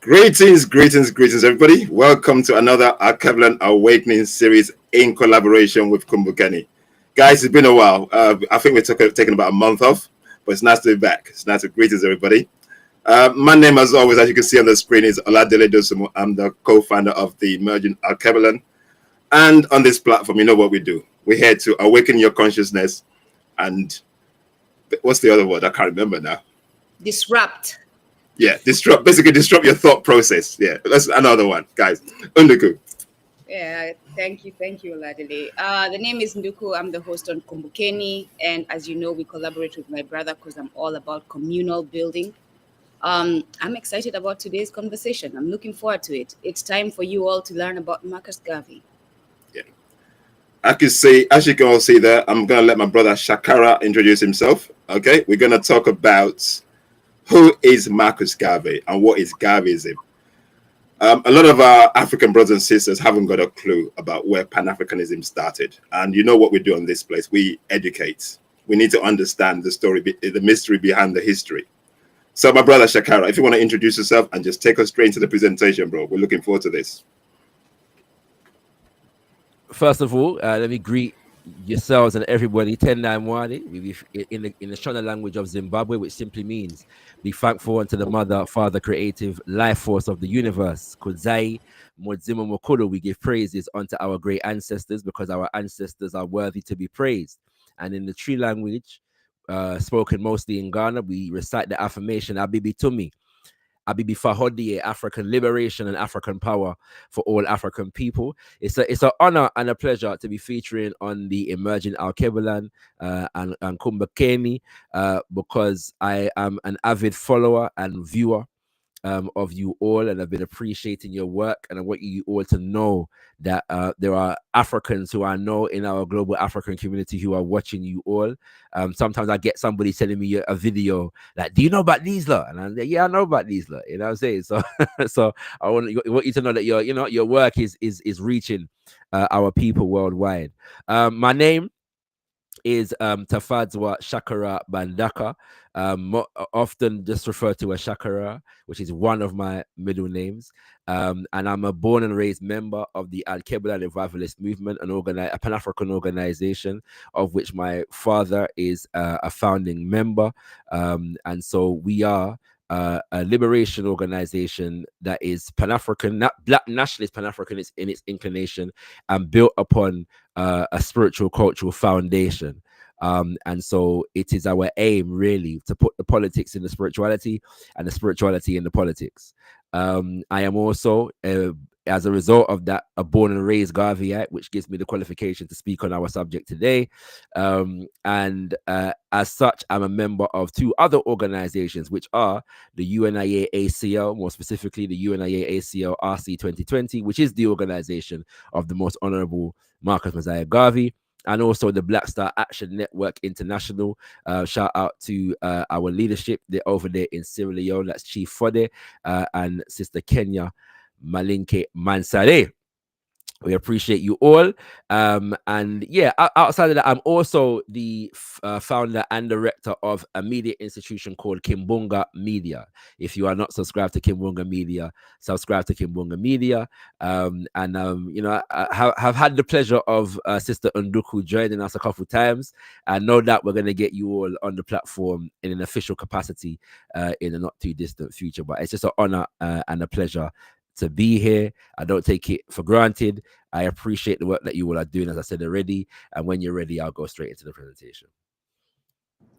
Greetings, everybody. Welcome to another Alkebulan Awakening series in collaboration with Kumbukeni. Guys, it's been a while. I think we're taking about a month off, but it's nice to be back. It's nice to greetings, everybody. My name, as always, as you can see on the screen, is Oladele Dosumu. I'm the co-founder of the Emerging Alkebulan. And on this platform, you know what we do. We're here to awaken your consciousness and what's the other word? I can't remember now. Disrupt. Yeah, disrupt your thought process. Yeah, that's another one, guys. Unduku. Yeah, thank you, Oladele. The name is Nduku. I'm the host on Kumbukeni, and as you know, we collaborate with my brother because I'm all about communal building. I'm excited about today's conversation. I'm looking forward to it. It's time for you all to learn about Marcus Garvey. Yeah, as you can all see there, I'm gonna let my brother ShakaRa introduce himself. Okay, we're gonna talk about who is Marcus Garvey and what is Garveyism. A lot of our African brothers and sisters haven't got a clue about where Pan-Africanism started. And you know what we do on this place? We educate. We need to understand the story, the mystery behind the history. So my brother ShakaRa, if you want to introduce yourself and just take us straight into the presentation, bro. We're looking forward to this. First of all, let me greet yourselves and everybody. 1091 in the Shona language of Zimbabwe, which simply means be thankful unto the mother, father, creative life force of the universe. Kudzai Modzimo Mokolo, we give praises unto our great ancestors because our ancestors are worthy to be praised. And in the Tree language, spoken mostly in Ghana, we recite the affirmation Abibi Tumi, Abibi Fahodie, African liberation and African power for all African people. It's an honor and a pleasure to be featuring on the Emerging Alkebulan and Kumbukeni because I am an avid follower and viewer of you all, and I've been appreciating your work, and I want you all to know that there are Africans who I know in our global African community who are watching you all. Sometimes I get somebody sending me a video like, do you know about these lot? And I'm like, yeah, I know about these lot. You know what I'm saying? So so I want you to know that your work is reaching our people worldwide. My name is Tafadzwa ShakaRa Bandaka, often just referred to as ShakaRa, which is one of my middle names. And I'm a born and raised member of the Alkebulan Revivalist movement, a Pan-African organization of which my father is a founding member. And so we are a liberation organization that is Pan-African, Black nationalist Pan-African in its inclination, and built upon a spiritual cultural foundation. And so it is our aim really to put the politics in the spirituality and the spirituality in the politics. I am also, as a result of that, a born and raised Garveyite, which gives me the qualification to speak on our subject today. And as such, I'm a member of two other organizations, which are the UNIA-ACL, more specifically the UNIA-ACL RC 2020, which is the organization of the most honorable Marcus Mosiah Garvey, and also the Black Star Action Network International. Shout out to our leadership over there in Sierra Leone. That's Chief Fode and Sister Kenya Malinke Mansare. We appreciate you all. And yeah, outside of that, I'm also the founder and director of a media institution called Kimbunga Media. If you are not subscribed to Kimbunga Media, subscribe to Kimbunga Media. You know, I have had the pleasure of Sister Nduku joining us a couple of times. And know that we're going to get you all on the platform in an official capacity in a not too distant future. But it's just an honor and a pleasure to be here. I don't take it for granted. I appreciate the work that you all are doing, as I said already. And when you're ready, I'll go straight into the presentation.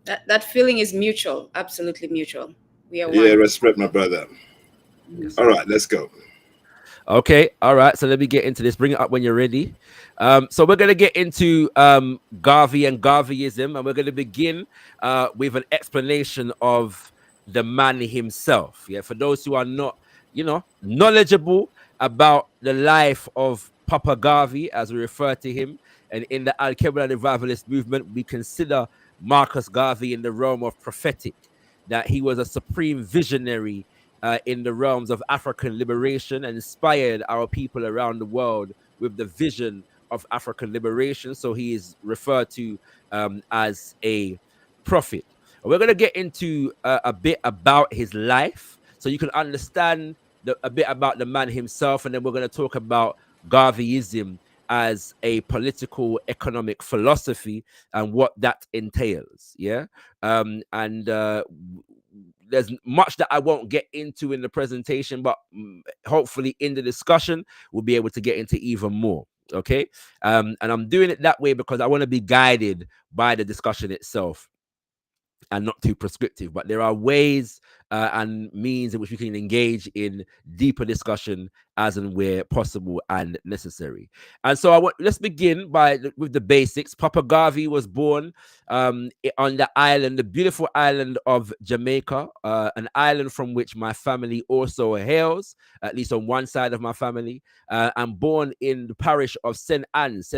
That feeling is mutual, absolutely mutual. We are one. Yeah, respect, my brother. Yes, all right, let's go. Okay, all right. So let me get into this. Bring it up when you're ready. So we're going to get into Garvey and Garveyism, and we're going to begin with an explanation of the man himself. Yeah, for those who are not, knowledgeable about the life of Papa Garvey, as we refer to him, and in the Alkebulan Revivalist movement, we consider Marcus Garvey in the realm of prophetic, that he was a supreme visionary in the realms of African liberation and inspired our people around the world with the vision of African liberation. So he is referred to as a prophet. We're going to get into a bit about his life so you can understand a bit about the man himself, and then we're going to talk about Garveyism as a political economic philosophy and what that entails. Yeah. And there's much that I won't get into in the presentation, but hopefully in the discussion we'll be able to get into even more. Okay. And I'm doing it that way because I want to be guided by the discussion itself and not too prescriptive, but there are ways and means in which we can engage in deeper discussion as and where possible and necessary. And so let's begin with the basics. Papa Garvey was born on the island, the beautiful island of Jamaica, an island from which my family also hails, at least on one side of my family. I'm born in the parish of St. Anne's,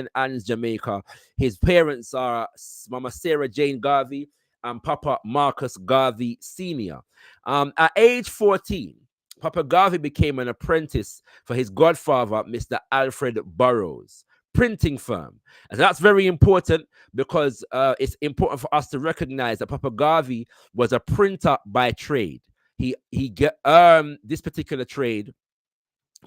Jamaica. His parents are Mama Sarah Jane Garvey and Papa Marcus Garvey Sr. At age 14, Papa Garvey became an apprentice for his godfather, Mr. Alfred Burroughs' printing firm. And that's very important because it's important for us to recognize that Papa Garvey was a printer by trade. He this particular trade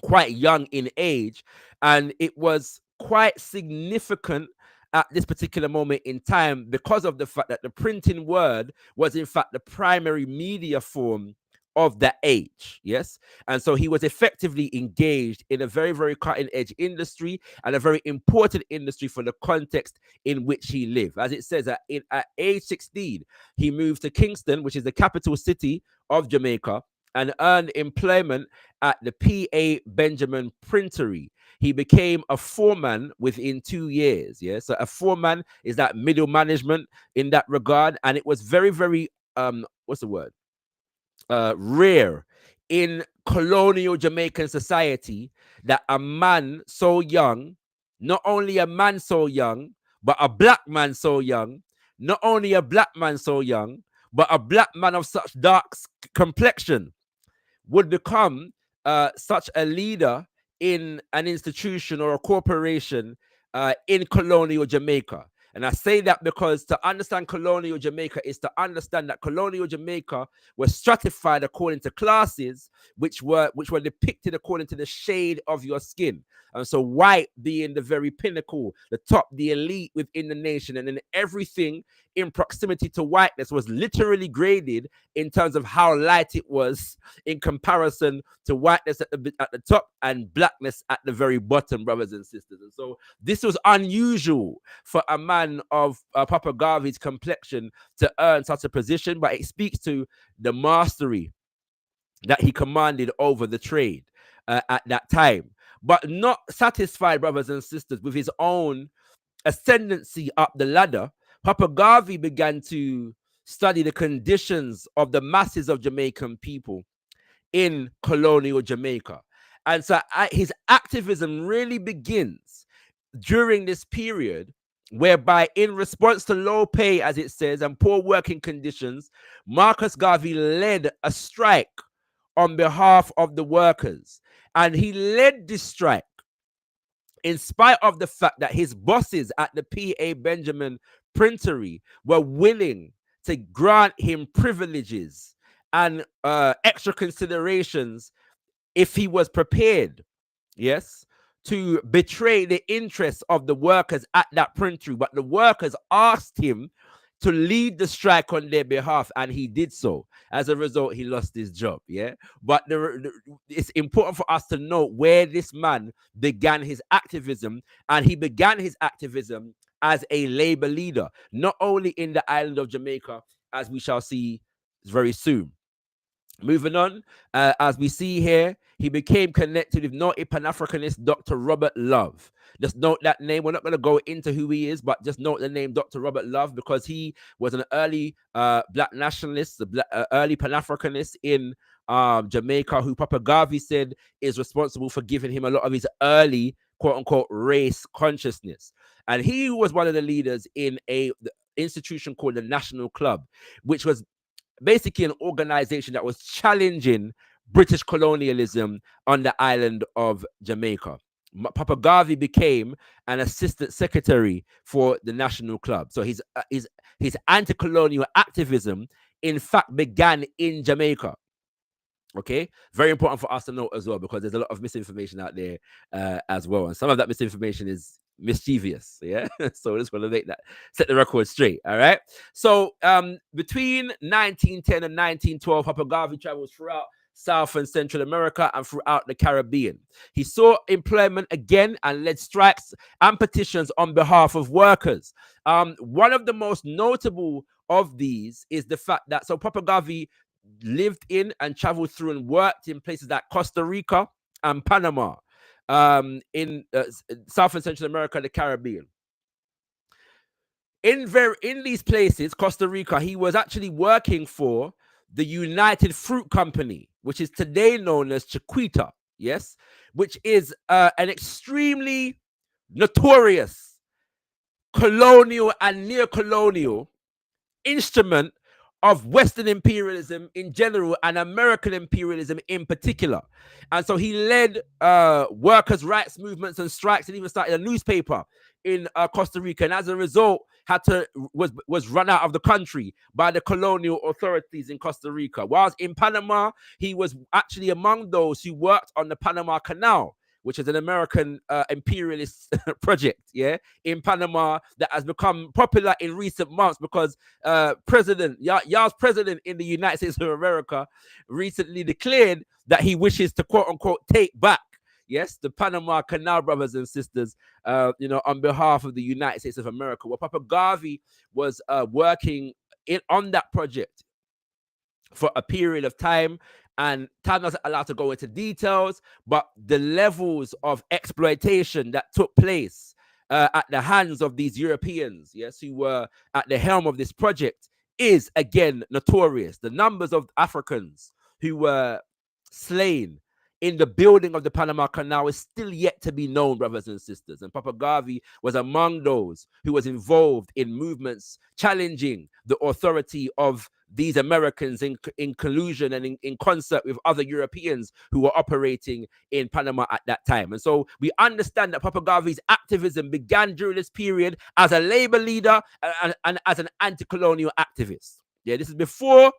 quite young in age, and it was quite significant at this particular moment in time because of the fact that the printing word was in fact the primary media form of the age. Yes. And so he was effectively engaged in a very, very cutting edge industry and a very important industry for the context in which he lived. As it says, at age 16, he moved to Kingston, which is the capital city of Jamaica, and earned employment at the P.A. Benjamin Printery. He became a foreman within 2 years. Yeah, so a foreman is that middle management in that regard, and it was very, very what's the word? Rare in colonial Jamaican society that a man so young, not only a man so young, but a black man so young, not only a black man so young, but a black man of such dark complexion would become such a leader in an institution or a corporation in colonial Jamaica. And I say that because to understand colonial Jamaica is to understand that colonial Jamaica was stratified according to classes, which were depicted according to the shade of your skin. And so white being the very pinnacle, the top, the elite within the nation, and then everything in proximity to whiteness was literally graded in terms of how light it was in comparison to whiteness at the top and blackness at the very bottom, brothers and sisters. And so this was unusual for a man of Papa Garvey's complexion to earn such a position, but it speaks to the mastery that he commanded over the trade at that time. But not satisfied, brothers and sisters, with his own ascendancy up the ladder, Papa Garvey began to study the conditions of the masses of Jamaican people in colonial Jamaica. And so his activism really begins during this period, whereby in response to low pay, as it says, and poor working conditions, Marcus Garvey led a strike on behalf of the workers. And he led this strike in spite of the fact that his bosses at the P.A. Benjamin Printery were willing to grant him privileges and extra considerations if he was prepared, yes, to betray the interests of the workers at that printery. But the workers asked him to lead the strike on their behalf, and he did so. As a result, he lost his job. Yeah, but it's important for us to note where this man began his activism, and he began his activism as a labor leader, not only in the island of Jamaica, as we shall see very soon. Moving on, as we see here, he became connected with noted Pan-Africanist Dr. Robert Love. Just note that name. We're not going to go into who he is, but just note the name Dr. Robert Love, because he was an early black nationalist, early Pan-Africanist in Jamaica, who Papa Garvey said is responsible for giving him a lot of his early quote-unquote race consciousness. And he was one of the leaders in the institution called the National Club, which was basically an organization that was challenging British colonialism on the island of Jamaica. Papa Garvey became an assistant secretary for the National Club. So his anti-colonial activism, in fact, began in Jamaica. Okay, very important for us to know as well, because there's a lot of misinformation out there as well, and some of that misinformation is mischievous. Yeah, so I just want to make that, set the record straight. All right. So between 1910 and 1912, Papa Garvey travels throughout South and Central America and throughout the Caribbean. He sought employment again and led strikes and petitions on behalf of workers. One of the most notable of these is the fact that Papa Garvey lived in and traveled through and worked in places like Costa Rica and Panama, in South and Central America, the Caribbean. In these places, Costa Rica, he was actually working for the United Fruit Company, which is today known as Chiquita, yes, which is an extremely notorious colonial and neocolonial instrument of Western imperialism in general and American imperialism in particular. And so he led workers' rights movements and strikes, and even started a newspaper in Costa Rica, and as a result was run out of the country by the colonial authorities in Costa Rica. Whilst in Panama, he was actually among those who worked on the Panama Canal, which is an American imperialist project, yeah, in Panama, that has become popular in recent months because Yah's president in the United States of America recently declared that he wishes to, quote unquote, take back, yes, the Panama Canal, brothers and sisters, on behalf of the United States of America. Well, Papa Garvey was working on that project for a period of time, and time doesn't allow to go into details, but the levels of exploitation that took place at the hands of these Europeans, yes, who were at the helm of this project, is again notorious. The numbers of Africans who were slain in the building of the Panama Canal is still yet to be known, brothers and sisters. And Papa Garvey was among those who was involved in movements challenging the authority of these Americans in collusion and in concert with other Europeans who were operating in Panama at that time. And so we understand that Papa Garvey's activism began during this period as a labor leader and as an anti-colonial activist. Yeah, this is before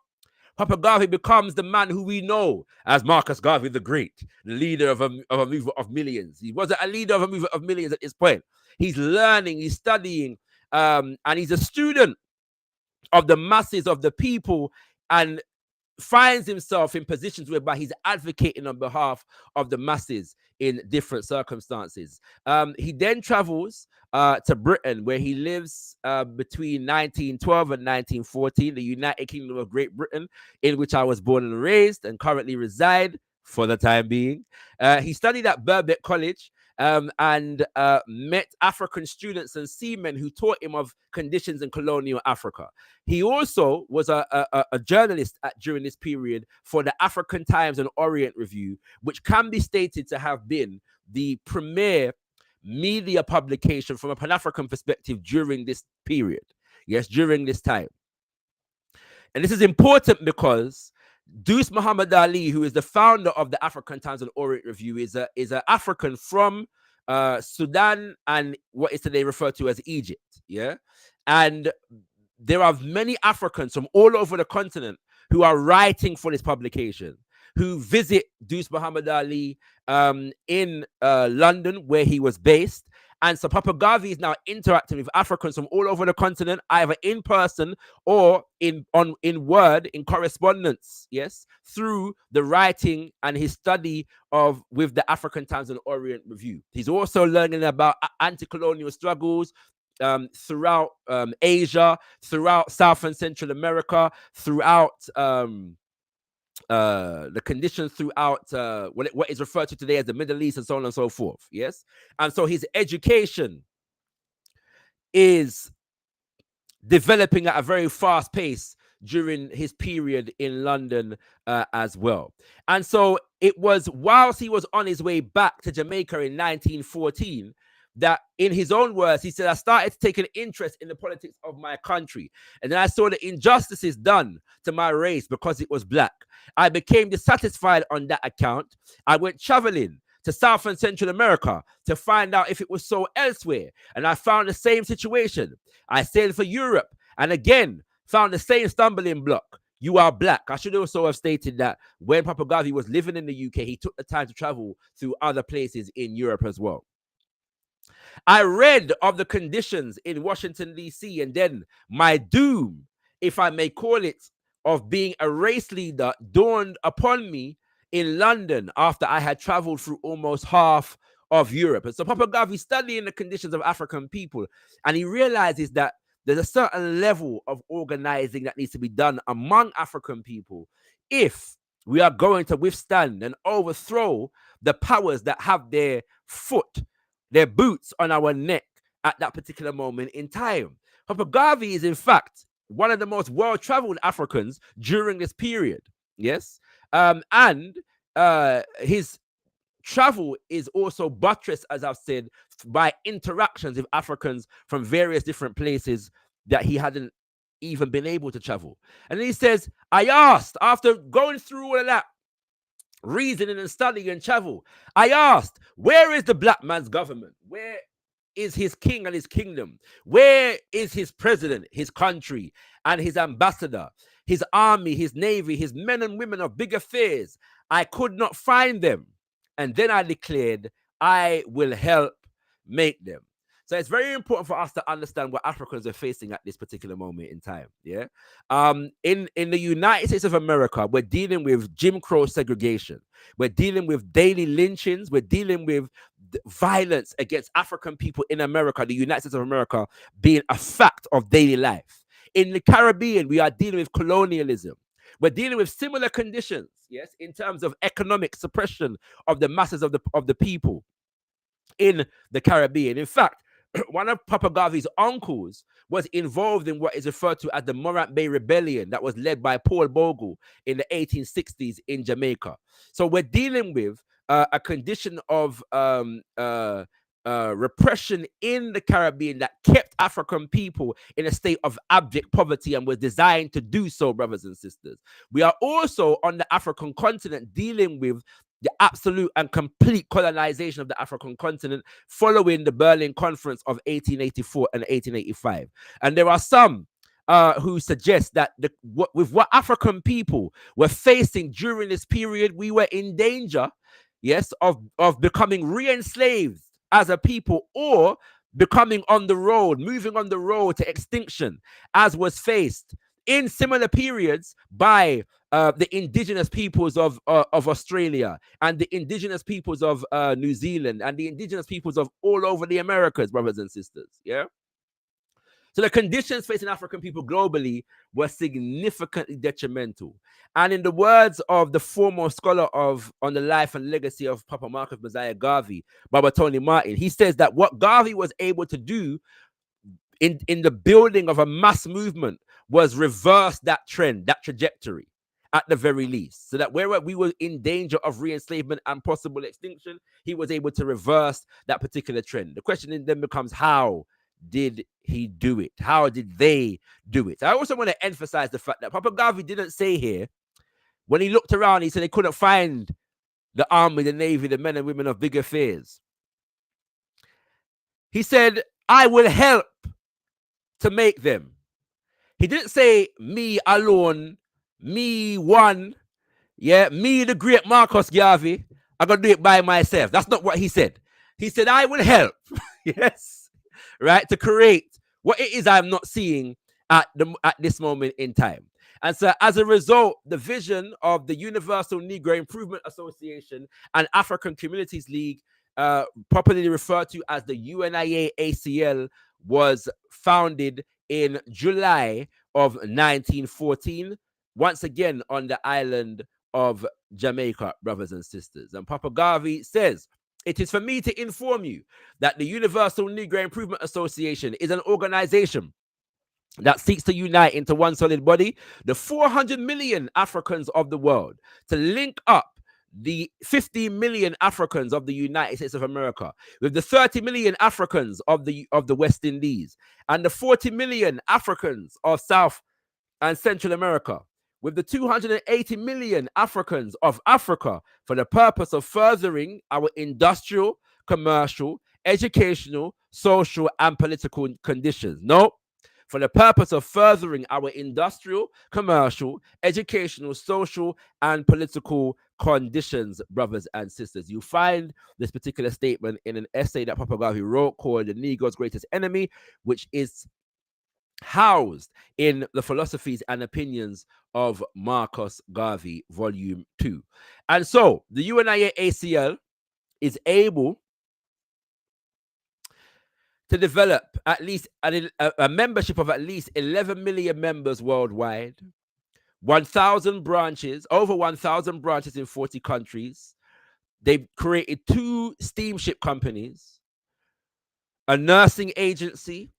Papa Garvey becomes the man who we know as Marcus Garvey the Great, the leader of a movement of millions. He wasn't a leader of a movement of millions at this point. He's learning, he's studying, and he's a student of the masses of the people, and finds himself in positions whereby he's advocating on behalf of the masses in different circumstances. He then travels to Britain, where he lives between 1912 and 1914, the United Kingdom of Great Britain, in which I was born and raised and currently reside for the time being. He studied at Birkbeck College, and met African students and seamen who taught him of conditions in colonial Africa. He also was a journalist during this period for the African Times and Orient Review, which can be stated to have been the premier media publication from a Pan-African perspective during this period. Yes, during this time. And this is important because Deuce Muhammad Ali, who is the founder of the African Times and Orient Review, is an African from Sudan and what is today referred to as Egypt. Yeah, and there are many Africans from all over the continent who are writing for this publication, who visit Deuce Muhammad Ali in London, where he was based. And so Papa Garvey is now interacting with Africans from all over the continent, either in person or in word, in correspondence, yes, through the writing and his study with the African Times and Orient Review. He's also learning about anti-colonial struggles throughout Asia, throughout South and Central America, throughout the conditions throughout what is referred to today as the Middle East, and so on and so forth. Yes, and so his education is developing at a very fast pace during his period in London as well. And so it was whilst he was on his way back to Jamaica in 1914 that, in his own words, he said, I started to take an interest in the politics of my country. And then I saw the injustices done to my race because it was black. I became dissatisfied on that account. I went traveling to South and Central America to find out if it was so elsewhere. And I found the same situation. I sailed for Europe and again found the same stumbling block. you are black. I should also have stated that when Papa Garvey was living in the UK, he took the time to travel through other places in Europe as well. I read of the conditions in Washington, D.C., and then my doom, if I may call it, of being a race leader dawned upon me in London after I had traveled through almost half of Europe. And so Papa Garvey studying the conditions of African people, and he realizes that there's a certain level of organizing that needs to be done among African people if we are going to withstand and overthrow the powers that have their foot, their boots on our neck at that particular moment in time. Papa Garvey is, in fact, one of the most well-traveled Africans during this period. Yes. And his travel is also buttressed, as I've said, by interactions with Africans from various different places that he hadn't even been able to travel. And then he says, I asked, after going through all of that, reasoning and studying and travel, I asked, where is the black man's government? Where is his king and his kingdom? Where is his president, his country, and his ambassador, his army, his navy, his men and women of big affairs? I could not find them. And then I declared, I will help make them. So it's very important for us to understand what Africans are facing at this particular moment in time. Yeah. In the United States of America, we're dealing with Jim Crow segregation. We're dealing with daily lynchings. We're dealing with violence against African people in America, the United States of America being a fact of daily life. In the Caribbean, we are dealing with colonialism. We're dealing with similar conditions, yes, in terms of economic suppression of the masses of the people in the Caribbean. In fact, one of Papa Garvey's uncles was involved in what is referred to as the Morant Bay Rebellion that was led by Paul Bogle in the 1860s in Jamaica. So we're dealing with a condition of repression in the Caribbean that kept African people in a state of abject poverty and was designed to do so, brothers and sisters. We are also on the African continent dealing with the absolute and complete colonization of the African continent following the Berlin Conference of 1884 and 1885. And there are some who suggest that with what African people were facing during this period, we were in danger, yes, of becoming re-enslaved as a people, or becoming on the road, moving on the road to extinction, as was faced in similar periods by the indigenous peoples of Australia and the indigenous peoples of New Zealand and the indigenous peoples of all over the Americas, brothers and sisters. Yeah. So the conditions facing African people globally were significantly detrimental. And in the words of the foremost scholar on the life and legacy of Papa Marcus Mosiah Garvey, Baba Tony Martin, he says that what Garvey was able to do in the building of a mass movement was reverse that trend, that trajectory, at the very least. So that where we were in danger of re-enslavement and possible extinction, he was able to reverse that particular trend. The question then becomes, how did he do it? How did they do it? I also want to emphasize the fact that Papa Garvey didn't say here, when he looked around, he said they couldn't find the army, the navy, the men and women of big affairs. He said, I will help to make them. He didn't say me alone, me one, yeah, me the great Marcus Garvey, I'm going to do it by myself. That's not what he said. He said, I will help, yes, right, to create what it is I'm not seeing at this moment in time. And so as a result, the vision of the Universal Negro Improvement Association and African Communities League, popularly referred to as the UNIA-ACL, was founded in July of 1914, once again on the island of Jamaica, brothers and sisters. And Papa Garvey says, it is for me to inform you that the Universal Negro Improvement Association is an organization that seeks to unite into one solid body the 400 million Africans of the world, to link up the 50 million Africans of the United States of America with the 30 million Africans of the West Indies and the 40 million Africans of South and Central America with the 280 million Africans of Africa, for the purpose of furthering our industrial, commercial, educational, social, and political conditions. No, for the purpose of furthering our industrial, commercial, educational, social, and political conditions, brothers and sisters. You find this particular statement in an essay that Papa Garvey wrote called The Negro's Greatest Enemy, which is housed in the philosophies and opinions of Marcus Garvey, Volume 2. And so the UNIA-ACL is able to develop at least a membership of at least 11 million members worldwide, 1,000 branches, over 1,000 branches in 40 countries. They've created 2 steamship companies, a nursing agency,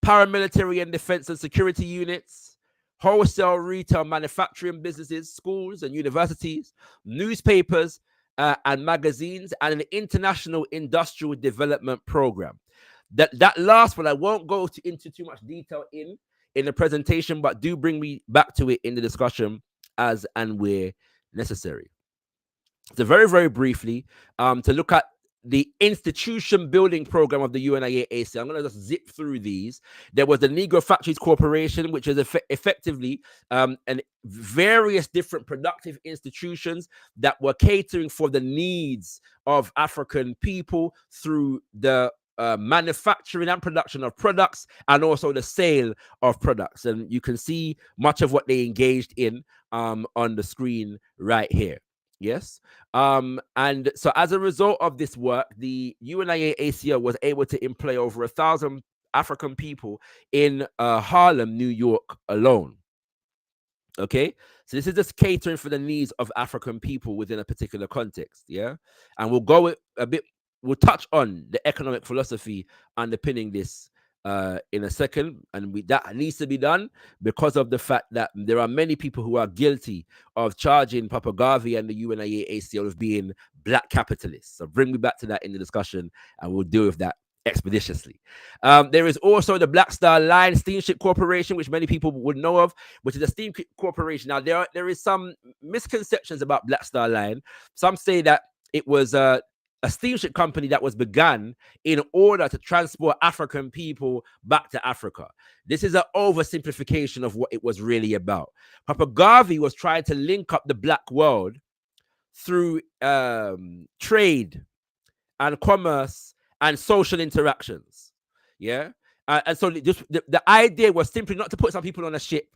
paramilitary and defense and security units, wholesale, retail, manufacturing businesses, schools and universities, newspapers and magazines, and an international industrial development program. That last one I won't go into too much detail in the presentation, but do bring me back to it in the discussion as and where necessary. So very, very briefly, to look at the institution building program of the UNIA-ACL. I'm going to just zip through these. There was the Negro Factories Corporation, which is effectively and various different productive institutions that were catering for the needs of African people through the manufacturing and production of products, and also the sale of products. And you can see much of what they engaged in on the screen right here. Yes. And so as a result of this work, the UNIA-ACL was able to employ over 1,000 African people in Harlem, New York alone. Okay, so this is just catering for the needs of African people within a particular context. Yeah, and we'll go a bit, we'll touch on the economic philosophy underpinning this in a second, and that needs to be done because of the fact that there are many people who are guilty of charging Papa Garvey and the UNIA-ACL of being black capitalists. So bring me back to that in the discussion, and we'll deal with that expeditiously. There is also the Black Star Line Steamship Corporation, which many people would know of, which is a steam corporation. Now, there is some misconceptions about Black Star Line. Some say that it was a steamship company that was begun in order to transport African people back to Africa. This is an oversimplification of what it was really about. Papa Garvey was trying to link up the black world through trade and commerce and social interactions. Yeah. And so the idea was simply not to put some people on a ship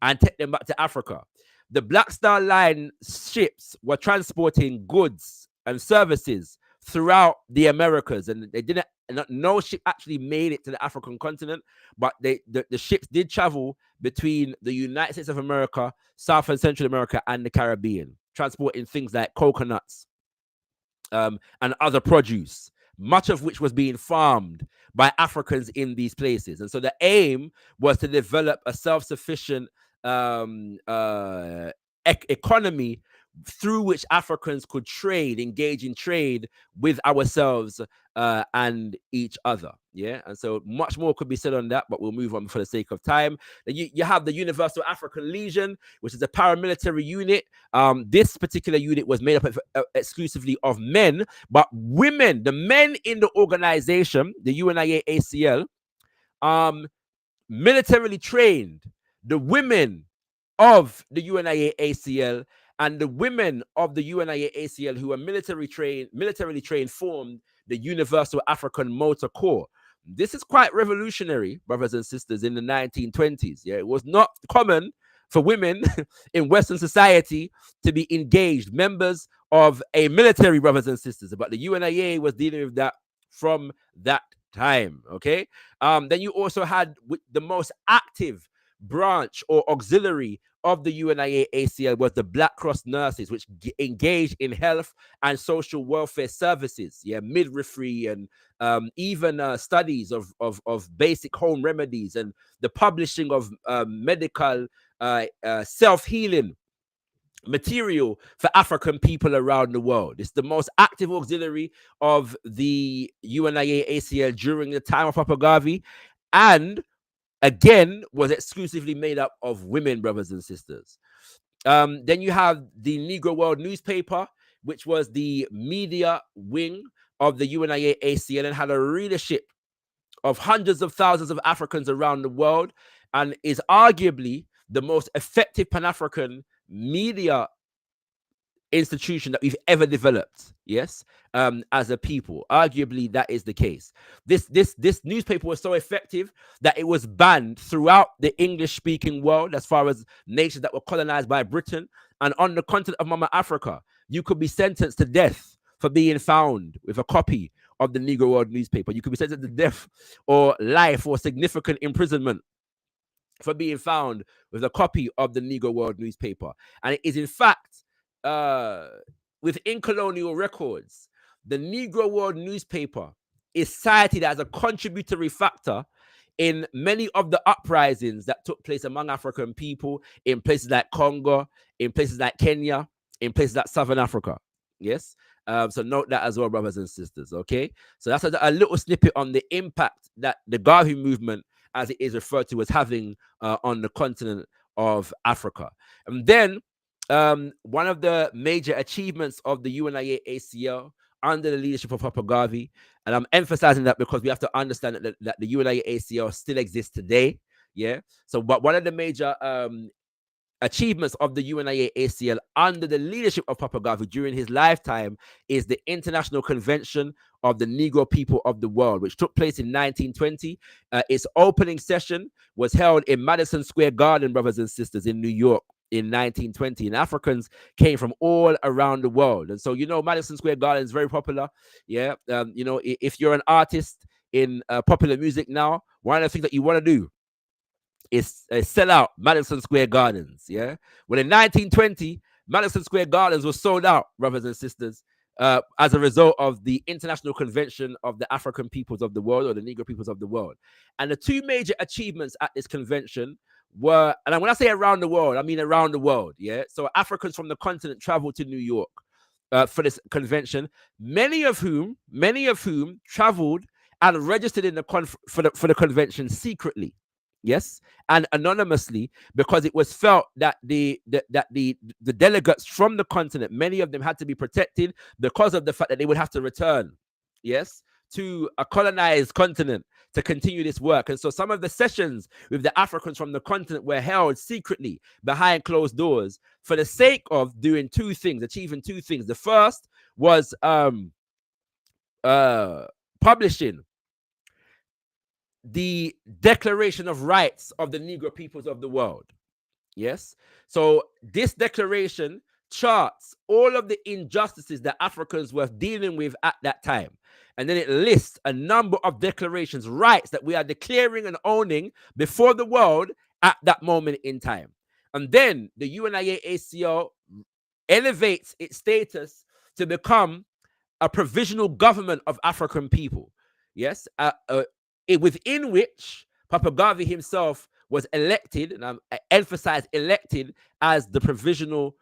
and take them back to Africa. The Black Star Line ships were transporting goods and services throughout the Americas, and they didn't. No ship actually made it to the African continent, but the ships did travel between the United States of America, South and Central America, and the Caribbean, transporting things like coconuts and other produce, much of which was being farmed by Africans in these places. And so the aim was to develop a self-sufficient economy through which Africans could engage in trade with ourselves and each other. Yeah, and so much more could be said on that, but we'll move on for the sake of time. You have the Universal African Legion, which is a paramilitary unit. This particular unit was made up exclusively of men, but women, the men in the organization, the UNIA-ACL, militarily trained. The women of the UNIA-ACL and the women of the UNIA-ACL who were militarily trained formed the Universal African Motor Corps. This is quite revolutionary, brothers and sisters, in the 1920s. Yeah, it was not common for women in Western society to be engaged members of a military, brothers and sisters, but the UNIA was dealing with that from that time. Okay, then you also had the most active branch or auxiliary of the UNIA-ACL was the Black Cross nurses, which engaged in health and social welfare services, yeah, midwifery, and even studies of basic home remedies and the publishing of medical self-healing material for African people around the world. It's the most active auxiliary of the UNIA-ACL during the time of Papa Garvey, and again was exclusively made up of women, brothers and sisters. Then you have the Negro World newspaper, which was the media wing of the UNIA-ACL and had a readership of hundreds of thousands of Africans around the world. and is arguably the most effective Pan-African media institution that we've ever developed. Yes, as a people, arguably that is the case. This newspaper was so effective that it was banned throughout the English-speaking world, as far as nations that were colonized by Britain. And on the continent of Mama Africa, you could be sentenced to death for being found with a copy of the Negro World newspaper. You could be sentenced to death or life or significant imprisonment for being found with a copy of the Negro World newspaper. And it is, in fact, within colonial records, the Negro World newspaper is cited as a contributory factor in many of the uprisings that took place among African people in places like Congo, in places like Kenya, in places like Southern Africa. Yes. So note that as well, brothers and sisters. Okay. So that's a little snippet on the impact that the Garvey movement, as it is referred to, was having on the continent of Africa. And then one of the major achievements of the UNIA-ACL under the leadership of Papa Garvey, and I'm emphasizing that because we have to understand that the UNIA-ACL still exists today. Yeah. So, but one of the major achievements of the UNIA-ACL under the leadership of Papa Garvey during his lifetime is the International Convention of the Negro People of the World, which took place in 1920. Its opening session was held in Madison Square Garden, brothers and sisters, in New York in 1920, and Africans came from all around the world. And so, Madison Square Garden is very popular. Yeah. If you're an artist in popular music now, one of the things that you want to do is sell out Madison Square Gardens. Yeah. Well, in 1920, Madison Square Gardens was sold out, brothers and sisters, as a result of the International Convention of the African Peoples of the World, or the Negro Peoples of the World. And the two major achievements at this convention were, and when I say around the world, I mean around the world. Yeah. So Africans from the continent traveled to New York for this convention, many of whom traveled and registered in for the convention secretly. Yes, and anonymously, because it was felt that the delegates from the continent, many of them had to be protected because of the fact that they would have to return, yes, to a colonized continent to continue this work. And so some of the sessions with the Africans from the continent were held secretly behind closed doors for the sake of doing two things, achieving two things. The first was publishing the Declaration of Rights of the Negro Peoples of the World. Yes. So this declaration charts all of the injustices that Africans were dealing with at that time. And then it lists a number of declarations, rights that we are declaring and owning before the world at that moment in time. And then the UNIA-ACL elevates its status to become a provisional government of African people. Yes. Within which Papa Garvey himself was elected, and I emphasize elected, as the provisional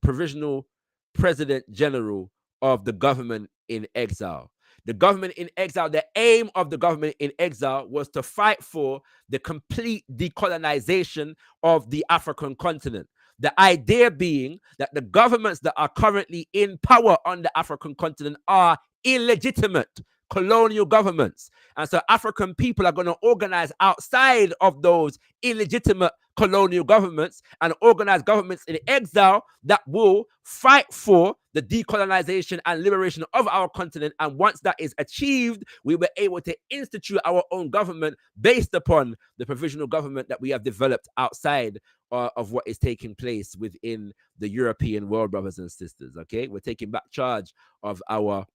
provisional president general of the government in exile. The government in exile, the aim of the government in exile was to fight for the complete decolonization of the African continent. The idea being that the governments that are currently in power on the African continent are illegitimate colonial governments. And so African people are going to organize outside of those illegitimate colonial governments and organize governments in exile that will fight for the decolonization and liberation of our continent. And once that is achieved, we were able to institute our own government based upon the provisional government that we have developed outside of what is taking place within the European world, brothers and sisters. Okay, we're taking back charge of our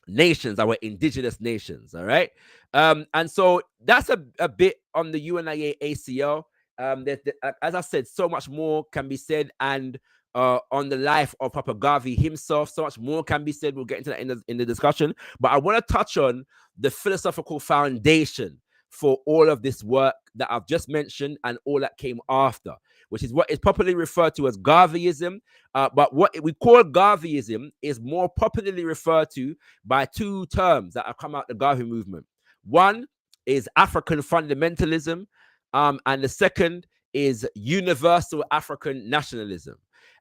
nations, our indigenous nations. All right. And so that's a bit on the UNIA-ACL. As I said, so much more can be said, and on the life of Papa Garvey himself, so much more can be said. We'll get into that in the discussion, but I want to touch on the philosophical foundation for all of this work that I've just mentioned and all that came after, which is what is popularly referred to as Garveyism. But what we call Garveyism is more popularly referred to by two terms that have come out of the Garvey movement. One is African fundamentalism, and the second is universal African nationalism.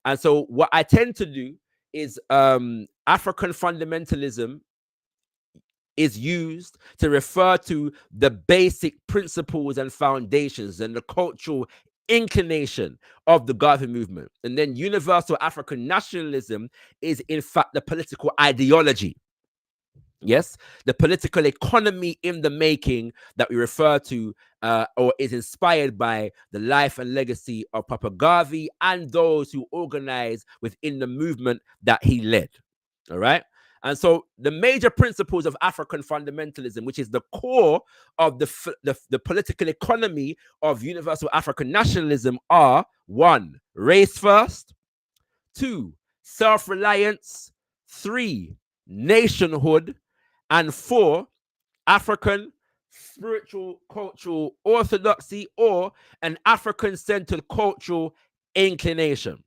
And so what I tend to do is African fundamentalism is used to refer to the basic principles and foundations and the cultural inclination of the Garvey movement. And then universal African nationalism is in fact the political ideology. Yes, the political economy in the making that we refer to or is inspired by the life and legacy of Papa Garvey and those who organized within the movement that he led. All right. And so the major principles of African fundamentalism, which is the core of the political economy of universal African nationalism, are: 1, race first; 2, self-reliance; 3, nationhood; and 4, African spiritual cultural orthodoxy, or an African-centered cultural inclination.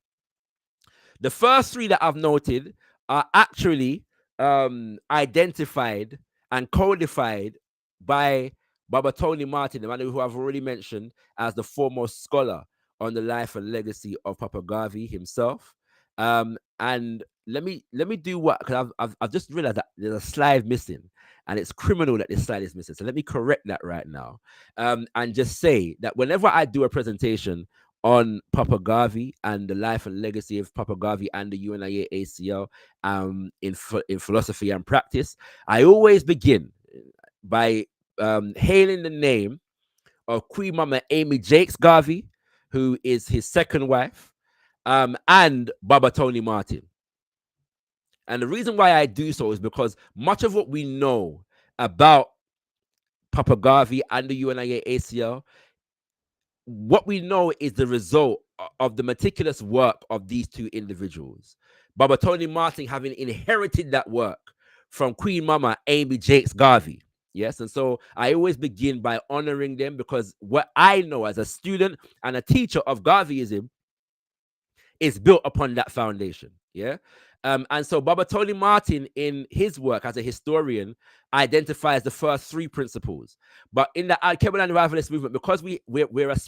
The first 3 that I've noted are actually identified and codified by Babatoni Martin, the man who I've already mentioned as the foremost scholar on the life and legacy of Papa Garvey himself. And let me do what, because I've just realized that there's a slide missing, and it's criminal that this slide is missing. So let me correct that right now, and just say that whenever I do a presentation on Papa Garvey and the life and legacy of Papa Garvey and the UNIA-ACL in philosophy and practice, I always begin by hailing the name of Queen Mama Amy Jakes Garvey, who is his second wife, and Babatoni Martin. And the reason why I do so is because much of what we know about Papa Garvey and the UNIA-ACL, what we know is the result of the meticulous work of these 2 individuals. Babatoni Martin having inherited that work from Queen Mama Amy Jakes Garvey. Yes, and so I always begin by honoring them, because what I know as a student and a teacher of Garveyism is built upon that foundation. Yeah. And so Babatoni Martin, in his work as a historian, identifies the first 3 principles. But in the Alkebulan revivalist movement, because we're a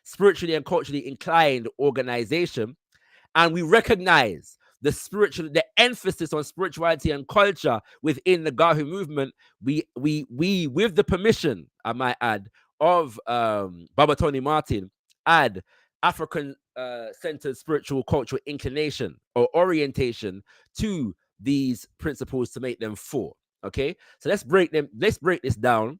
spiritually and culturally inclined organization, and we recognize the emphasis on spirituality and culture within the Garvey movement, we with the permission, I might add, of Babatoni Martin, add African centered spiritual cultural inclination or orientation to these principles to make them 4. Okay, so let's break this down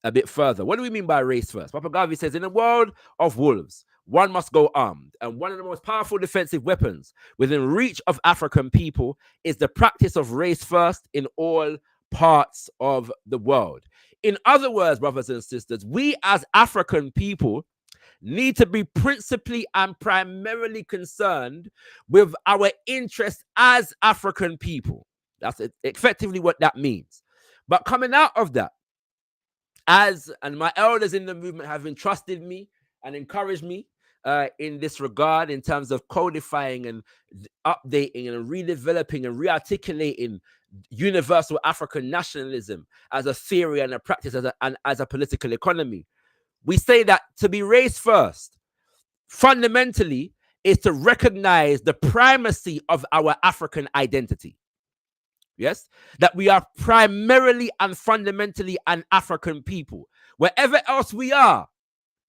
a bit further. What do we mean by race first? Papa Garvey says, in a world of wolves, one must go armed, and one of the most powerful defensive weapons within reach of African people is the practice of race first in all parts of the world. In other words, brothers and sisters, we as African people need to be principally and primarily concerned with our interests as African people. That's effectively what that means. But coming out of that, and my elders in the movement have entrusted me and encouraged me in this regard, in terms of codifying and updating and redeveloping and rearticulating universal African nationalism as a theory and a practice as a political economy. We say that to be race first, fundamentally, is to recognize the primacy of our African identity. Yes, that we are primarily and fundamentally an African people. Wherever else we are,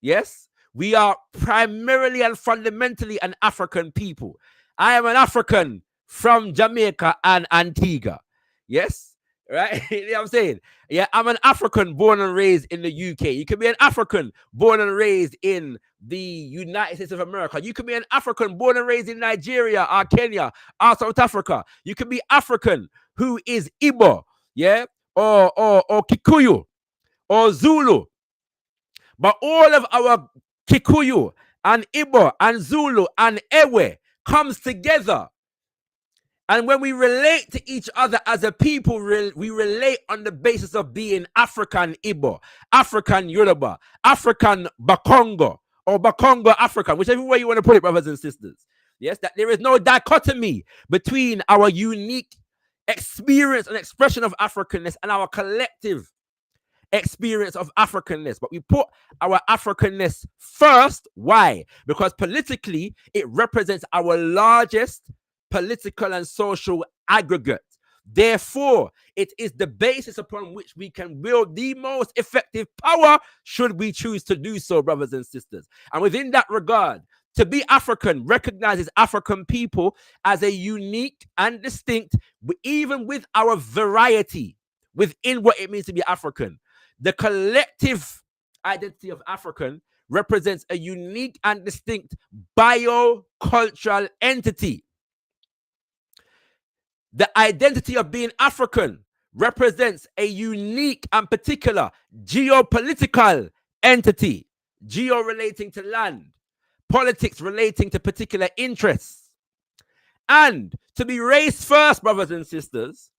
yes, we are primarily and fundamentally an African people. I am an African from Jamaica and Antigua. Yes, right? You know what I'm saying? Yeah, I'm an African born and raised in the UK. You can be an African born and raised in the United States of America. You can be an African born and raised in Nigeria or Kenya or South Africa. You can be African who is Igbo, yeah, or Kikuyu or Zulu. But all of our Kikuyu and Igbo and Zulu and Ewe comes together. And when we relate to each other as a people, we relate on the basis of being African Igbo, African Yoruba, African Bakongo, or Bakongo African, whichever way you want to put it, brothers and sisters. Yes, that there is no dichotomy between our unique experience and expression of Africanness and our collective experience of Africanness. But we put our Africanness first. Why? Because politically, it represents our largest political and social aggregate. Therefore, it is the basis upon which we can wield the most effective power should we choose to do so, brothers and sisters. And within that regard, to be African recognizes African people as a unique and distinct, even with our variety within what it means to be African. The collective identity of African represents a unique and distinct biocultural entity. The identity of being African represents a unique and particular geopolitical entity, geo relating to land, politics relating to particular interests. And to be race first, brothers and sisters,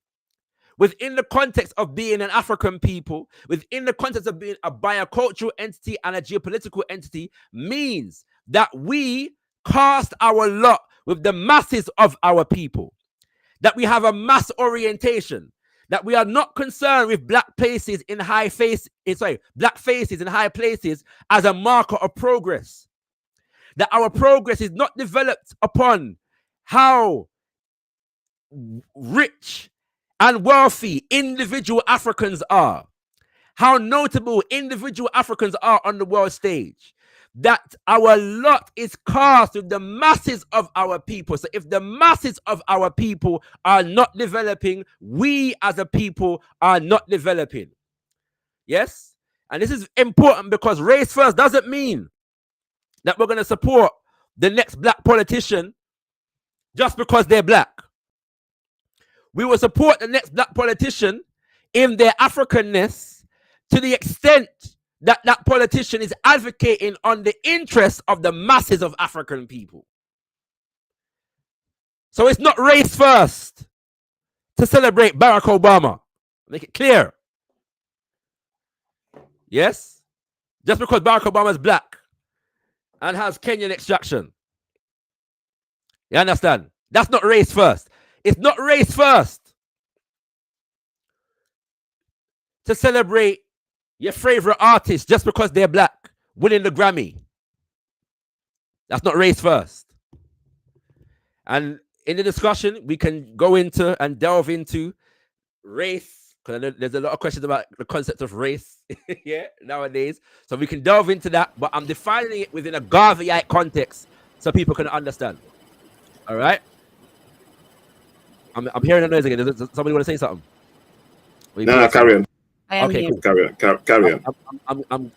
within the context of being an African people, within the context of being a biocultural entity and a geopolitical entity, means that we cast our lot with the masses of our people, that we have a mass orientation, that we are not concerned with black faces in high places as a marker of progress, that our progress is not developed upon how rich and wealthy individual Africans are, how notable individual Africans are on the world stage, that our lot is cast with the masses of our people. So if the masses of our people are not developing, we as a people are not developing. Yes? And this is important because race first doesn't mean that we're going to support the next black politician just because they're black. We will support the next black politician in their Africanness to the extent that that politician is advocating on the interests of the masses of African people. So it's not race first to celebrate Barack Obama. Make it clear. Yes? Just because Barack Obama is black and has Kenyan extraction. You understand? That's not race first. It's not race first to celebrate your favorite artist just because they're black winning the Grammy. That's not race first. And in the discussion, we can go into and delve into race, because there's a lot of questions about the concept of race nowadays. So we can delve into that, but I'm defining it within a Garveyite context so people can understand. All right? I'm hearing a noise again. Does somebody want to say something? No, carry on. I am okay, here. cool. Carry on.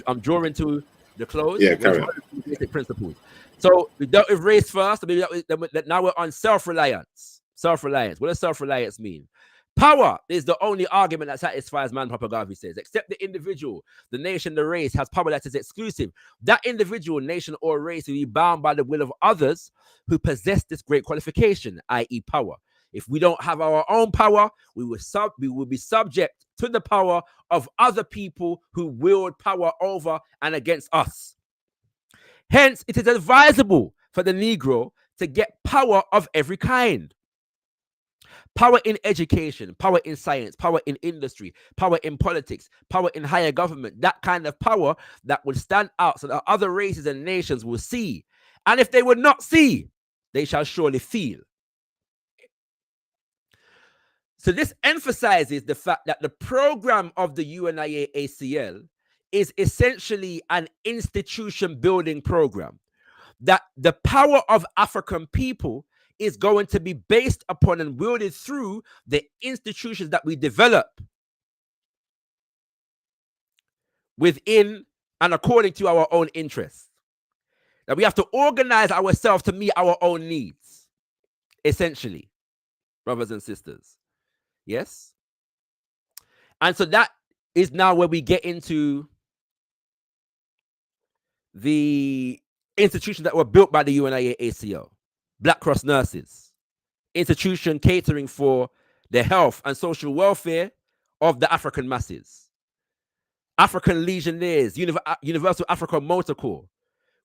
I'm drawing to the close. Yeah, carry on. Basic principles. So we dealt with race first. Now we're on self-reliance. Self-reliance. What does self-reliance mean? Power is the only argument that satisfies man, Papa Garvey says. Except the individual, the nation, the race has power that is exclusive. That individual, nation, or race will be bound by the will of others who possess this great qualification, i.e. power. If we don't have our own power, we will be subject to the power of other people who wield power over and against us. Hence, it is advisable for the Negro to get power of every kind. Power in education, power in science, power in industry, power in politics, power in higher government. That kind of power that will stand out so that other races and nations will see. And if they would not see, they shall surely feel. So this emphasizes the fact that the program of the UNIA-ACL is essentially an institution building program. That the power of African people is going to be based upon and wielded through the institutions that we develop within and according to our own interests. That we have to organize ourselves to meet our own needs, essentially, brothers and sisters. Yes. And so that is now where we get into the institutions that were built by the UNIA-ACL. Black Cross Nurses, institution catering for the health and social welfare of the African masses. African Legionnaires, Universal African Motor Corps.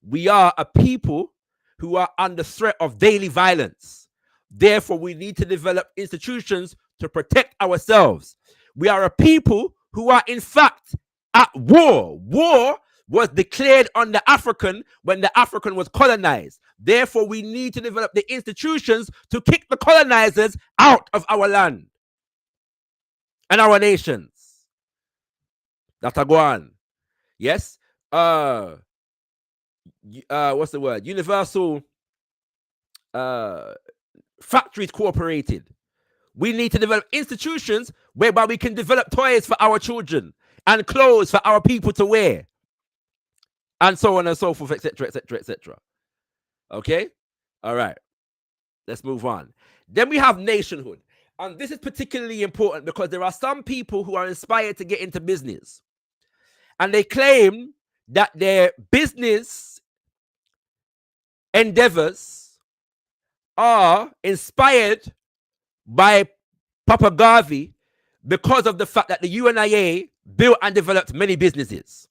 We are a people who are under threat of daily violence. Therefore, we need to develop institutions to protect ourselves. We are a people who are, in fact, at war. War was declared on the African when the African was colonized. Therefore, we need to develop the institutions to kick the colonizers out of our land and our nations. That's a go on. Yes. What's the word? Universal Factories Cooperated. We need to develop institutions whereby we can develop toys for our children and clothes for our people to wear, and so on and so forth, etc., etc., etc. Okay? All right. Let's move on. Then we have nationhood. And this is particularly important because there are some people who are inspired to get into business. And they claim that their business endeavors are inspired by Papa Garvey because of the fact that the UNIA built and developed many businesses.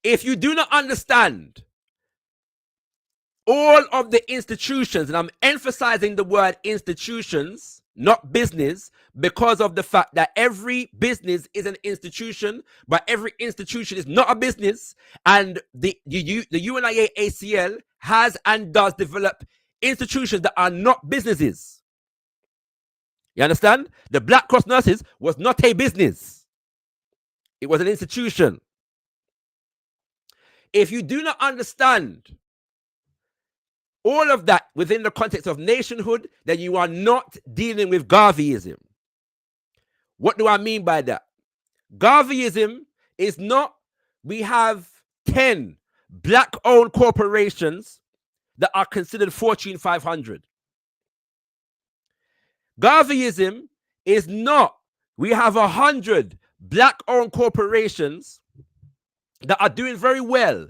If you do not understand all of the institutions, and I'm emphasizing the word institutions, not business, because of the fact that every business is an institution, but every institution is not a business, and the UNIA-ACL has and does develop institutions that are not businesses. You understand? The Black Cross Nurses was not a business. It was an institution. If you do not understand all of that within the context of nationhood, then you are not dealing with Garveyism. What do I mean by that? Garveyism is not, we have 10 Black-owned corporations that are considered Fortune 500. Garveyism is not, we have 100 Black-owned corporations that are doing very well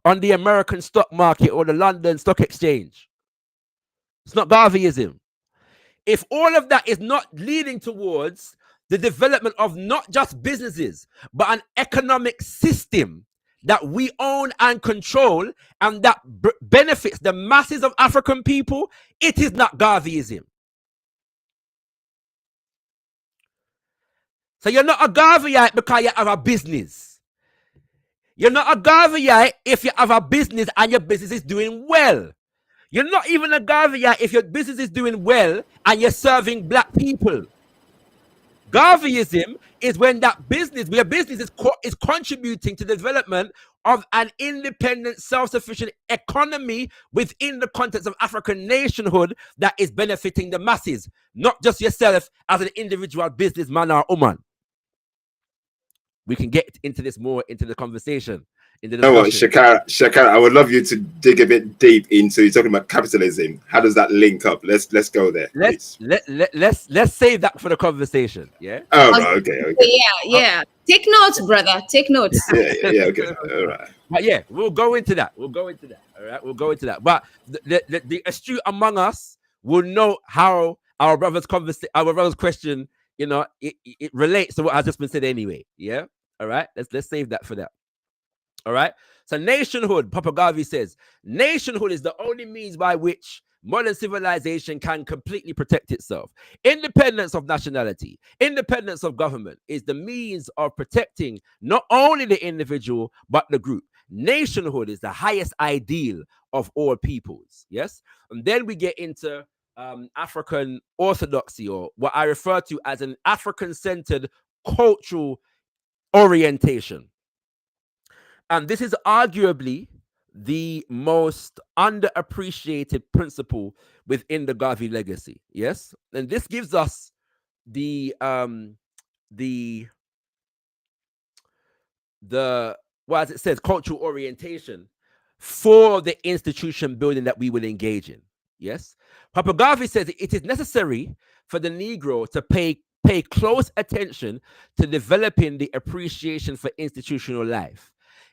on the American stock market or the London Stock Exchange. It's not Garveyism. If all of that is not leading towards the development of not just businesses, but an economic system that we own and control and that benefits the masses of African people, it is not Garveyism. So you're not a Garveyite because you have a business. You're not a Garveyite if you have a business and your business is doing well. You're not even a Garveyite if your business is doing well and you're serving Black people. Garveyism is when that business, where business is contributing to the development of an independent, self-sufficient economy within the context of African nationhood that is benefiting the masses, not just yourself as an individual businessman or woman. We can get into this more into the conversation. In the discussion. ShakaRa, I would love you to dig a bit deep into, you're talking about capitalism. How does that link up? Let's go there. Let's save that for the conversation. Yeah. Oh, right, okay. Yeah. Take notes, brother. Take notes. yeah. Okay. All right. But yeah, we'll go into that. All right, we'll go into that. But the astute among us will know how our brother's question, you know, it relates to what has just been said anyway. Yeah. All right. Let's save that for that. All right. So nationhood, Papa Garvey says, nationhood is the only means by which modern civilization can completely protect itself. Independence of nationality, independence of government is the means of protecting not only the individual, but the group. Nationhood is the highest ideal of all peoples. Yes. And then we get into African orthodoxy, or what I refer to as an African-centered cultural orientation. And this is arguably the most underappreciated principle within the Garvey legacy. Yes. And this gives us the well, as it says, cultural orientation for the institution building that we will engage in. Yes. Papa Garvey says it is necessary for the Negro to pay close attention to developing the appreciation for institutional life.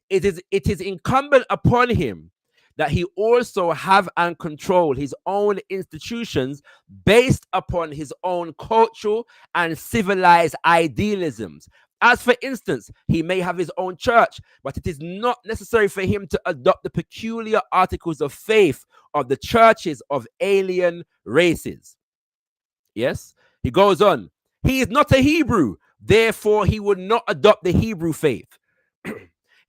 It is incumbent upon him that he also have and control his own institutions based upon his own cultural and civilized idealisms. As for instance, he may have his own church, but it is not necessary for him to adopt the peculiar articles of faith of the churches of alien races. Yes, he goes on. He is not a Hebrew, therefore he would not adopt the Hebrew faith.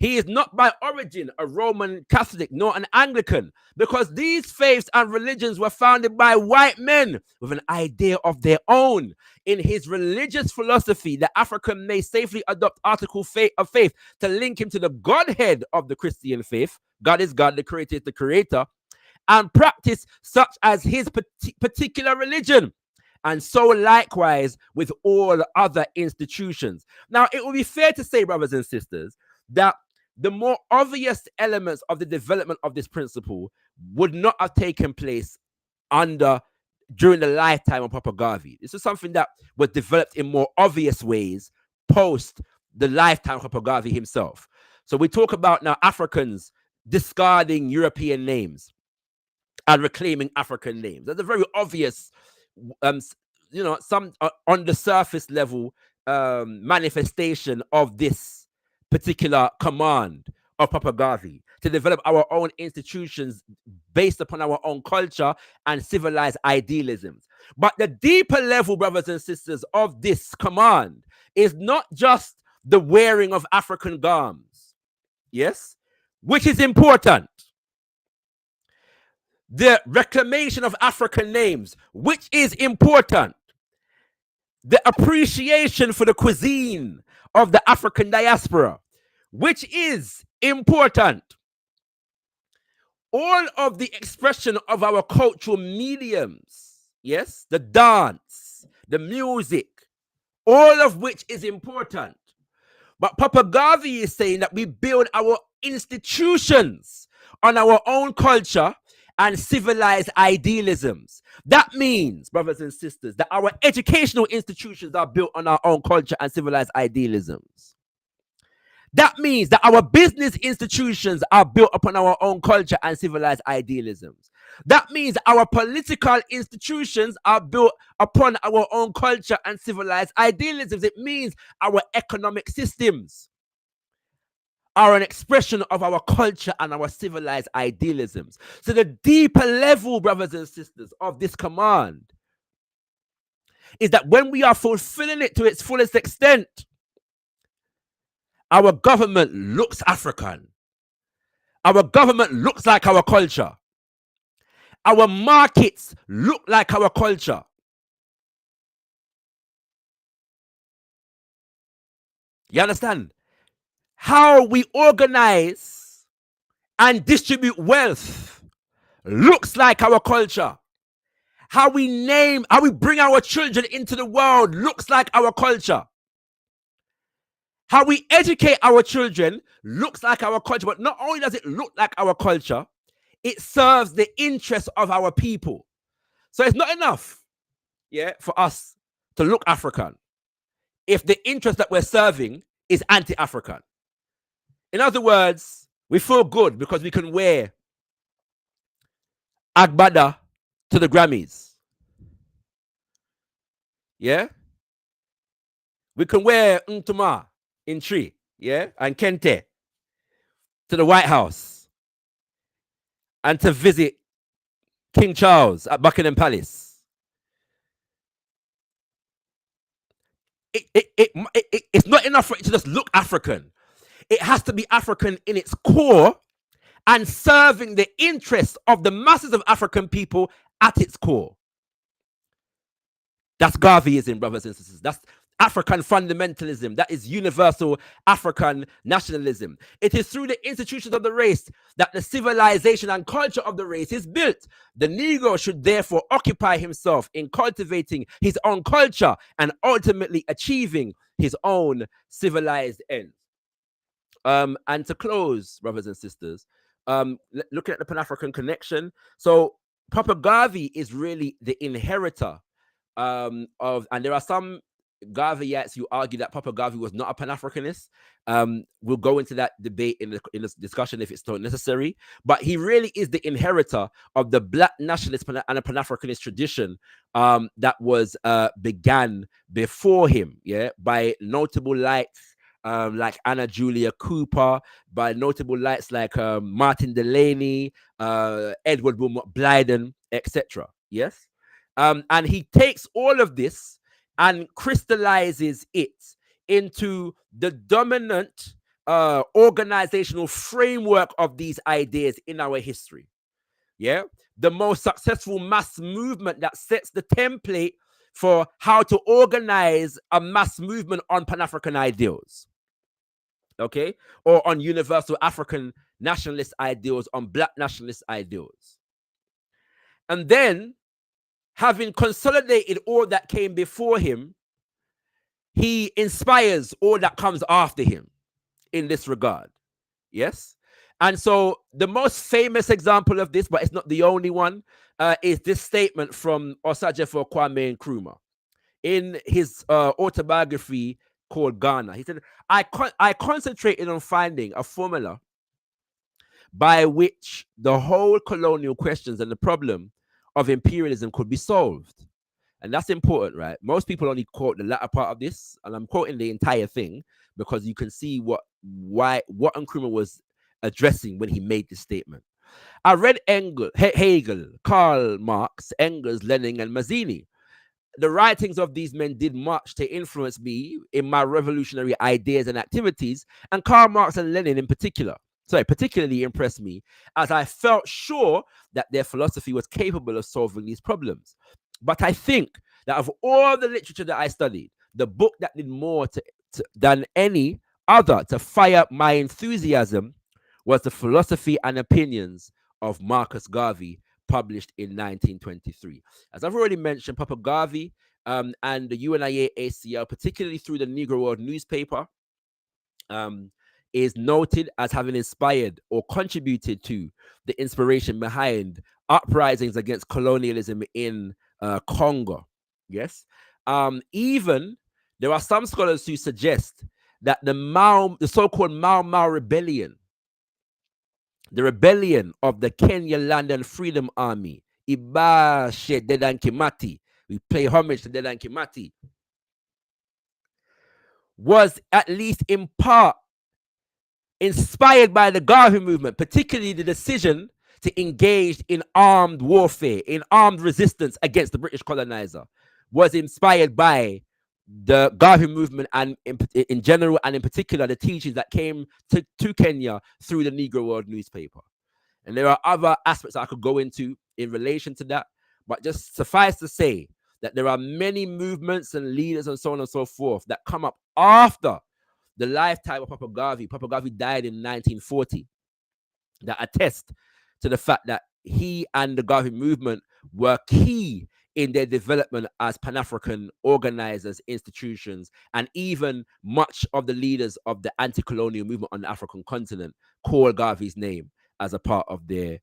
He is not by origin a Roman Catholic nor an Anglican, because these faiths and religions were founded by white men with an idea of their own. In his religious philosophy, the African may safely adopt article of faith to link him to the Godhead of the Christian faith. God is God, the Creator is the Creator, and practice such as his particular religion. And so likewise with all other institutions. Now, it would be fair to say, brothers and sisters, that the more obvious elements of the development of this principle would not have taken place during the lifetime of Papa Garvey. This is something that was developed in more obvious ways post the lifetime of Papa Garvey himself. So we talk about now Africans discarding European names and reclaiming African names. That's a very obvious, some on the surface level manifestation of this particular command of Papa Garvey to develop our own institutions based upon our own culture and civilized idealisms. But the deeper level, brothers and sisters, of this command is not just the wearing of African garments, yes, which is important. The reclamation of African names, which is important. The appreciation for the cuisine of the African diaspora, which is important. All of the expression of our cultural mediums, yes, the dance, the music, all of which is important. But Papa Garvey is saying that we build our institutions on our own culture and civilized idealisms. That means, brothers and sisters, that our educational institutions are built on our own culture and civilized idealisms. That means that our business institutions are built upon our own culture and civilized idealisms. That means our political institutions are built upon our own culture and civilized idealisms. It means our economic systems are an expression of our culture and our civilized idealisms. So the deeper level, brothers and sisters, of this command is that when we are fulfilling it to its fullest extent, our government looks African. Our government looks like our culture. Our markets look like our culture. You understand? How we organize and distribute wealth looks like our culture. How we bring our children into the world looks like our culture. How we educate our children looks like our culture. But not only does it look like our culture, it serves the interests of our people. So it's not enough, for us to look African if the interest that we're serving is anti-African. In other words, we feel good because we can wear Agbada to the Grammys. Yeah? We can wear Ntuma in Tree, and Kente to the White House and to visit King Charles at Buckingham Palace. It's not enough for it to just look African. It has to be African in its core and serving the interests of the masses of African people at its core. That's Garveyism, brothers and sisters. That's African fundamentalism. That is universal Afrikan nationalism. It is through the institutions of the race that the civilization and culture of the race is built. The Negro should therefore occupy himself in cultivating his own culture and ultimately achieving his own civilized ends. And to close, brothers and sisters, looking at the Pan-African connection. So Papa Garvey is really the inheritor and there are some Garveyites who argue that Papa Garvey was not a Pan-Africanist. We'll go into that debate in this discussion if it's still necessary. But he really is the inheritor of the Black nationalist and a Pan-Africanist tradition that was began before him, by notable lights like Anna Julia Cooper, by notable lights like Martin Delaney, Edward Wilmot Blyden, etc. Yes, and he takes all of this and crystallizes it into the dominant organizational framework of these ideas in our history. Yeah, the most successful mass movement that sets the template for how to organize a mass movement on Pan-African ideals. Okay, or on universal African nationalist ideals, on Black nationalist ideals. And then, having consolidated all that came before him, he inspires all that comes after him in this regard. Yes. And so the most famous example of this, but it's not the only one, is this statement from Osajefo Kwame Nkrumah in his autobiography called Ghana. He said, I concentrated on finding a formula by which the whole colonial questions and the problem of imperialism could be solved. And that's important, right? Most people only quote the latter part of this, and I'm quoting the entire thing because you can see what Nkrumah was addressing when he made this statement. I read Hegel, Karl Marx, Engels, Lenin, and Mazzini. The writings of these men did much to influence me in my revolutionary ideas and activities, and Karl Marx and Lenin in particularly impressed me, as I felt sure that their philosophy was capable of solving these problems. But I think that of all the literature that I studied, the book that did more than any other to fire up my enthusiasm was the Philosophy and Opinions of Marcus Garvey, published in 1923. As I've already mentioned, Papa Garvey and the UNIA-ACL, particularly through the Negro World newspaper, is noted as having inspired or contributed to the inspiration behind uprisings against colonialism in Congo. Yes. Even there are some scholars who suggest that the so-called Mau Mau rebellion, the rebellion of the Kenya Land and Freedom Army, Ibashe Dedan Kimati, we pay homage to Dedan Kimati, was at least in part inspired by the Garvey movement, particularly the decision to engage in armed warfare, in armed resistance against the British colonizer, was inspired by the Garvey movement and in general, and in particular, the teachings that came to Kenya through the Negro World newspaper. And there are other aspects I could go into in relation to that, but just suffice to say that there are many movements and leaders and so on and so forth that come up after the lifetime of Papa Garvey. Papa Garvey died in 1940, that attest to the fact that he and the Garvey movement were key in their development as Pan-African organizers, institutions, and even much of the leaders of the anti-colonial movement on the African continent call Garvey's name as a part of their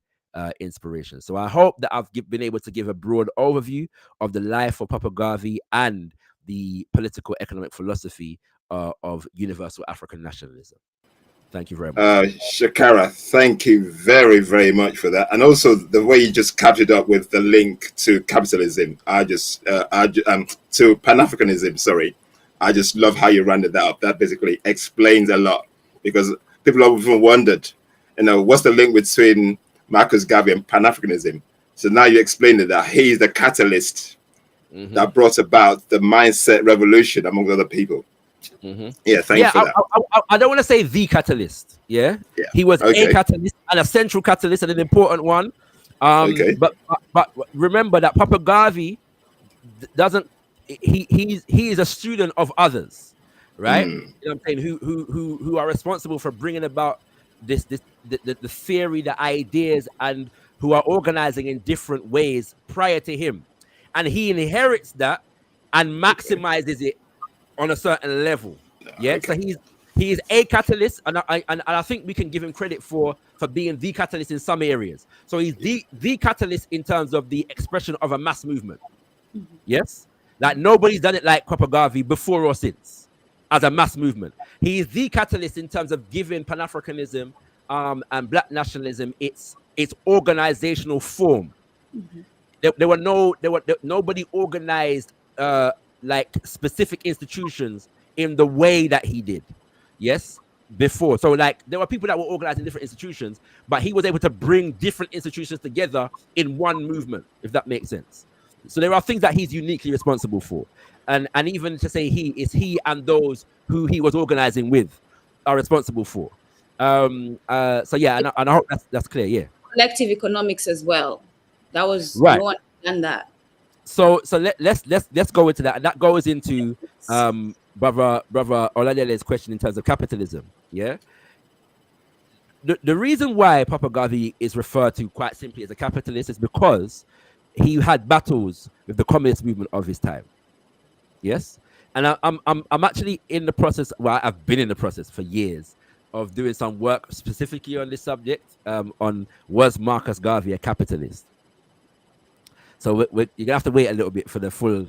inspiration. So I hope that I've been able to give a broad overview of the life of Papa Garvey and the political economic philosophy of universal African nationalism. Thank you very much. ShakaRa, thank you very, very much for that. And also the way you just captured up with the link to capitalism, to Pan-Africanism, sorry. I just love how you rounded that up. That basically explains a lot, because people have even wondered, what's the link between Marcus Garvey and Pan-Africanism? So now you explained it, that he's the catalyst that brought about the mindset revolution among other people. Yeah, thank you for that. I don't want to say the catalyst. Yeah. He was a catalyst and a central catalyst and an important one. But remember that Papa Garvey doesn't. He is a student of others, right? You know what I'm saying? Who are responsible for bringing about the theory, the ideas, and who are organizing in different ways prior to him, and he inherits that and maximizes it on a certain level. Yeah. So he's a catalyst, and I think we can give him credit for being the catalyst in some areas. So he's the catalyst in terms of the expression of a mass movement. Yes. Like nobody's done it like Papa Garvey before or since as a mass movement. He is the catalyst in terms of giving Pan-Africanism and Black nationalism its organizational form. Nobody organized like specific institutions in the way that he did. Yes, before. So like there were people that were organizing different institutions, but he was able to bring different institutions together in one movement, if that makes sense. So there are things that he's uniquely responsible for. And even to say he and those who he was organizing with. are responsible for. So yeah, and I hope that's clear. Yeah. Collective economics as well. That was Right. no one done that. So let's go into that, and that goes into brother Oladele's question in terms of capitalism. Yeah. The reason why Papa Garvey is referred to quite simply as a capitalist is because he had battles with the communist movement of his time. Yes, and I'm actually in the process. Well, I've been in the process for years of doing some work specifically on this subject. On was Marcus Garvey a capitalist? So you're gonna have to wait a little bit for the full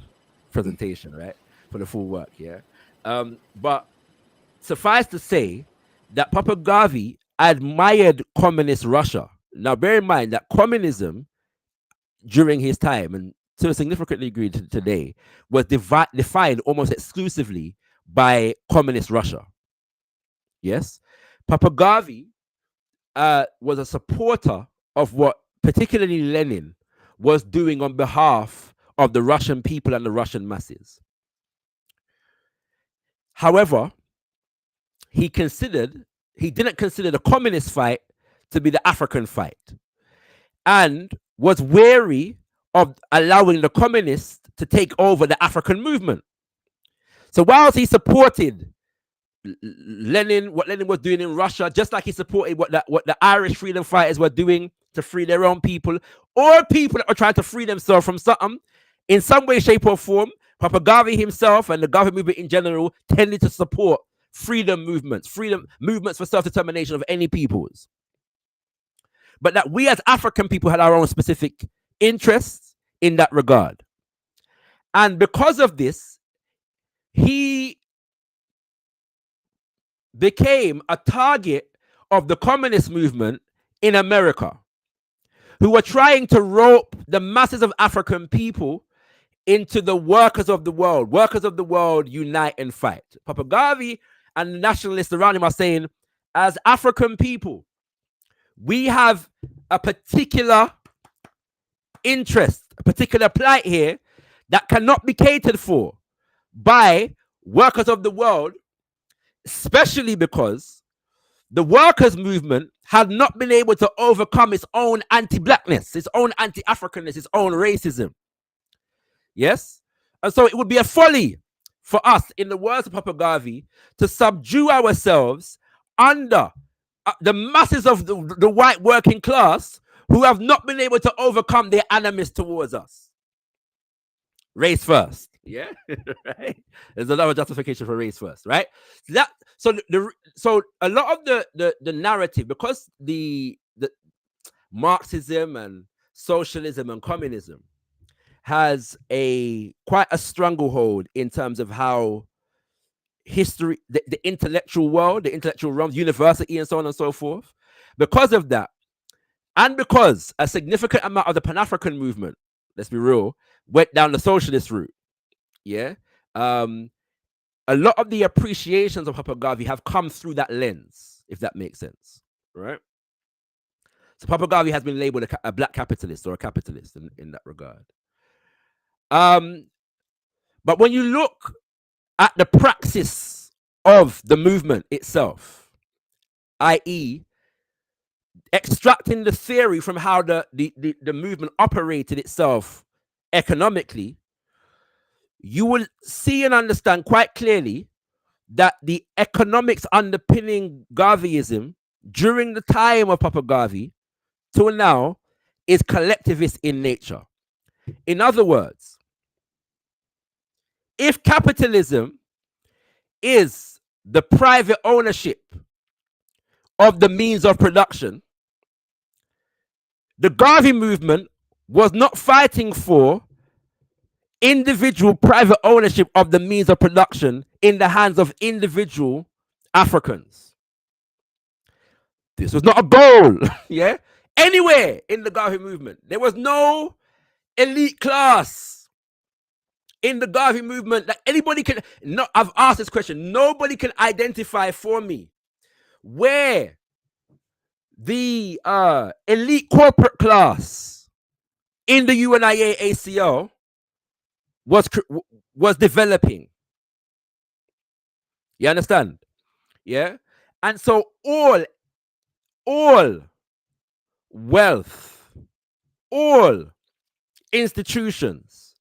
presentation, right? For the full work, yeah. But suffice to say that Papa Garvey admired communist Russia. Now, bear in mind that communism during his time, and to a significant degree today, was defined almost exclusively by communist Russia. Yes, Papa Garvey was a supporter of what particularly Lenin was doing on behalf of the Russian people and the Russian masses. However, he didn't consider the communist fight to be the African fight, and was wary of allowing the communists to take over the African movement. So whilst he supported Lenin, what Lenin was doing in Russia, just like he supported what the Irish freedom fighters were doing to free their own people, or people that are trying to free themselves from something, in some way, shape, or form, Papa Garvey himself and the Garvey movement in general tended to support freedom movements for self-determination of any peoples. But that we as African people had our own specific interests in that regard. And because of this, he became a target of the communist movement in America, who were trying to rope the masses of African people into the workers of the world. Workers of the world, unite and fight. Papa Garvey and the nationalists around him are saying, as African people, we have a particular interest, a particular plight here that cannot be catered for by workers of the world, especially because the workers' movement had not been able to overcome its own anti-blackness, its own anti-Africanness, its own racism. Yes? And so it would be a folly for us, in the words of Papa Garvey, to subdue ourselves under the masses of the white working class who have not been able to overcome their animus towards us. Race first. Yeah, right. There's another justification for race first, right? So a lot of the narrative, because the Marxism and socialism and communism has quite a stranglehold in terms of how history, the intellectual world, the intellectual realm, university, and so on and so forth. Because of that, and because a significant amount of the Pan-African movement, let's be real, went down the socialist route. Yeah. A lot of the appreciations of Papa Garvey have come through that lens, if that makes sense. Right. So Papa Garvey has been labeled a black capitalist or a capitalist in that regard. But when you look at the praxis of the movement itself, i.e., extracting the theory from how the movement operated itself economically, you will see and understand quite clearly that the economics underpinning Garveyism during the time of Papa Garvey till now is collectivist in nature. In other words, if capitalism is the private ownership of the means of production, the Garvey movement was not fighting for individual private ownership of the means of production in the hands of individual Africans. This was not a goal, yeah? Anywhere in the Garvey movement, there was no elite class in the Garvey movement that anybody can. No, I've asked this question. Nobody can identify for me where the elite corporate class in the UNIA-ACL was developing. You understand? Yeah. And so all wealth, all institutions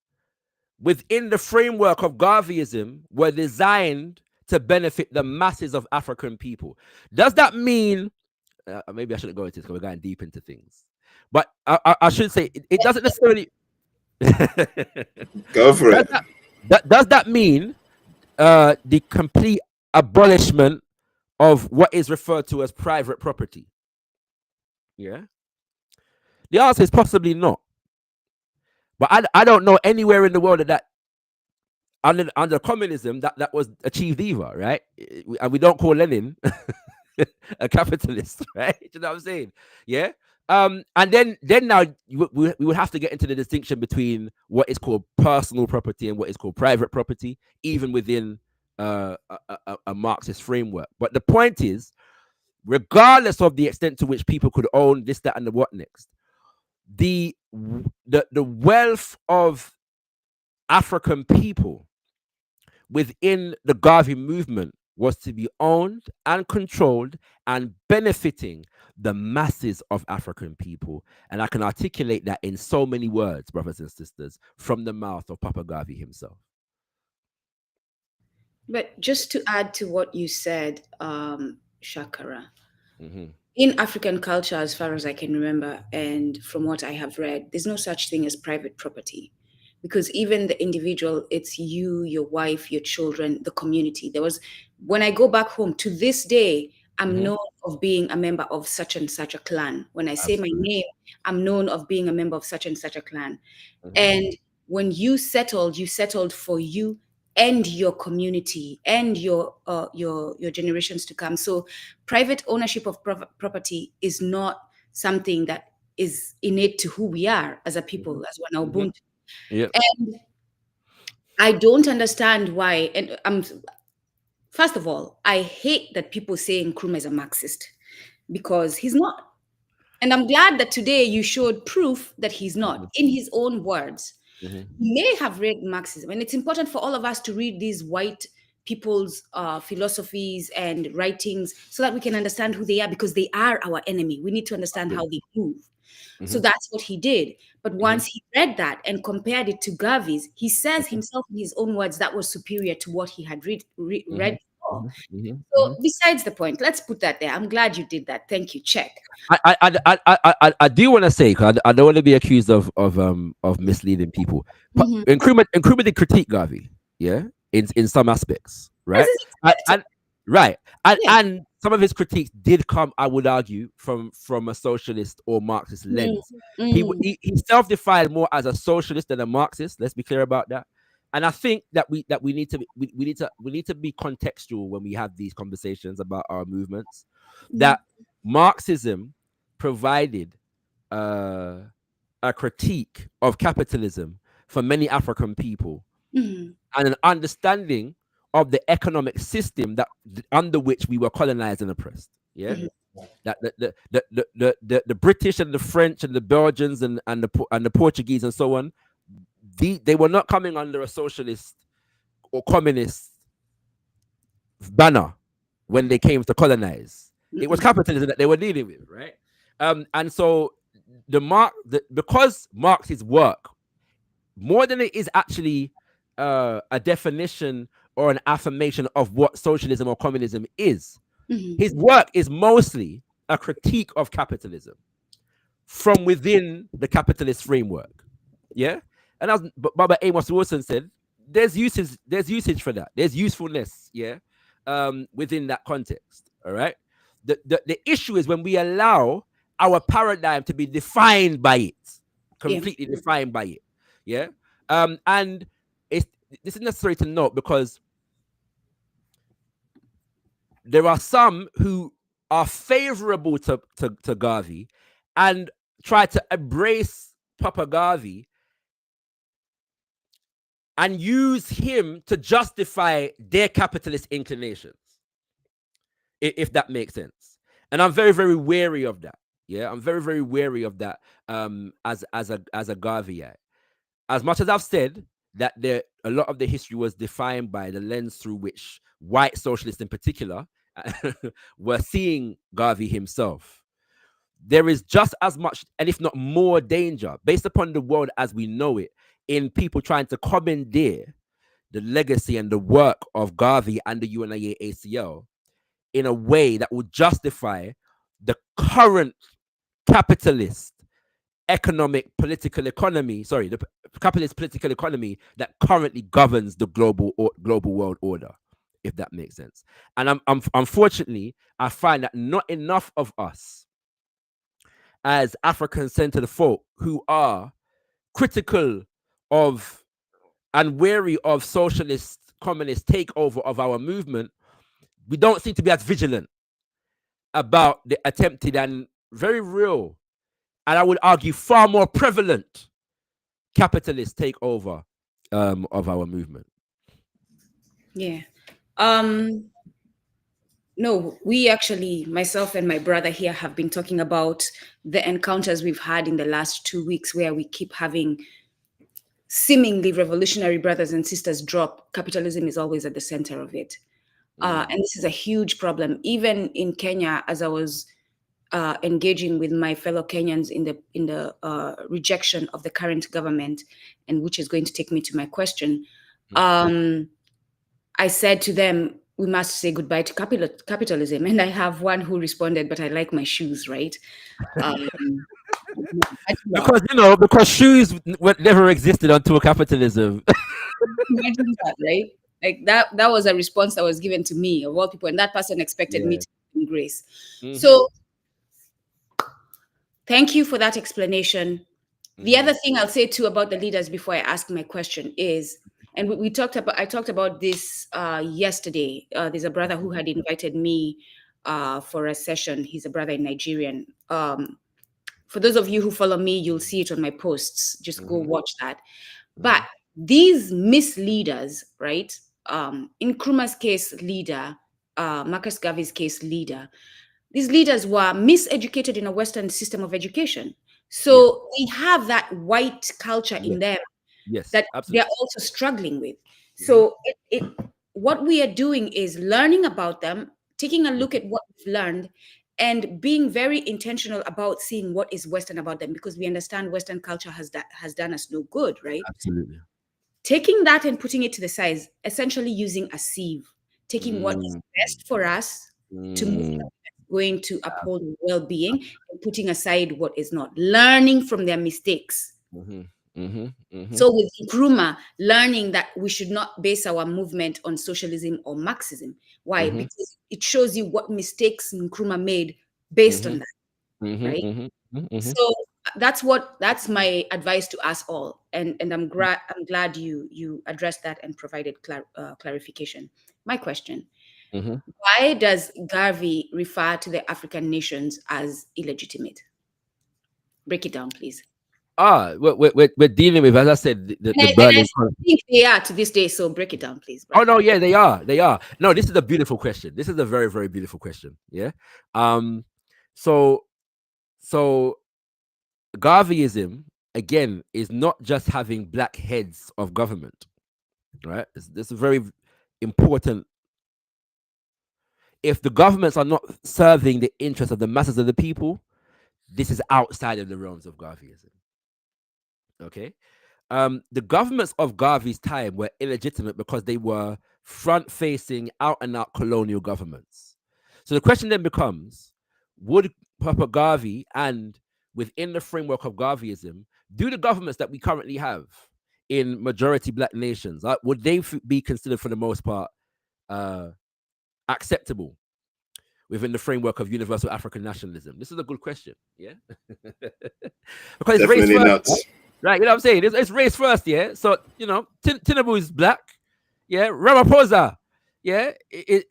within the framework of Garveyism were designed to benefit the masses of African people. Does that mean, maybe I shouldn't go into this because we're going deep into things, but I should say it doesn't necessarily. Go for it. Does that mean the complete abolishment of what is referred to as private property? Yeah. The answer is possibly not. But I don't know anywhere in the world that under communism that was achieved either, right? And we don't call Lenin a capitalist, right? You know what I'm saying? Yeah. And then now we would have to get into the distinction between what is called personal property and what is called private property, even within a Marxist framework. But the point is, regardless of the extent to which people could own this, that, and the what next, the wealth of African people within the Garvey movement was to be owned and controlled and benefiting the masses of African people. And I can articulate that in so many words, brothers and sisters, from the mouth of Papa Garvey himself. But just to add to what you said, ShakaRa, Mm-hmm. in African culture, as far as I can remember, and from what I have read, there's no such thing as private property. Because even the individual, it's you, your wife, your children, the community. When I go back home, to this day, I'm known of being a member of such and such a clan. When I say my name, I'm known of being a member of such and such a clan. And when you settled for you and your community and your generations to come. So private ownership of property is not something that is innate to who we are as a people, as one Ubuntu. Yeah. And I don't understand why. And first of all, I hate that people say Nkrumah is a Marxist, because he's not. And I'm glad that today you showed proof that he's not, in his own words. He may have read Marxism, and it's important for all of us to read these white people's philosophies and writings so that we can understand who they are, because they are our enemy. We need to understand how they move. So that's what he did. But once he read that and compared it to Garvey's, he says himself in his own words that was superior to what he had read before. So besides the point, let's put that there. I'm glad you did that. Thank you. Check. I do want to say, because I don't want to be accused of misleading people. But Nkrumah did critique Garvey, yeah, in some aspects, right? And some of his critiques did come, I would argue, from a socialist or Marxist lens. He self-defined more as a socialist than a Marxist. Let's be clear about that. And I think that we need to be contextual when we have these conversations about our movements. That Marxism provided a critique of capitalism for many African people, and an understanding of the economic system that under which we were colonized and oppressed. Yeah, that the British and the French and the Belgians and the Portuguese and so on, they were not coming under a socialist or communist banner when they came to colonize. It was capitalism that they were dealing with, right? And so because Marx's work, more than it is actually a definition or an affirmation of what socialism or communism is, his work is mostly a critique of capitalism from within the capitalist framework. Yeah, and as Baba Amos Wilson said, there's usage for that. There's usefulness. Yeah, within that context. All right. The issue is when we allow our paradigm to be defined by it, completely defined by it. Yeah. And this is necessary to note because there are some who are favorable to Garvey and try to embrace Papa Garvey and use him to justify their capitalist inclinations, if that makes sense. And I'm very, very wary of that. Yeah, I'm very, very wary of that as a Garveyite. As much as I've said that a lot of the history was defined by the lens through which white socialists in particular were seeing Garvey himself, there is just as much, and if not more, danger based upon the world as we know it, in people trying to commandeer the legacy and the work of Garvey and the UNIA-ACL in a way that will justify the current capitalist political economy that currently governs the global world order, if that makes sense. And unfortunately, I find that not enough of us as African-centered folk who are critical of and wary of socialist, communist takeover of our movement, we don't seem to be as vigilant about the attempted and very real, and I would argue far more prevalent, capitalist takeover of our movement. Yeah. No, we actually, myself and my brother here, have been talking about the encounters we've had in the last 2 weeks where we keep having seemingly revolutionary brothers and sisters drop. Capitalism is always at the center of it. And this is a huge problem. Even in Kenya, as I was engaging with my fellow Kenyans in the rejection of the current government, and which is going to take me to my question, I said to them, we must say goodbye to capitalism. And I have one who responded, but I like my shoes, right? Because shoes never existed until capitalism. Imagine that, right? Like that was a response that was given to me, of all people, and that person expected me to give grace. So thank you for that explanation. The other thing I'll say too about the leaders before I ask my question is, and I talked about this yesterday. There's a brother who had invited me for a session. He's a brother in Nigerian. For those of you who follow me, you'll see it on my posts. Just go watch that. But these misleaders, right? In Nkrumah's case, leader, Marcus Garvey's case, leader. These leaders were miseducated in a Western system of education. So they have that white culture in them that absolutely. They're also struggling with. So what we are doing is learning about them, taking a look at what we've learned, and being very intentional about seeing what is Western about them, because we understand Western culture has done us no good, right? Absolutely. Taking that and putting it to the side, essentially using a sieve, taking what is best for us to move going to uphold well-being, and putting aside what is not, learning from their mistakes. So with Nkrumah, learning that we should not base our movement on socialism or Marxism. Why? Because it shows you what mistakes Nkrumah made based on that, right? So that's my advice to us all, and I'm glad you addressed that and provided clarification. My question: why does Garvey refer to the African nations as illegitimate? Break it down, please. We're dealing with, as I said, the Berlin. I think they are to this day. So break it down, please. Brother. Oh no, yeah, they are. No, this is a beautiful question. This is a very, very beautiful question. Yeah. So Garveyism again is not just having black heads of government, right? This is very important. If the governments are not serving the interests of the masses of the people, this is outside of the realms of Garveyism. Okay. The governments of Garvey's time were illegitimate because they were front-facing, out-and-out colonial governments. So the question then becomes, would Papa Garvey, and within the framework of Garveyism, do the governments that we currently have in majority black nations, would they be considered for the most part acceptable within the framework of universal African nationalism? This is a good question, yeah? Because it's race first, right? You know what I'm saying? It's race first, yeah? So, Tinubu is black, yeah? Ramaphosa, yeah?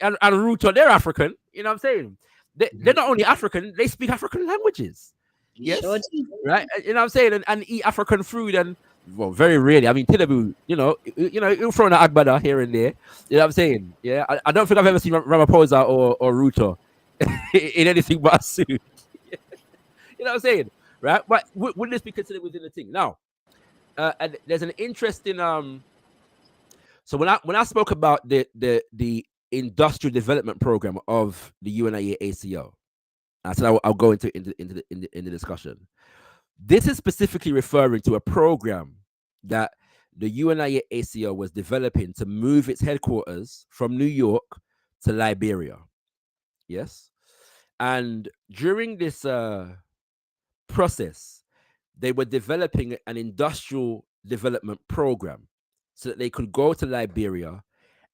And Ruto, they're African, you know what I'm saying? They're not only African, they speak African languages. Yes, sure. Right? You know what I'm saying? And eat African food, and, well, very rarely. I mean, Tinubu, he'll throw an agbada here and there. You know what I'm saying? Yeah, I don't think I've ever seen Ramaphosa or Ruto in anything but a suit. You know what I'm saying? Right? But would this be considered within the thing? Now, and there's an interesting so when I spoke about the industrial development program of the UNIA-ACL. I said I'll go into the discussion. This is specifically referring to a program that the UNIA-ACL was developing to move its headquarters from New York to Liberia. Yes. And during this process, they were developing an industrial development program so that they could go to Liberia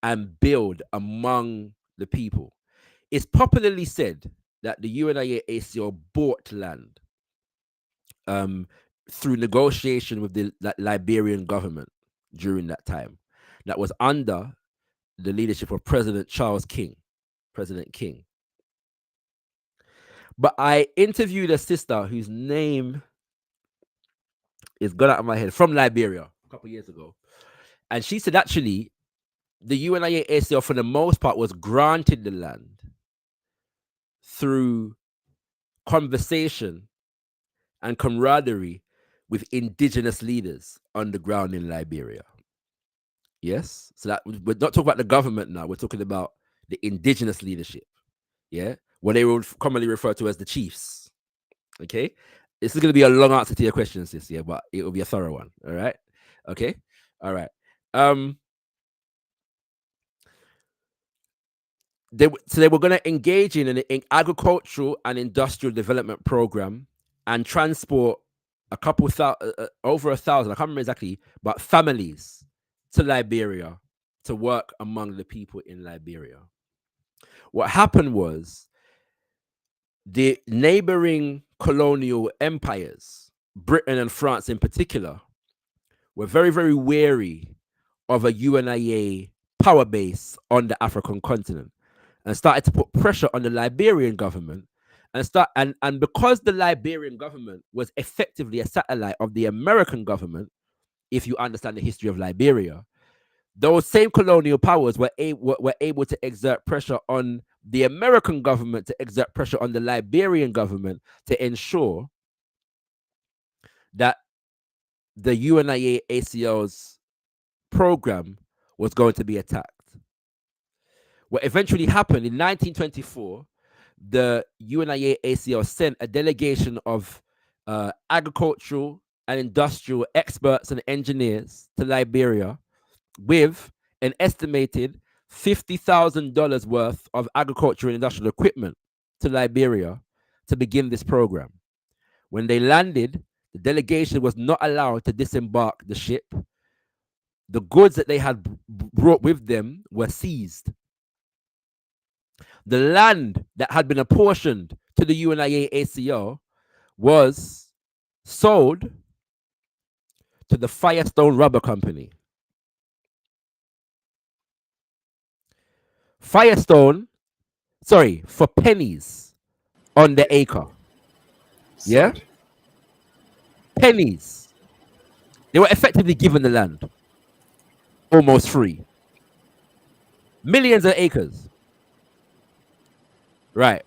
and build among the people. It's popularly said that the UNIA-ACL bought land through negotiation with the Liberian government during that time. That was under the leadership of President King. But I interviewed a sister whose name is gone out of my head, from Liberia a couple of years ago. And she said actually the UNIA-ACL for the most part was granted the land through conversation and camaraderie with indigenous leaders on the ground in Liberia. Yes, so that we're not talking about the government now. We're talking about the indigenous leadership. Yeah, what they would commonly refer to as the chiefs. Okay, this is going to be a long answer to your questions this year, but it will be a thorough one. All right. Okay. All right. They were going to engage in an agricultural and industrial development program and transport a couple over 1,000, I can't remember exactly, but families to Liberia to work among the people in Liberia. What happened was the neighboring colonial empires, Britain and France in particular, were very, very wary of a UNIA power base on the African continent and started to put pressure on the Liberian government and because the Liberian government was effectively a satellite of the American government, if you understand the history of Liberia, those same colonial powers were able to exert pressure on the American government, to exert pressure on the Liberian government to ensure that the UNIA-ACL's program was going to be attacked. What eventually happened in 1924, the UNIA-ACL sent a delegation of agricultural and industrial experts and engineers to Liberia with an estimated $50,000 worth of agricultural and industrial equipment to Liberia to begin this program. When they landed, the delegation was not allowed to disembark the ship. The goods that they had brought with them were seized. The land that had been apportioned to the UNIA-ACL was sold to the Firestone Rubber Company. For pennies on the acre. Yeah? Pennies. They were effectively given the land. Almost free. Millions of acres. Right.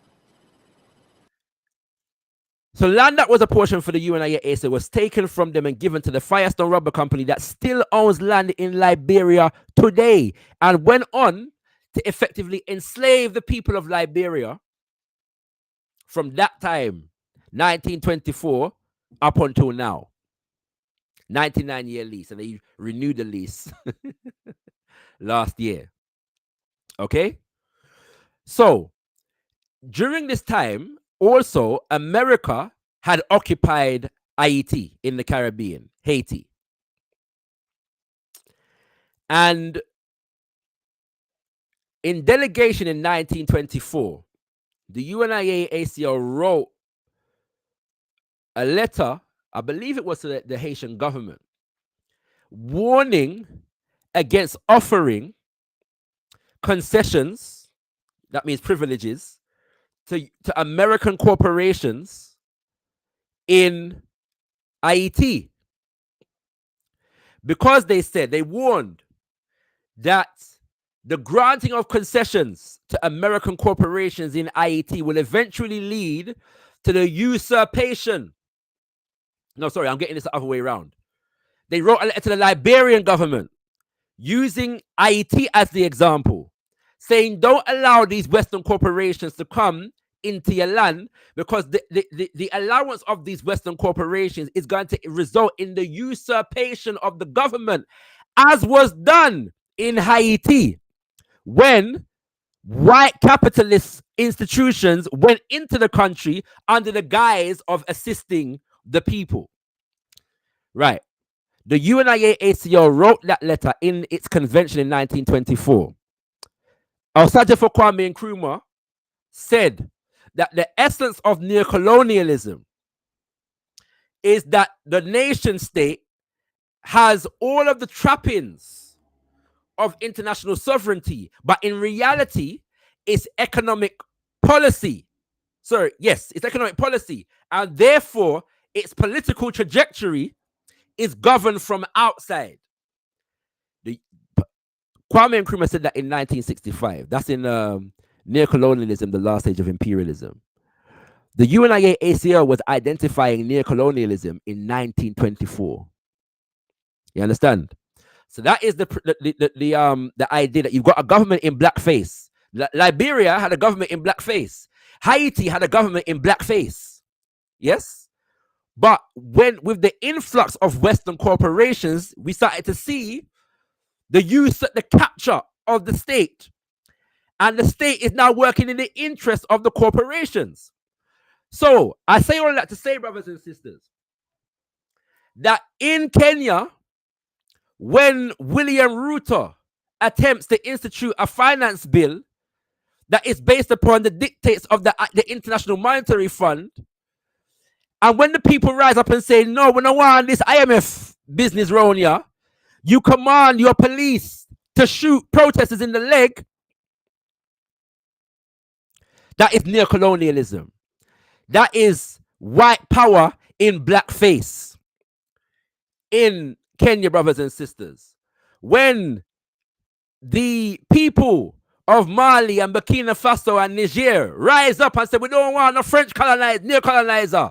So land that was apportioned for the UNIA-ACL was taken from them and given to the Firestone Rubber Company that still owns land in Liberia today and went on to effectively enslave the people of Liberia from that time, 1924, up until now. 99-year lease, and they renewed the lease last year. Okay? So, during this time, also, America had occupied Haiti in the Caribbean, Haiti. And in delegation in 1924, the UNIA-ACL wrote a letter, I believe it was to the Haitian government, warning against offering concessions, that means privileges, to American corporations in Haiti. Because they warned that the granting of concessions to American corporations in Haiti will eventually lead to the usurpation. No, sorry, I'm getting this the other way around. They wrote a letter to the Liberian government using Haiti as the example, saying don't allow these Western corporations to come into your land, because the allowance of these Western corporations is going to result in the usurpation of the government, as was done in Haiti when white capitalist institutions went into the country under the guise of assisting the people. Right. The UNIA-ACL wrote that letter in its convention in 1924. Osagyefo Kwame Nkrumah said that the essence of neocolonialism is that the nation state has all of the trappings of international sovereignty, but in reality, it's economic policy. Sorry, yes, it's economic policy, and therefore its political trajectory is governed from outside. Kwame Nkrumah said that in 1965. That's in Neocolonialism, The Last Age of Imperialism. The UNIA-ACL was identifying neocolonialism in 1924. You understand? So that is the idea that you've got a government in blackface. Liberia had a government in blackface. Haiti had a government in blackface. Yes? But when with the influx of Western corporations, we started to see the capture of the state. And the state is now working in the interest of the corporations. So I say all that to say, brothers and sisters, that in Kenya, when William Ruto attempts to institute a finance bill that is based upon the dictates of the International Monetary Fund, and when the people rise up and say, no, we don't want this IMF business round here, you command your police to shoot protesters in the leg, that is neocolonialism. That is white power in blackface in Kenya, brothers and sisters. When the people of Mali and Burkina Faso and Niger rise up and say, we don't want no French neocolonizer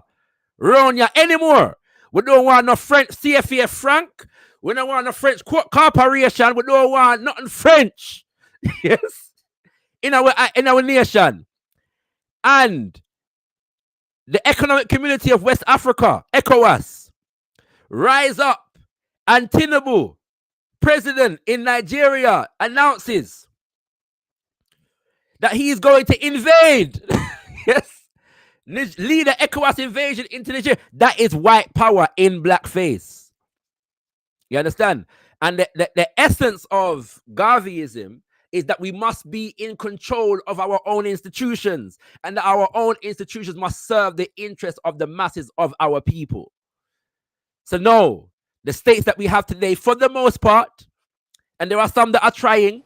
around here anymore. We don't want no French CFA franc. We don't want no French corporation. We don't want nothing French. Yes. In our nation. And the Economic Community of West Africa, ECOWAS, rise up, and Tinubu, president in Nigeria, announces that he is going to invade. Yes. Lead the ECOWAS invasion into Nigeria. That is white power in blackface. You understand? And the essence of Garveyism is that we must be in control of our own institutions, and that our own institutions must serve the interests of the masses of our people. So no, the states that we have today, for the most part, and there are some that are trying,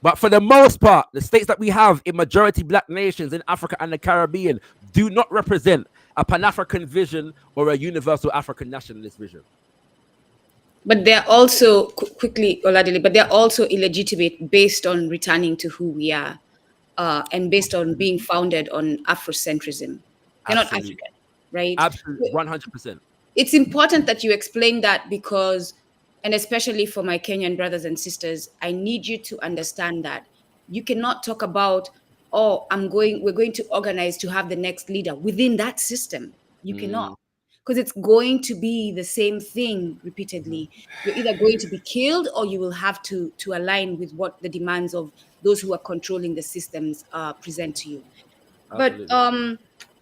but for the most part, the states that we have in majority black nations in Africa and the Caribbean do not represent a Pan-African vision or a universal African nationalist vision. But they're also, quickly, Oladile, but they're also illegitimate based on returning to who we are and based on being founded on Afrocentrism. They're not African, right? Absolutely, 100%. It's important that you explain that because, and especially for my Kenyan brothers and sisters, I need you to understand that you cannot talk about, oh, we're going to organize to have the next leader within that system. You cannot. Because it's going to be the same thing repeatedly. You're either going to be killed or you will have to align with what the demands of those who are controlling the systems present to you. Absolutely. But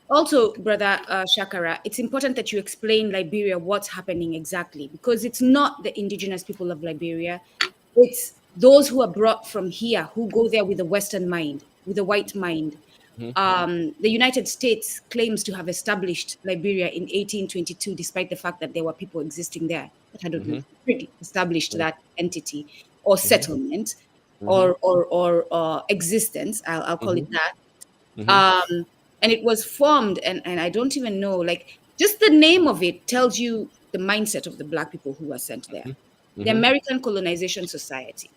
also, brother ShakaRa, it's important that you explain Liberia, what's happening exactly, because it's not the indigenous people of Liberia. It's those who are brought from here, who go there with a Western mind, with a white mind. The United States claims to have established Liberia in 1822, despite the fact that there were people existing there that had already established that entity or settlement or existence. I'll call it that. And it was formed, and I don't even know, like, just the name of it tells you the mindset of the Black people who were sent there. The American Colonization Society.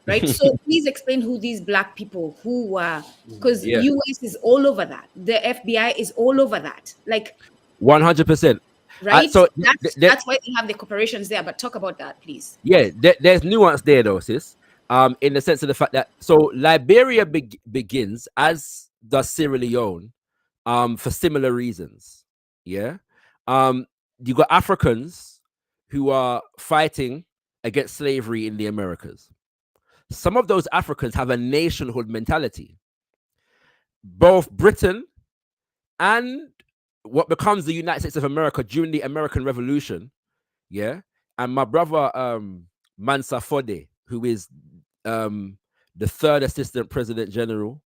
Right, so please explain who these Black people who were, because US is all over that, the FBI is all over that, like 100%. Right, so that's why they have the corporations there. But talk about that, please. Yeah, there's nuance there, though, sis. in the sense of the fact that Liberia begins, as does Sierra Leone, for similar reasons. Yeah, you got Africans who are fighting against slavery in the Americas. Some of those Africans have a nationhood mentality. Both Britain and what becomes the United States of America during the American Revolution, yeah, and my brother Mansa Fode, who is the third Assistant President General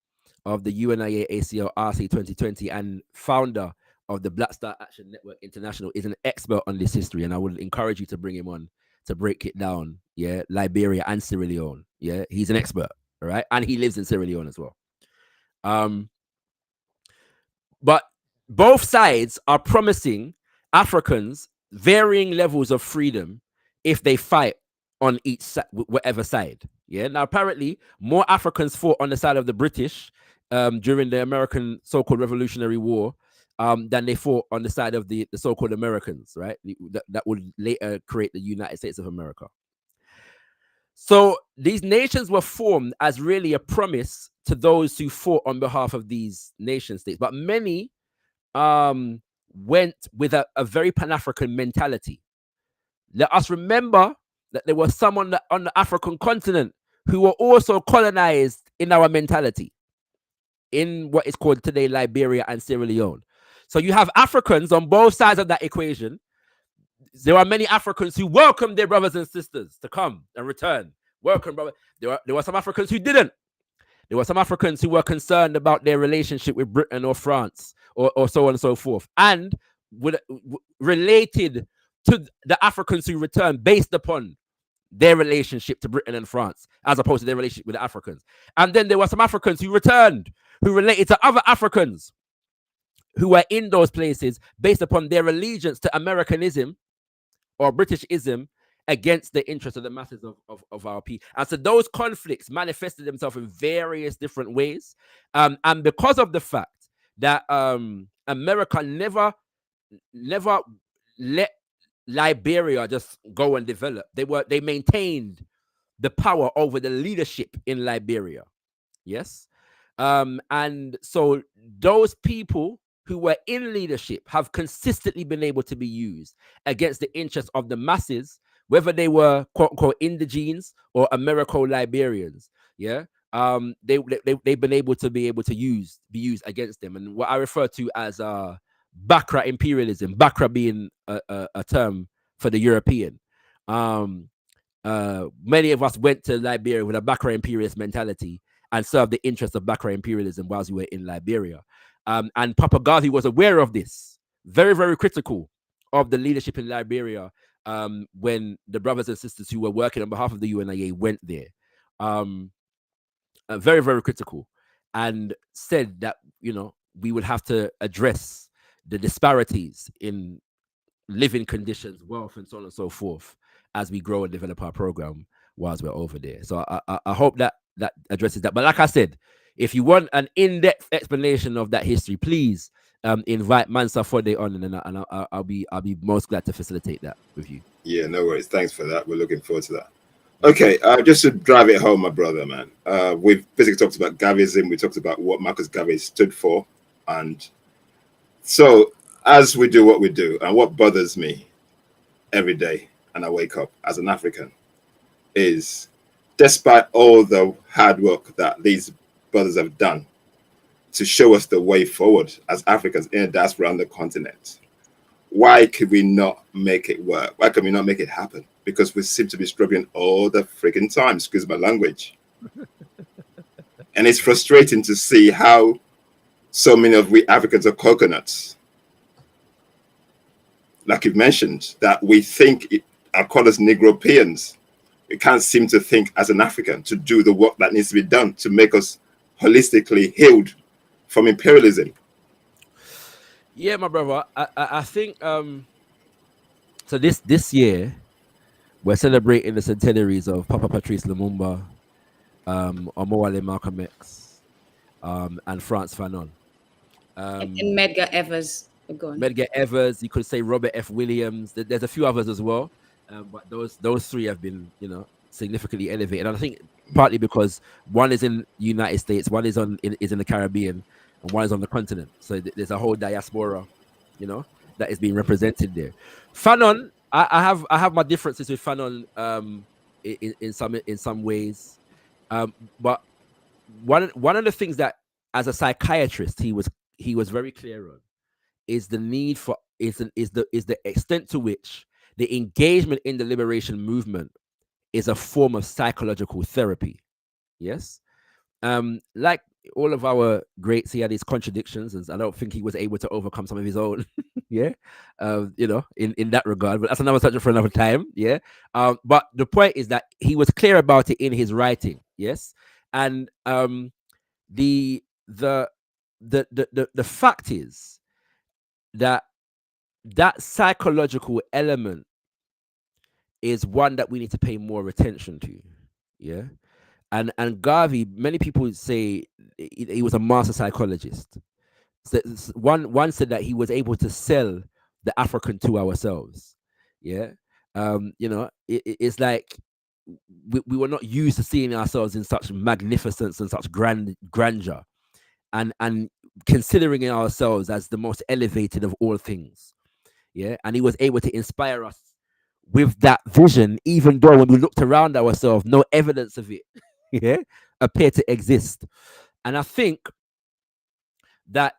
of the UNIA-ACL RC 2020 and founder of the Black Star Action Network International, is an expert on this history, and I would encourage you to bring him on to break it down. Yeah, Liberia and Sierra Leone. Yeah, he's an expert, all right, and he lives in Sierra Leone as well. But both sides are promising Africans varying levels of freedom if they fight on each side, whatever side. Yeah. Now, apparently, more Africans fought on the side of the British during the American so-called Revolutionary War than they fought on the side of the so-called Americans, right? That would later create the United States of America. So these nations were formed as really a promise to those who fought on behalf of these nation states. But many went with a very Pan-African mentality. Let us remember that there was some on the African continent who were also colonized in our mentality in what is called today Liberia and Sierra Leone. So you have Africans on both sides of that equation. There are many Africans who welcomed their brothers and sisters to come and return. Welcome, brother. There were some Africans who didn't. There were some Africans who were concerned about their relationship with Britain or France or so on and so forth, and related to the Africans who returned based upon their relationship to Britain and France, as opposed to their relationship with the Africans. And then there were some Africans who returned, who related to other Africans who were in those places based upon their allegiance to Americanism or Britishism against the interests of the masses of our people. And so those conflicts manifested themselves in various different ways. And because of the fact that America never let Liberia just go and develop, they maintained the power over the leadership in Liberia. Yes. And so those people who were in leadership have consistently been able to be used against the interests of the masses, whether they were quote unquote indigenes or Americo-Liberians. Yeah. They've been able to be used against them. And what I refer to as Bakra imperialism, Bakra being a term for the European. Many of us went to Liberia with a Bakra imperialist mentality and served the interests of Bakra imperialism whilst we were in Liberia. And Papa Garvey was aware of this, very, very critical of the leadership in Liberia when the brothers and sisters who were working on behalf of the UNIA went there. Very, very critical, and said that, we would have to address the disparities in living conditions, wealth, and so on and so forth as we grow and develop our program whilst we're over there. So I hope that addresses that. But like I said, if you want an in-depth explanation of that history, please invite Mansa Fode on, and I'll be most glad to facilitate that with you. Yeah, no worries. Thanks for that. We're looking forward to that. Okay, just to drive it home, my brother, man. We've basically talked about Garveyism. We talked about what Marcus Garvey stood for, and so as we do what we do, and what bothers me every day, and I wake up as an African, is despite all the hard work that these brothers have done to show us the way forward as Africans in the diaspora on the continent, why could we not make it work? Why can we not make it happen? Because we seem to be struggling all the freaking time, excuse my language. And it's frustrating to see how so many of we Africans are coconuts. Like you've mentioned, that we think are called as Negropeans. We can't seem to think as an African to do the work that needs to be done to make us holistically healed from imperialism. Yeah, my brother. I think so this year we're celebrating the centenaries of Papa Patrice Lumumba, Omowale Malcolm X, and Frantz Fanon. And Medgar Evers. Medgar Evers, you could say Robert F. Williams. There's a few others as well, but those three have been, significantly elevated. And I think partly because one is in the United States, one is is in the Caribbean, and one is on the continent. So there's a whole diaspora, you know, that is being represented there. Fanon, I have my differences with Fanon in some ways, but one of the things that as a psychiatrist he was very clear on is the need for is the extent to which the engagement in the liberation movement is a form of psychological therapy. Yes. Like all of our greats, he had his contradictions, and I don't think he was able to overcome some of his own. Yeah. You know, in that regard, but that's another subject for another time. Yeah. But the point is that he was clear about it in his writing. Yes. And the fact is that psychological element is one that we need to pay more attention to. Yeah. And Garvey, many people say he was a master psychologist. So one said that he was able to sell the African to ourselves. Yeah. You know, it's like we were not used to seeing ourselves in such magnificence and such grandeur, and considering ourselves as the most elevated of all things. Yeah. And he was able to inspire us with that vision, even though when we looked around ourselves, no evidence of it yeah, appeared to exist. And I think that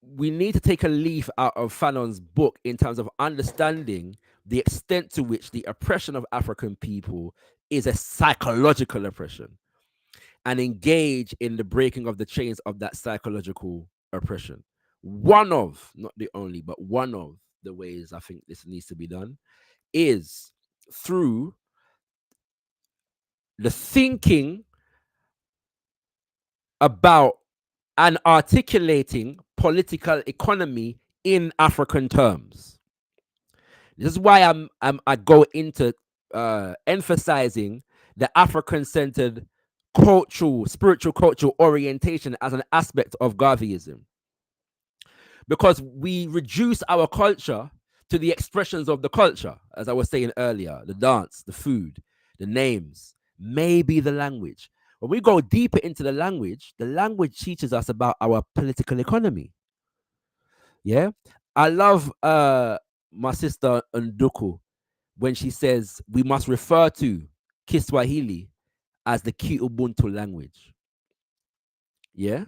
we need to take a leaf out of Fanon's book in terms of understanding the extent to which the oppression of African people is a psychological oppression, and engage in the breaking of the chains of that psychological oppression. One of, not the only, but one of the ways I think this needs to be done is through the thinking about and articulating political economy in African terms. This is why I go into emphasizing the African-centered spiritual cultural orientation as an aspect of Garveyism, because we reduce our culture to the expressions of the culture, as I was saying earlier: the dance, the food, the names, maybe the language. When we go deeper into the language teaches us about our political economy. Yeah. I love my sister Nduku when she says we must refer to Kiswahili as the Ki-Ubuntu language. Yeah.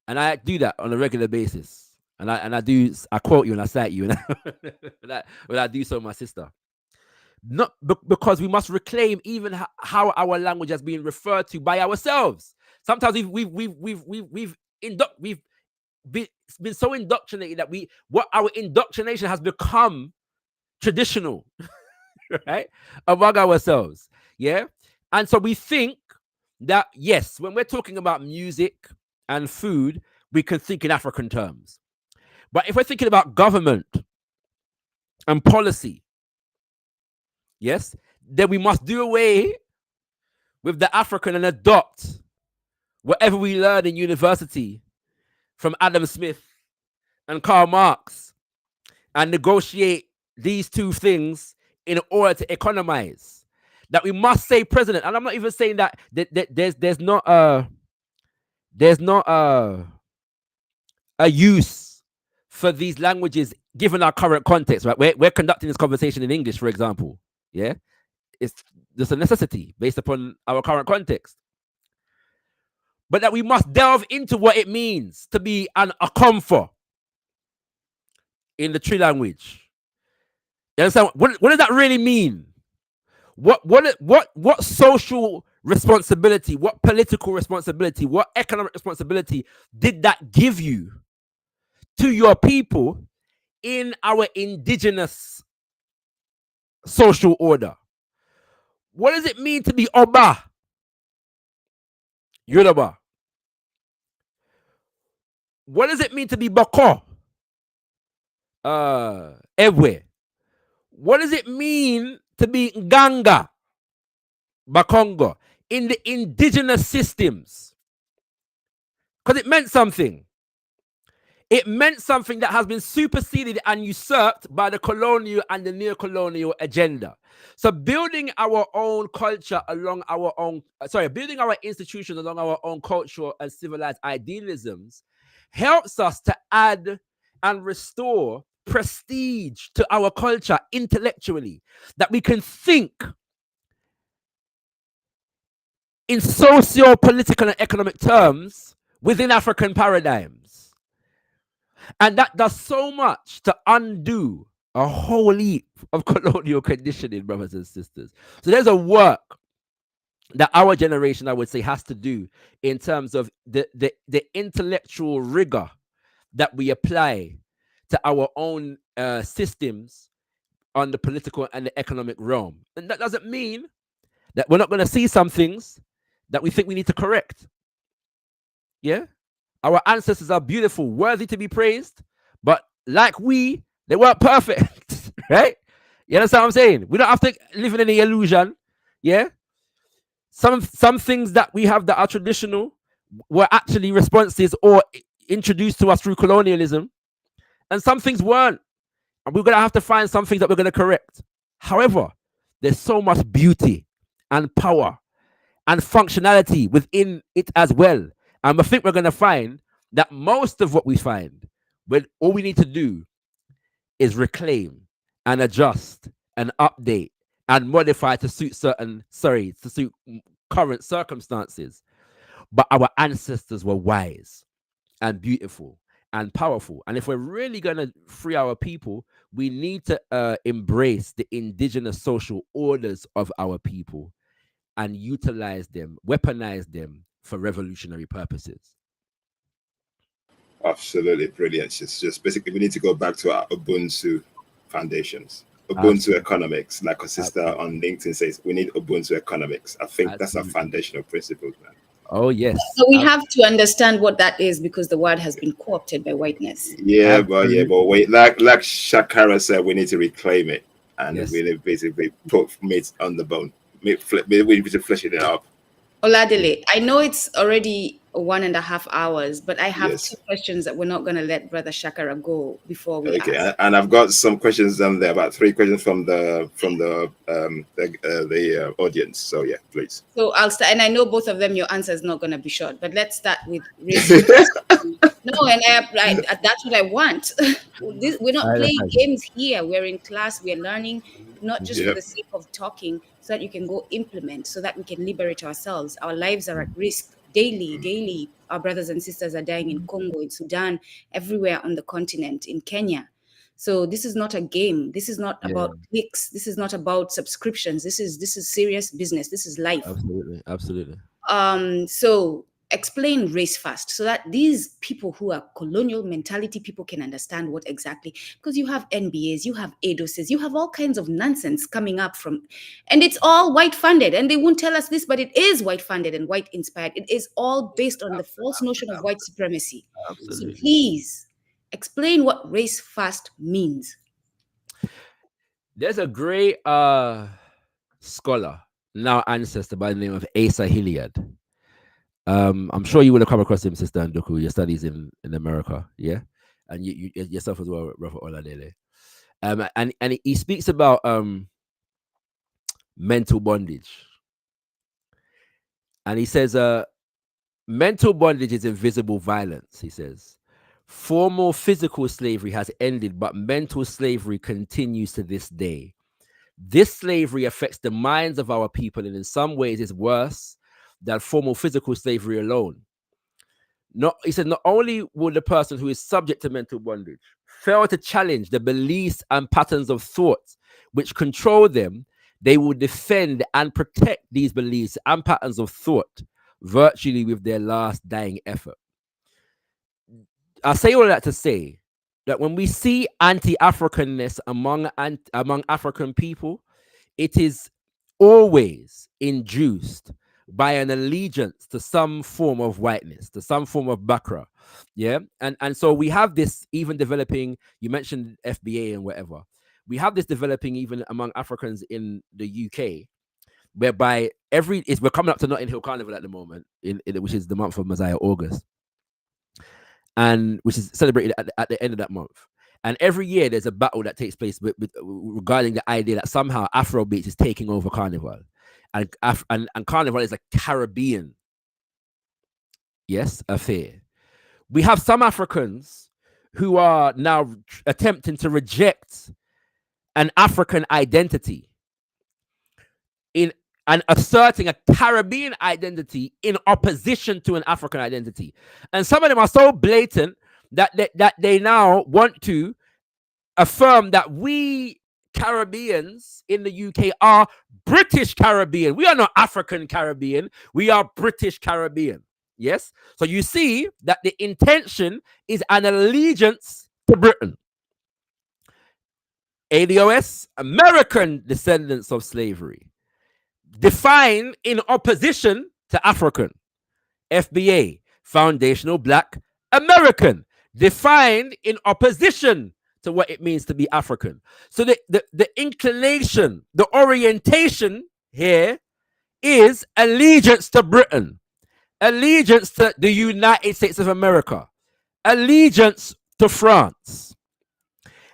And I do that on a regular basis. And I quote you and I cite you when I do so, my sister. Not because we must reclaim even how our language has been referred to by ourselves. Sometimes we've been so indoctrinated that our indoctrination has become traditional, right, among ourselves. Yeah. And so we think that, yes, when we're talking about music and food, we can think in African terms. But if we're thinking about government and policy, yes, then we must do away with the African and adopt whatever we learn in university from Adam Smith and Karl Marx, and negotiate these two things in order to economize. That we must say president. And I'm not even saying that there's not a use for these languages given our current context, right? We're conducting this conversation in English, for example. Yeah. It's just a necessity based upon our current context. But that we must delve into what it means to be an Akomfo in the Tree language. You understand? What does that really mean? What social responsibility, what political responsibility, what economic responsibility did that give you to your people in our indigenous social order? What does it mean to be Oba? Yoruba. What does it mean to be Bako? Ewe. What does it mean to be Nganga? Bakongo. In the indigenous systems. Because it meant something. It meant something that has been superseded and usurped by the colonial and the neocolonial agenda. So building our own culture along our own, building our institutions along our own cultural and civilized idealisms helps us to add and restore prestige to our culture intellectually, that we can think in socio-political and economic terms within African paradigms. And that does so much to undo a whole heap of colonial conditioning, brothers and sisters. So there's a work that our generation, I would say, has to do in terms of the intellectual rigor that we apply to our own systems on the political and the economic realm. And that doesn't mean that we're not going to see some things that we think we need to correct. Yeah? Our ancestors are beautiful, worthy to be praised, but like they weren't perfect, right? You understand what I'm saying? We don't have to live in any illusion. Yeah? Some things that we have that are traditional were actually responses or introduced to us through colonialism, and some things weren't. And we're going to have to find some things that we're going to correct. However, there's so much beauty and power and functionality within it as well. And I think we're going to find that most of what we find, when all we need to do is reclaim and adjust and update and modify to suit current circumstances. But our ancestors were wise and beautiful and powerful. And if we're really going to free our people, we need to embrace the indigenous social orders of our people and utilize them, weaponize them for revolutionary purposes. Absolutely brilliant. It's just basically we need to go back to our Ubuntu foundations. Ubuntu economics, like a sister on LinkedIn says, we need Ubuntu economics. I think that's our foundational principles, man. Oh, yes. So we have to understand what that is, because the word has been co-opted by whiteness. Yeah, but wait, like ShakaRa said, we need to reclaim it and really basically put meat on the bone. We need to flesh it up. Oladele, I know it's already 1.5 hours, but I have 2 questions that we're not going to let Brother ShakaRa go before we ask. And I've got some questions down there, about 3 questions from the audience. So yeah, please. So I'll start, and I know both of them, your answer is not going to be short, but let's start with racism. No, and that's what I want. We're not playing games here. We're in class. We're learning, not just for the sake of talking, so that you can go implement, so that we can liberate ourselves. Our lives are at risk daily. Our brothers and sisters are dying in Congo, in Sudan, everywhere on the continent, in Kenya. So this is not a game. This is not about clicks. This is not about subscriptions. This is serious business. This is life. Absolutely. So explain race fast, so that these people who are colonial mentality people can understand what exactly, because you have NBAs, you have ADOSs, you have all kinds of nonsense coming up from, and it's all white funded, and they won't tell us this, but it is white funded and white inspired. It is all based on the false notion of white supremacy. Absolutely. So please explain what race fast means. There's a great scholar, now ancestor, by the name of Asa Hilliard. I'm sure you would have come across him, Sister Nduku, your studies in America, yeah? And you yourself as well, Robert Oladele. And he speaks about mental bondage. And he says, mental bondage is invisible violence, he says. Formal physical slavery has ended, but mental slavery continues to this day. This slavery affects the minds of our people, and in some ways is worse than formal physical slavery alone. He said, not only will the person who is subject to mental bondage fail to challenge the beliefs and patterns of thought which control them, they will defend and protect these beliefs and patterns of thought virtually with their last dying effort. I say all that to say that when we see anti-Africanness among African people, it is always induced by an allegiance to some form of whiteness, to some form of background. Yeah. And so we have this even developing, you mentioned FBA and whatever. We have this developing even among Africans in the UK, whereby we're coming up to Notting Hill Carnival at the moment, which is the month of Messiah, August. and which is celebrated at the end of that month. And every year there's a battle that takes place regarding the idea that somehow Afrobeats is taking over Carnival, and Carnival is a Caribbean, yes, affair. We have some Africans who are now attempting to reject an African identity and asserting a Caribbean identity in opposition to an African identity. And some of them are so blatant that they now want to affirm that we Caribbeans in the UK are British Caribbean. We are not African Caribbean. We are British Caribbean. Yes? So you see that the intention is an allegiance to Britain. ADOS, American descendants of slavery, defined in opposition to African. FBA, foundational Black American, defined in opposition to what it means to be African. So the inclination, the orientation here is allegiance to Britain, allegiance to the United States of America, allegiance to France.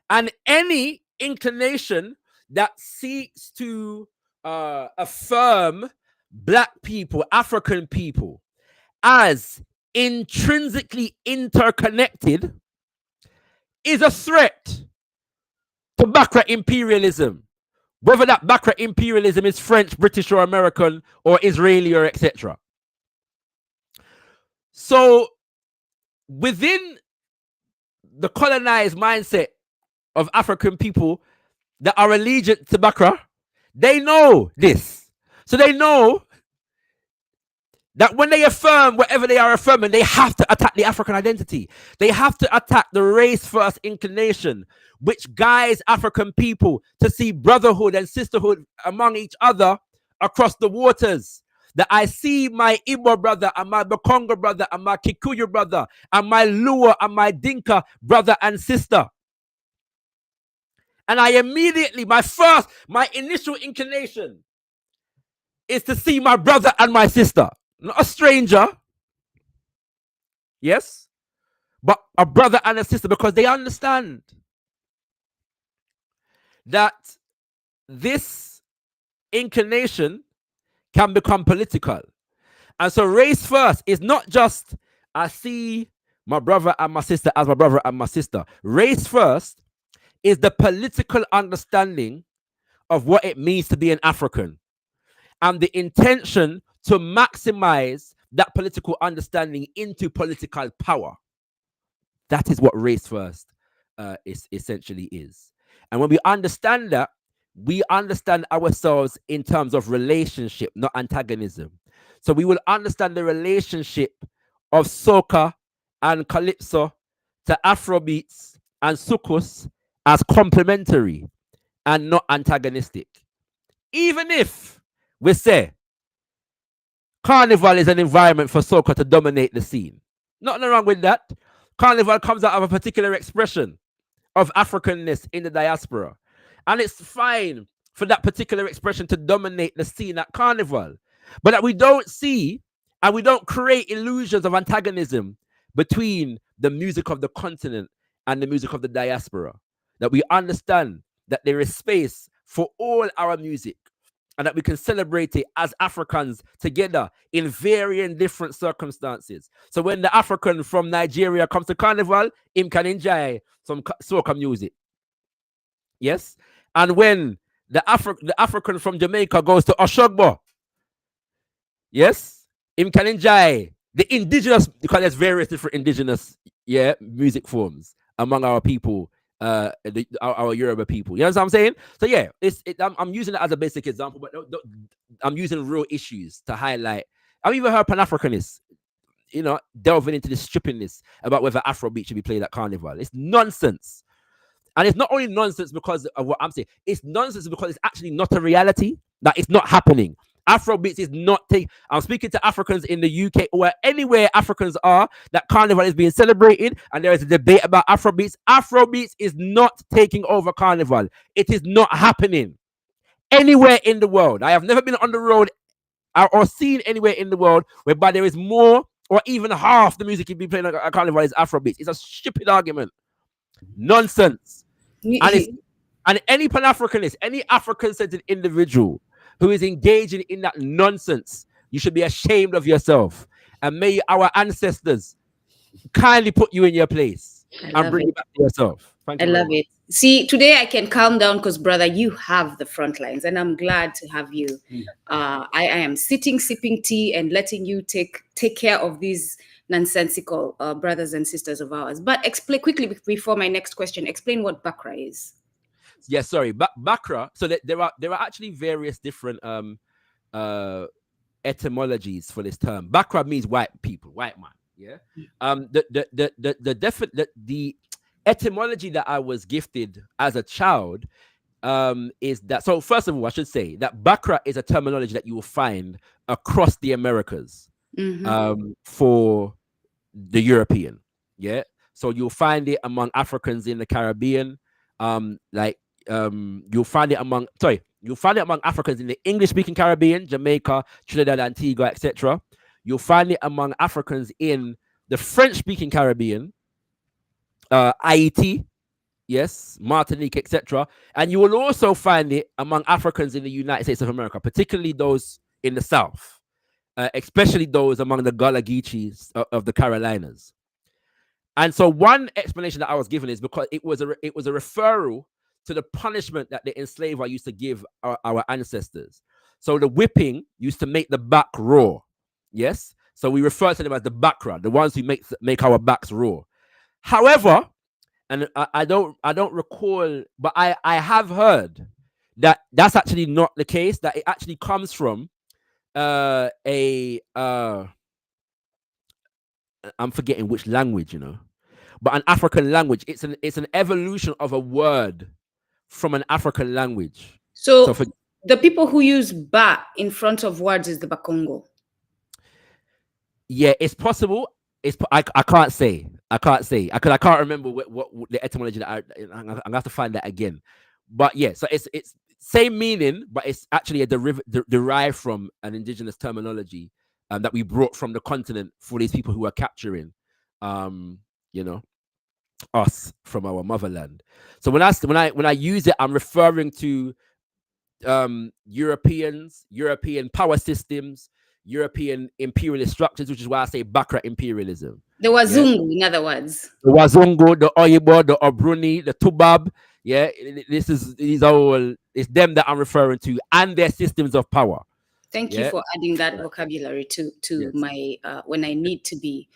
And any inclination that seeks to affirm Black people, African people, as intrinsically interconnected is a threat to Bakra imperialism, whether that Bakra imperialism is French, British, or American, or Israeli, or etc. So within the colonized mindset of African people that are allegiant to Bakra, they know this. So they know that when they affirm whatever they are affirming, they have to attack the African identity. They have to attack the race-first inclination, which guides African people to see brotherhood and sisterhood among each other across the waters. That I see my Igbo brother and my Bakonga brother and my Kikuyu brother and my Luo and my Dinka brother and sister. And I immediately, my initial inclination is to see my brother and my sister. Not a stranger, yes, but a brother and a sister, because they understand that this inclination can become political. And so race first is not just I see my brother and my sister as my brother and my sister. Race first is the political understanding of what it means to be an African, and the intention to maximize that political understanding into political power. That is what race first essentially is. And when we understand that, we understand ourselves in terms of relationship, not antagonism. So we will understand the relationship of soca and calypso to Afrobeats and soukous as complementary and not antagonistic. Even if we say Carnival is an environment for soca to dominate the scene. Nothing wrong with that. Carnival comes out of a particular expression of Africanness in the diaspora. And it's fine for that particular expression to dominate the scene at Carnival. But that we don't see and we don't create illusions of antagonism between the music of the continent and the music of the diaspora. That we understand that there is space for all our music, and that we can celebrate it as Africans together in varying different circumstances. So when the African from Nigeria comes to Carnival, him can enjoy some soca music. Yes? And when the African from Jamaica goes to Oshogbo, yes, him can enjoy the indigenous, because there's various different indigenous music forms among our people. Our Yoruba people, you know what I'm saying? So yeah, I'm using it as a basic example, but I'm using real issues to highlight. I've even heard Pan-Africanists, delving into this strippingness about whether Afrobeat should be played at Carnival. It's nonsense, and it's not only nonsense because of what I'm saying. It's nonsense because it's actually not a reality. That it's not happening. Afrobeats is not I'm speaking to Africans in the UK or anywhere Africans are that Carnival is being celebrated, and there is a debate about Afrobeats. Afrobeats is not taking over Carnival. It is not happening anywhere in the world. I have never been on the road or seen anywhere in the world whereby there is more or even half the music you'd be playing at carnival is Afrobeat. It's a stupid argument. Nonsense. And any Pan-Africanist, any African-centered individual who is engaging in that nonsense, you should be ashamed of yourself. And may our ancestors kindly put you in your place and bring you back to yourself. Thank you. I love it. See, today I can calm down because, brother, you have the front lines, and I'm glad to have you. I am sitting, sipping tea, and letting you take care of these nonsensical brothers and sisters of ours. But explain quickly before my next question. Explain what Bakra is. Yeah, sorry, Bakra. So there are actually various different etymologies for this term. Bakra means white people, white man. Yeah. The etymology that I was gifted as a child is that. So first of all, I should say that Bakra is a terminology that you will find across the Americas for the European. Yeah. So you'll find it among Africans in the Caribbean. You'll find it among Africans in the English-speaking Caribbean, Jamaica, Trinidad, Antigua, etc. You'll find it among Africans in the French-speaking Caribbean, Haiti, yes, Martinique, etc. And you will also find it among Africans in the United States of America, particularly those in the South, especially those among the Gullah Geechees of the Carolinas. And so one explanation that I was given is because it was a referral to the punishment that the enslaver used to give our ancestors. So the whipping used to make the back raw. Yes. So we refer to them as the Bakra, the ones who make our backs raw. However, and I don't recall, but I have heard that that's actually not the case, that it actually comes from I'm forgetting which language, but an African language. It's an evolution of a word from an African language. So the people who use ba in front of words is the Bakongo. Yeah, it's possible. I can't say. I can't remember what the etymology that I'm gonna have to find that again. But yeah, so it's same meaning, but it's actually a derived from an indigenous terminology that we brought from the continent for these people who are capturing, us from our motherland. So when I use it, I'm referring to Europeans, European power systems, European imperialist structures, which is why I say Bakra imperialism. The Wazungu, in other words. The Wazungu, the Oyibo, the Obruni, the Tubab. Yeah, it's them that I'm referring to, and their systems of power. Thank you for adding that vocabulary to my when I need to be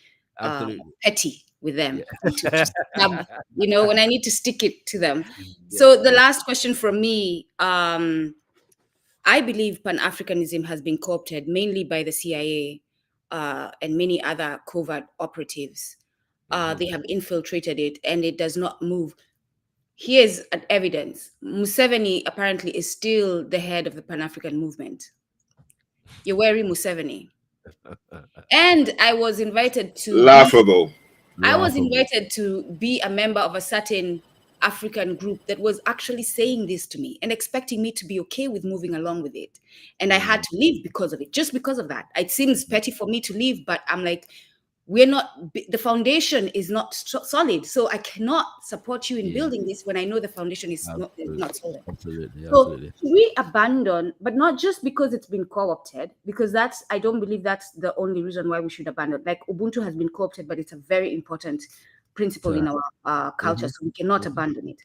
petty with them, when I need to stick it to them. So the last question from me, I believe Pan-Africanism has been co-opted mainly by the CIA and many other covert operatives. They have infiltrated it and it does not move. Here's an evidence. Museveni apparently is still the head of the Pan-African movement. Yoweri Museveni. And I was invited to... Laughable. I was invited to be a member of a certain African group that was actually saying this to me and expecting me to be okay with moving along with it. And I had to leave because of it, just because of that. It seems petty for me to leave, but I'm like, the foundation is not solid. So I cannot support you in building this when I know the foundation is not solid. Absolutely. So we abandon, but not just because it's been co-opted, because I don't believe that's the only reason why we should abandon. Like Ubuntu has been co-opted, but it's a very important principle in our culture, so we cannot abandon it.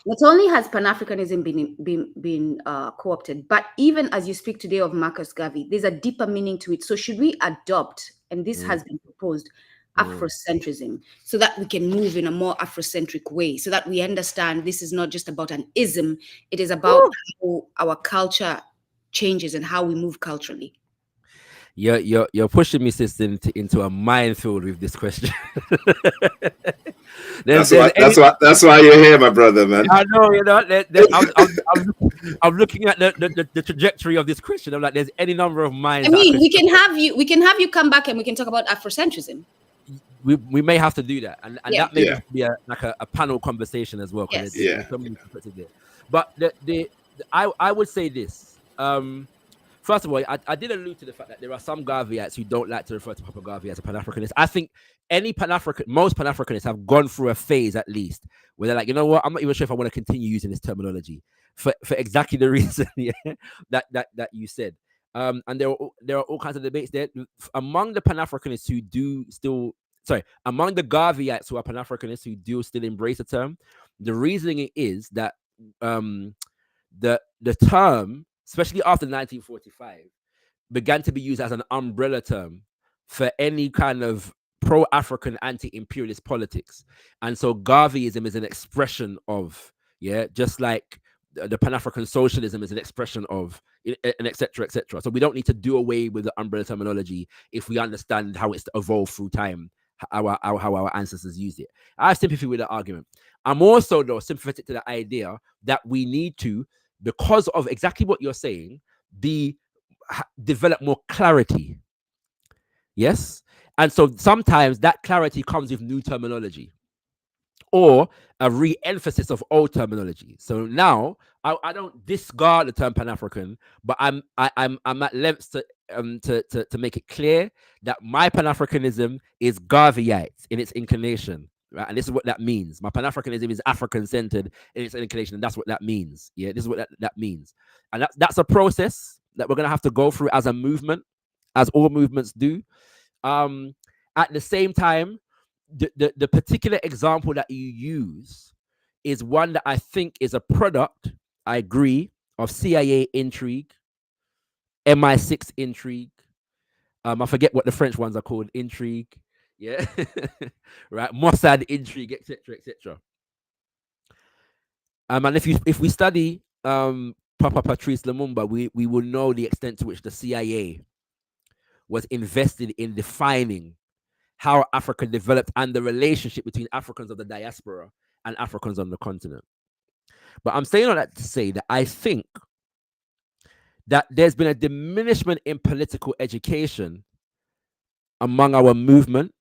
Not only has Pan-Africanism been co-opted, but even as you speak today of Marcus Garvey, there's a deeper meaning to it. So should we adopt, and this has been proposed, Afrocentrism, so that we can move in a more Afrocentric way, so that we understand this is not just about an ism, it is about how our culture changes and how we move culturally. You're pushing me, sister, into a minefield with this question. That's why you're here, my brother, man. I know, I'm looking at the trajectory of this question. I'm like, there's any number of minds. I mean, we can have you come back and we can talk about Afrocentrism. We may have to do that, and that may be a panel conversation as well. Yes. So many there. But I would say this. first of all, I did allude to the fact that there are some Garveyites who don't like to refer to Papa Garvey as a Pan-Africanist. I think most Pan-Africanists have gone through a phase at least where they're like, you know what, I'm not even sure if I want to continue using this terminology for exactly the reason that you said. And there are all kinds of debates there among the Pan-Africanists who do still. Sorry, among the Garveyites who are Pan-Africanists who do still embrace the term, the reasoning is that the term, especially after 1945, began to be used as an umbrella term for any kind of pro-African anti-imperialist politics. And so Garveyism is an expression of, just like the Pan-African socialism is an expression of, and etc., etc. So we don't need to do away with the umbrella terminology if we understand how it's evolved through time, how our ancestors used it. I have sympathy with that argument. I'm also, though, sympathetic to the idea that we need to, because of exactly what you're saying, develop more clarity. Yes? And so sometimes that clarity comes with new terminology or a re-emphasis of old terminology. So now I don't discard the term Pan-African, but I'm at lengths to make it clear that my Pan-Africanism is Garveyite in its inclination. Right? And this is what that means. My Pan-Africanism is African-centered in its inclination, and that's what that means. Yeah, this is what that means. And that's a process that we're going to have to go through as a movement, as all movements do. At the same time, the particular example that you use is one that I think is a product, I agree, of CIA intrigue, MI6 intrigue. I forget what the French ones are called, intrigue. Yeah, right. Mossad intrigue, etc., etc. And if we study Papa Patrice Lumumba, we will know the extent to which the CIA was invested in defining how Africa developed and the relationship between Africans of the diaspora and Africans on the continent. But I'm saying all that to say that I think that there's been a diminishment in political education among our movement,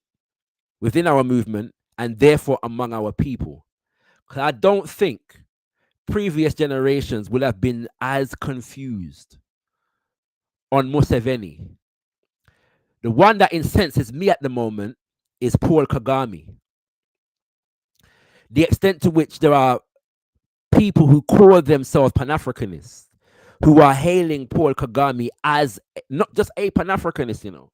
within our movement, and therefore among our people. Because I don't think previous generations will have been as confused on Museveni. The one that incenses me at the moment is Paul Kagame. The extent to which there are people who call themselves Pan-Africanists who are hailing Paul Kagame as not just a Pan-Africanist,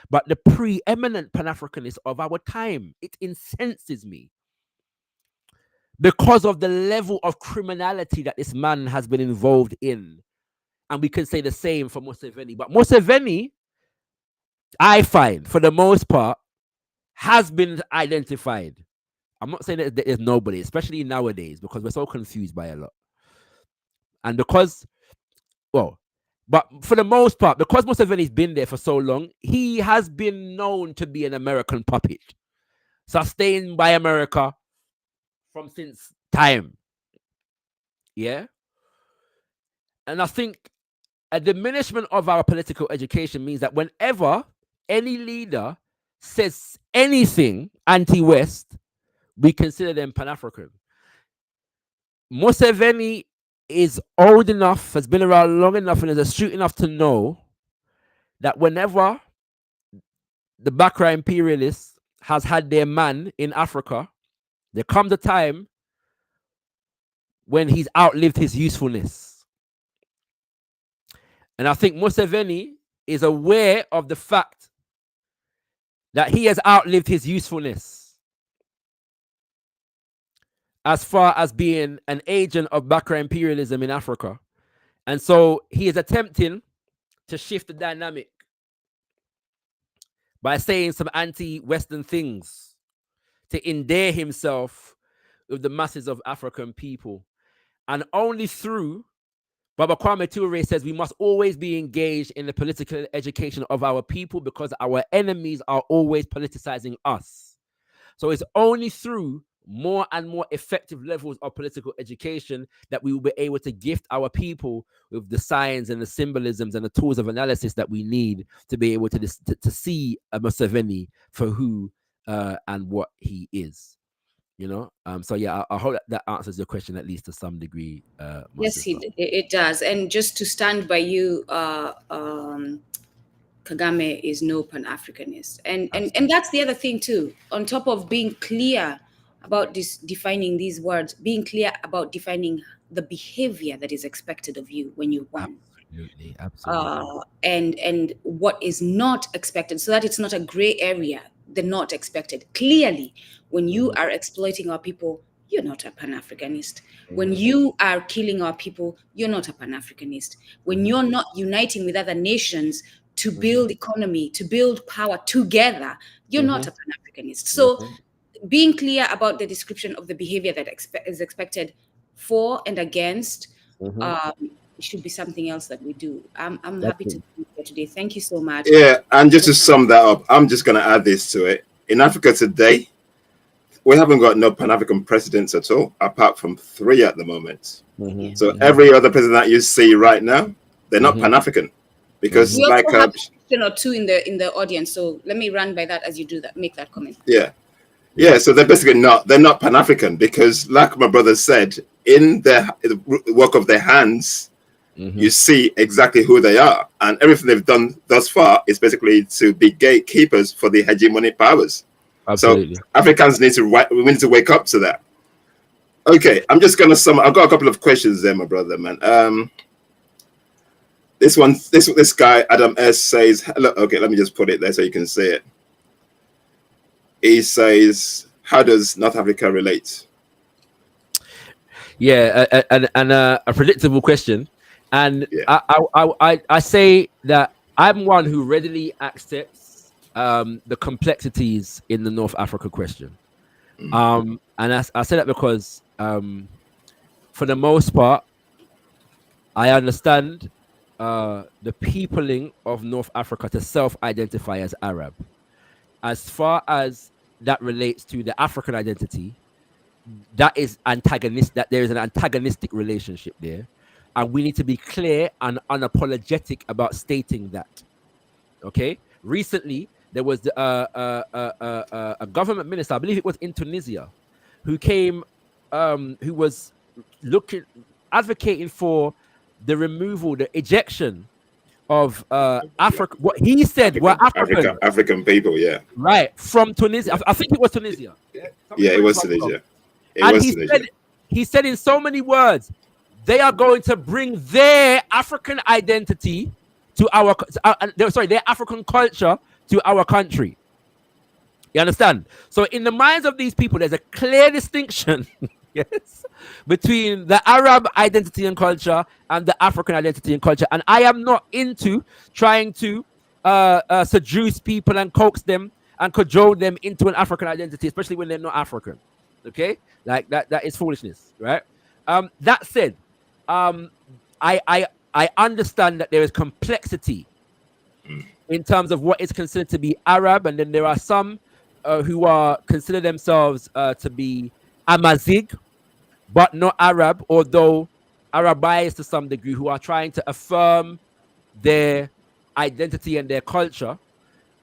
but the preeminent Pan-Africanist of our time. It incenses me because of the level of criminality that this man has been involved in. And we can say the same for Museveni. But Museveni, I find, for the most part, has been identified. I'm not saying that there's nobody, especially nowadays, because we're so confused by a lot. And because, but for the most part, because Museveni's been there for so long, he has been known to be an American puppet, sustained by America from since time. Yeah? And I think a diminishment of our political education means that whenever any leader says anything anti-West, we consider them Pan-African. Museveni is old enough, has been around long enough, and is astute enough to know that whenever the Bakra imperialists has had their man in Africa, there comes a time when he's outlived his usefulness. And I think Museveni is aware of the fact that he has outlived his usefulness as far as being an agent of Bakra imperialism in Africa. And so he is attempting to shift the dynamic by saying some anti-Western things to endear himself with the masses of African people. And only through, Baba Kwame Ture says, we must always be engaged in the political education of our people because our enemies are always politicizing us. So it's only through more and more effective levels of political education that we will be able to gift our people with the signs and the symbolisms and the tools of analysis that we need to be able to see a Museveni for who and what he is. You know, so yeah, I hope that answers your question at least to some degree. My Yes, sister. it does. And just to stand by you, Kagame is no Pan-Africanist. And that's the other thing too. On top of being clear about this, defining these words, being clear about defining the behavior that is expected of you when you're born. Absolutely. And what is not expected, so that it's not a gray area, the not expected. Clearly, when you are exploiting our people, you're not a Pan-Africanist. When you are killing our people, you're not a Pan-Africanist. When you're not uniting with other nations to build economy, to build power together, you're not a Pan-Africanist. So being clear about the description of the behavior that is expected for and against should be something else that we do. I'm happy to be here today. Thank you so much. Yeah, and just to sum that up, I'm just going to add this to it. In Africa today, we haven't got no Pan-African presidents at all, apart from 3 at the moment. So every other president that you see right now, they're not Pan-African, because we like also have a question or two in the audience. So let me run by that as you do that. Make that comment. Yeah. So they're basically they're not Pan-African, because like my brother said, in the work of their hands, you see exactly who they are, and everything they've done thus far is basically to be gatekeepers for the hegemonic powers. Absolutely. So Africans need to wake up to that. Okay, I'm just gonna sum. I've got a couple of questions there, my brother, man. This guy Adam S says, hello. Okay, let me just put it there so you can see it. He says, how does North Africa relate? Yeah, and a predictable question. And I say that I'm one who readily accepts the complexities in the North Africa question. And I say that because for the most part, I understand the peopling of North Africa to self-identify as Arab. As far as that relates to the African identity, that is antagonist. That there is an antagonistic relationship there, and we need to be clear and unapologetic about stating that. Okay. Recently, there was a government minister, I believe it was in Tunisia, who came, who was advocating for the removal, the ejection of Africa. What he said were African people, yeah, right, from Tunisia. I think it was Tunisia. Yeah, it was Tunisia. He said in so many words, they are going to bring their African identity to our, their African culture to our country. You understand? So in the minds of these people, there's a clear distinction, yes, between the Arab identity and culture and the African identity and culture. And I am not into trying to seduce people and coax them and cajole them into an African identity, especially when they're not African. Okay, like that is foolishness, right? That said, I understand that there is complexity in terms of what is considered to be Arab, and then there are some who consider themselves to be Amazigh, but not Arab, although Arabized to some degree, who are trying to affirm their identity and their culture.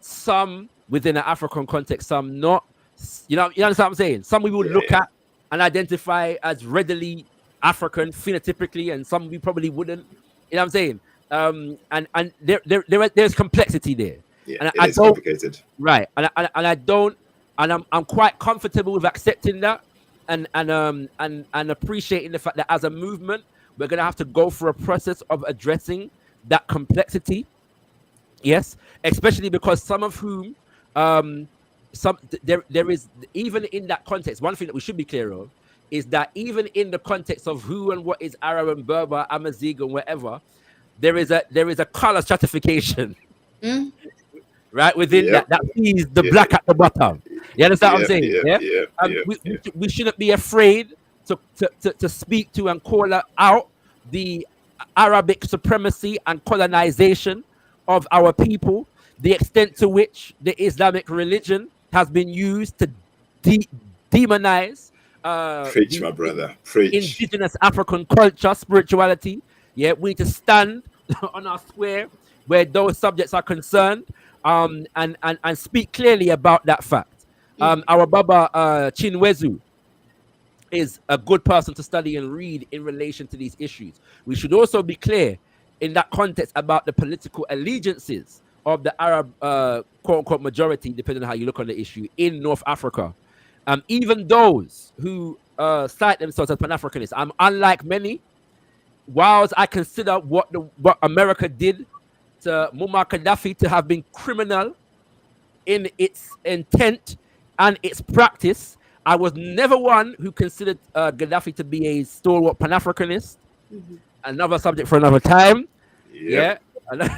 Some within an African context, some not. You understand what I'm saying? Some we would look at and identify as readily African phenotypically, and some we probably wouldn't. You know what I'm saying? And there's complexity there. Yeah, and it's complicated. Right. And I'm quite comfortable with accepting that and appreciating the fact that as a movement, we're gonna have to go through a process of addressing that complexity. Yes, especially because some of whom there is, even in that context, one thing that we should be clear of is that even in the context of who and what is Arab and Berber, Amazigh and whatever, there is a color stratification, right, within that sees the black at the bottom. You understand what I'm saying? We shouldn't be afraid to speak to and call out the Arabic supremacy and colonization of our people, the extent to which the Islamic religion has been used to demonize preach, my brother, preach. Indigenous African culture, spirituality. Yeah, we need to stand on our square where those subjects are concerned, and speak clearly about that fact. Our Baba Chinwezu, is a good person to study and read in relation to these issues. We should also be clear in that context about the political allegiances of the Arab quote unquote majority, depending on how you look on the issue, in North Africa. Even those who cite themselves as Pan-Africanists, unlike many, whilst I consider what America did to Muammar Gaddafi to have been criminal in its intent and its practice, I was never one who considered Gaddafi to be a stalwart Pan-Africanist. Another subject for another time. Yep. Yeah, you know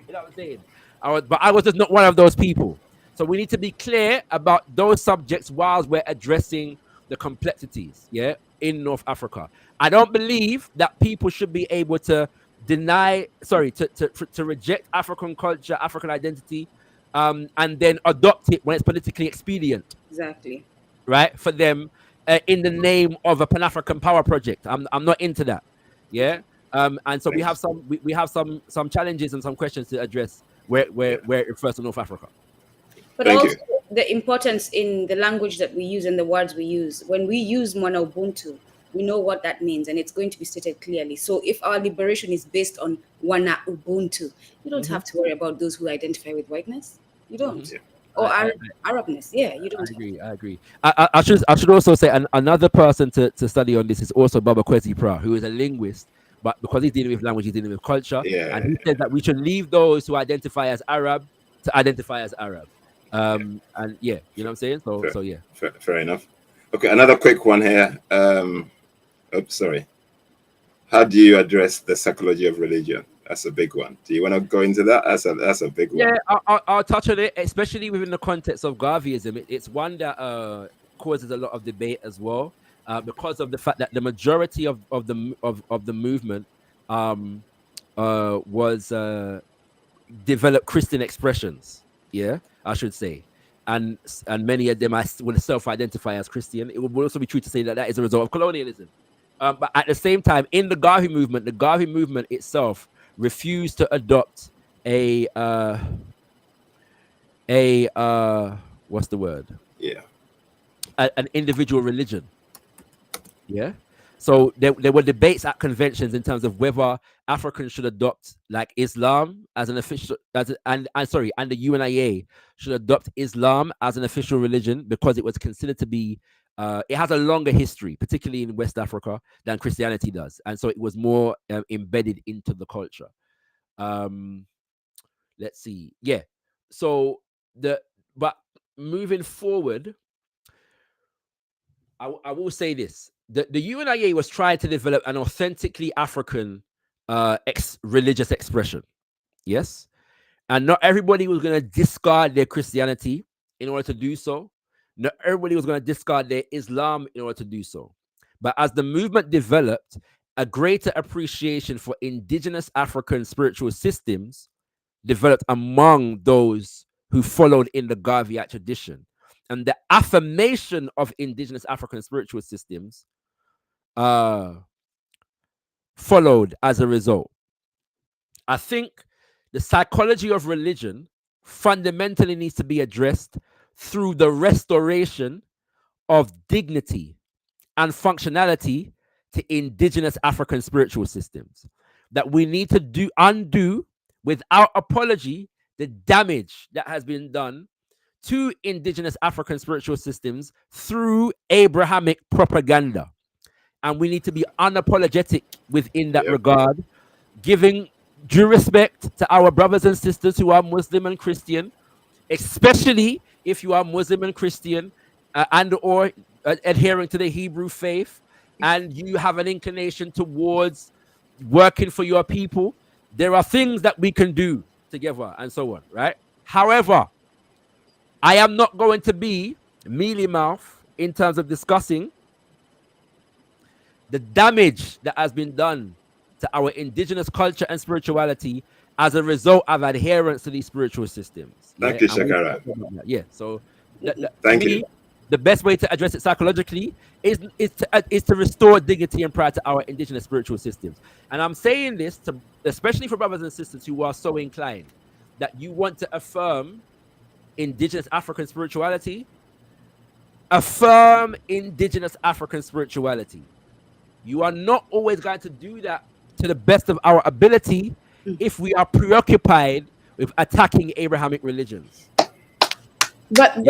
what I'm saying. But I was just not one of those people. So we need to be clear about those subjects whilst we're addressing the complexities. Yeah, in North Africa, I don't believe that people should be able to to reject African culture, African identity, and then adopt it when it's politically expedient. Exactly. Right, for them, in the name of a Pan-African power project. I'm not into that. Yeah. And so we have some challenges and some questions to address where it refers to North Africa. But Thank also you. the importance in the language that we use and the words we use. When we use Mwana Ubuntu, we know what that means, and it's going to be stated clearly. So if our liberation is based on Wana Ubuntu, you don't have to worry about those who identify with whiteness. You don't. Or Arabness. Yeah, you don't. I agree. I should also say another person to study on this is also Baba Kwesi Pra, who is a linguist, but because he's dealing with language, he's dealing with culture. Yeah. And he said that we should leave those who identify as Arab to identify as Arab. And yeah, you know what I'm saying? So yeah. Fair enough. Okay, another quick one here. Oops, sorry. How do you address the psychology of religion? That's a big one. Do you want to go into that? That's a big one. Yeah, I'll touch on it, especially within the context of Garveyism. It's one that causes a lot of debate as well, because of the fact that the majority of the movement was developed Christian expressions. Yeah, I should say. And many of them would self-identify as Christian. It would also be true to say that is a result of colonialism. But at the same time, in the Garvey movement itself refused to adopt a what's the word? Yeah. An individual religion. Yeah. So there were debates at conventions in terms of whether Africans should adopt like Islam as an official, and the UNIA should adopt Islam as an official religion because it was considered to be, it has a longer history, particularly in West Africa, than Christianity does, and so it was more embedded into the culture. Let's see, yeah. So but moving forward, I will say this. The UNIA was trying to develop an authentically African religious expression. Yes. And not everybody was going to discard their Christianity in order to do so. Not everybody was going to discard their Islam in order to do so. But as the movement developed, a greater appreciation for indigenous African spiritual systems developed among those who followed in the Garveyite tradition. And the affirmation of indigenous African spiritual systems followed as a result. I think the psychology of religion fundamentally needs to be addressed through the restoration of dignity and functionality to indigenous African spiritual systems. That we need to undo without apology the damage that has been done to indigenous African spiritual systems through Abrahamic propaganda. And we need to be unapologetic within that regard, giving due respect to our brothers and sisters who are Muslim and Christian, especially if you are Muslim and Christian and or adhering to the Hebrew faith, and you have an inclination towards working for your people. There are things that we can do together and so on, right? However, I am not going to be mealy mouth in terms of discussing the damage that has been done to our indigenous culture and spirituality as a result of adherence to these spiritual systems. Thank you, ShakaRa. Yeah. So Thank you. The best way to address it psychologically is to restore dignity and pride to our indigenous spiritual systems. And I'm saying this to especially for brothers and sisters who are so inclined that you want to affirm indigenous African spirituality. affirm indigenous African spirituality. You are not always going to do that to the best of our ability if we are preoccupied with attacking Abrahamic religions. But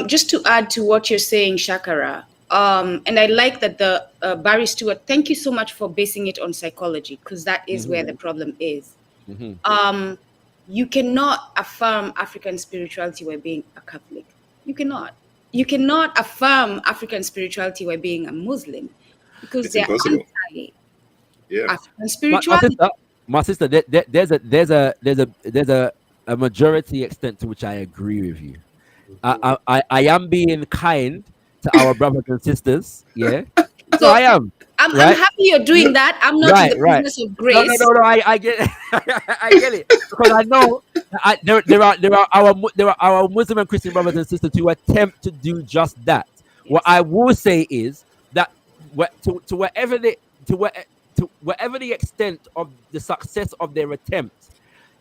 just to add to what you're saying, ShakaRa, and I like that the Barry Stewart, thank you so much for basing it on psychology, because that is where the problem is. You cannot affirm African spirituality by being a Catholic. You cannot. You cannot affirm African spirituality by being a Muslim, because they're anti African spirituality. My sister, there's a majority extent to which I agree with you. I am being kind to our brothers and sisters. Yeah. So I am. I'm happy you're doing that. I'm not in the business of grace. No. I get it. I get it, because I know there are our Muslim and Christian brothers and sisters who attempt to do just that. Yes. What I will say is that to whatever the extent of the success of their attempt,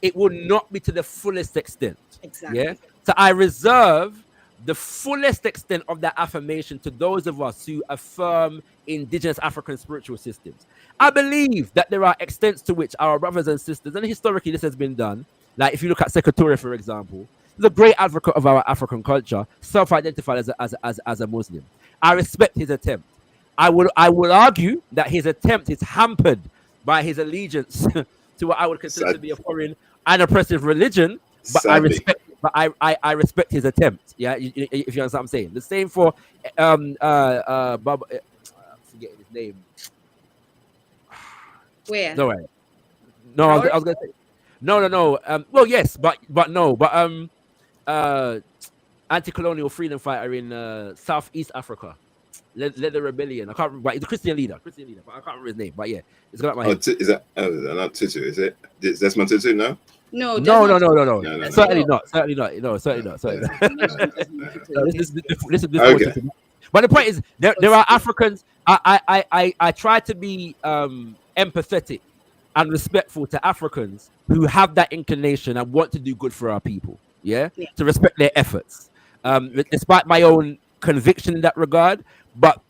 it will not be to the fullest extent. Exactly. Yeah. So I reserve the fullest extent of that affirmation to those of us who affirm indigenous African spiritual systems. I believe that there are extents to which our brothers and sisters, and historically this has been done, like if you look at ShakaRa, for example, he's a great advocate of our African culture, self-identified as a Muslim. I respect his attempt. I will argue that his attempt is hampered by his allegiance to what I would consider to be a foreign and oppressive religion, but I respect his attempt. Yeah, if you understand what I'm saying. The same for Bob. I'm forgetting his name. Where? No way. No, I was gonna say no. Well, yes, but no. But anti-colonial freedom fighter in Southeast Africa. Led the rebellion. I can't remember. He's a Christian leader. But I can't remember his name. But yeah, it's got my head. Is that not Tutu? Is it? That's my Tutu? No. No. Certainly not. No, certainly not. This is okay. But the point is, there are Africans. I try to be empathetic and respectful to Africans who have that inclination and want to do good for our people. Yeah. To respect their efforts, despite my own conviction in that regard. But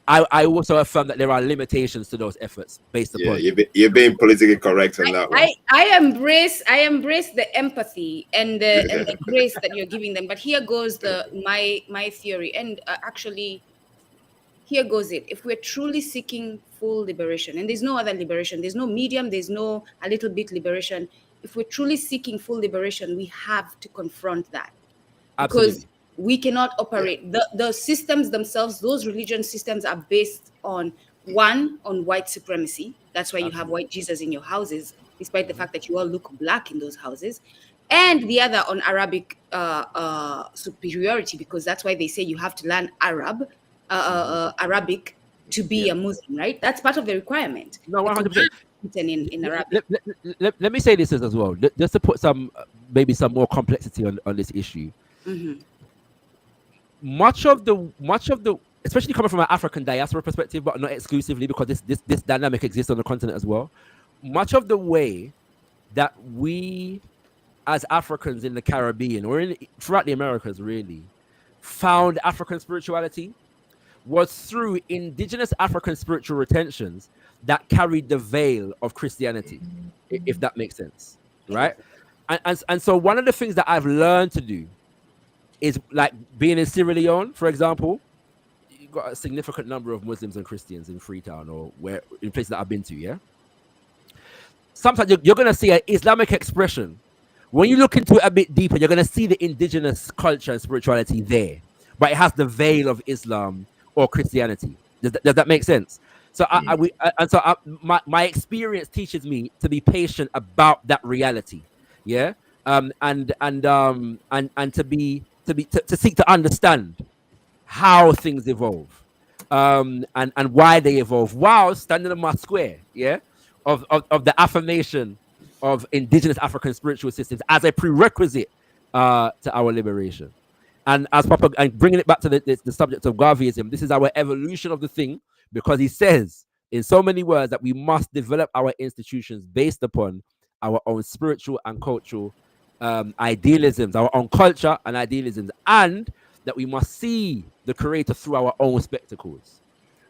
I also affirm that there are limitations to those efforts based upon. You're being politically correct on that one. I embrace the empathy and the grace that you're giving them. But here goes my theory, and actually, here goes it. If we're truly seeking full liberation, and there's no other liberation, there's no medium, there's no a little bit liberation. If we're truly seeking full liberation, we have to confront that. Absolutely. Because we cannot operate. The systems themselves, those religion systems are based on white supremacy. That's why you have white Jesus in your houses, despite the fact that you all look black in those houses. And the other on Arabic superiority, because that's why they say you have to learn Arabic to be a Muslim, right? That's part of the requirement. No, 100%. In Arabic. Let me say this as well, just to put maybe some more complexity on this issue. Mm-hmm. Much of the, especially coming from an African diaspora perspective, but not exclusively, because this dynamic exists on the continent as well. Much of the way that we, as Africans in the Caribbean or throughout the Americas, really found African spirituality was through indigenous African spiritual retentions that carried the veil of Christianity, if that makes sense, right? And so one of the things that I've learned to do is, like, being in Sierra Leone, for example, you've got a significant number of Muslims and Christians in Freetown or in places that I've been to, yeah? Sometimes you're going to see an Islamic expression. When you look into it a bit deeper, you're going to see the indigenous culture and spirituality there, but it has the veil of Islam or Christianity. Does that make sense? So my experience teaches me to be patient about that reality, yeah, and to seek to understand how things evolve, and why they evolve, while standing on my square, yeah, of the affirmation of indigenous African spiritual systems as a prerequisite to our liberation. And as Papa, and bringing it back to the subject of Garveyism, this is our evolution of the thing, because he says in so many words that we must develop our institutions based upon our own spiritual and cultural idealisms, our own culture and idealisms, and that we must see the Creator through our own spectacles.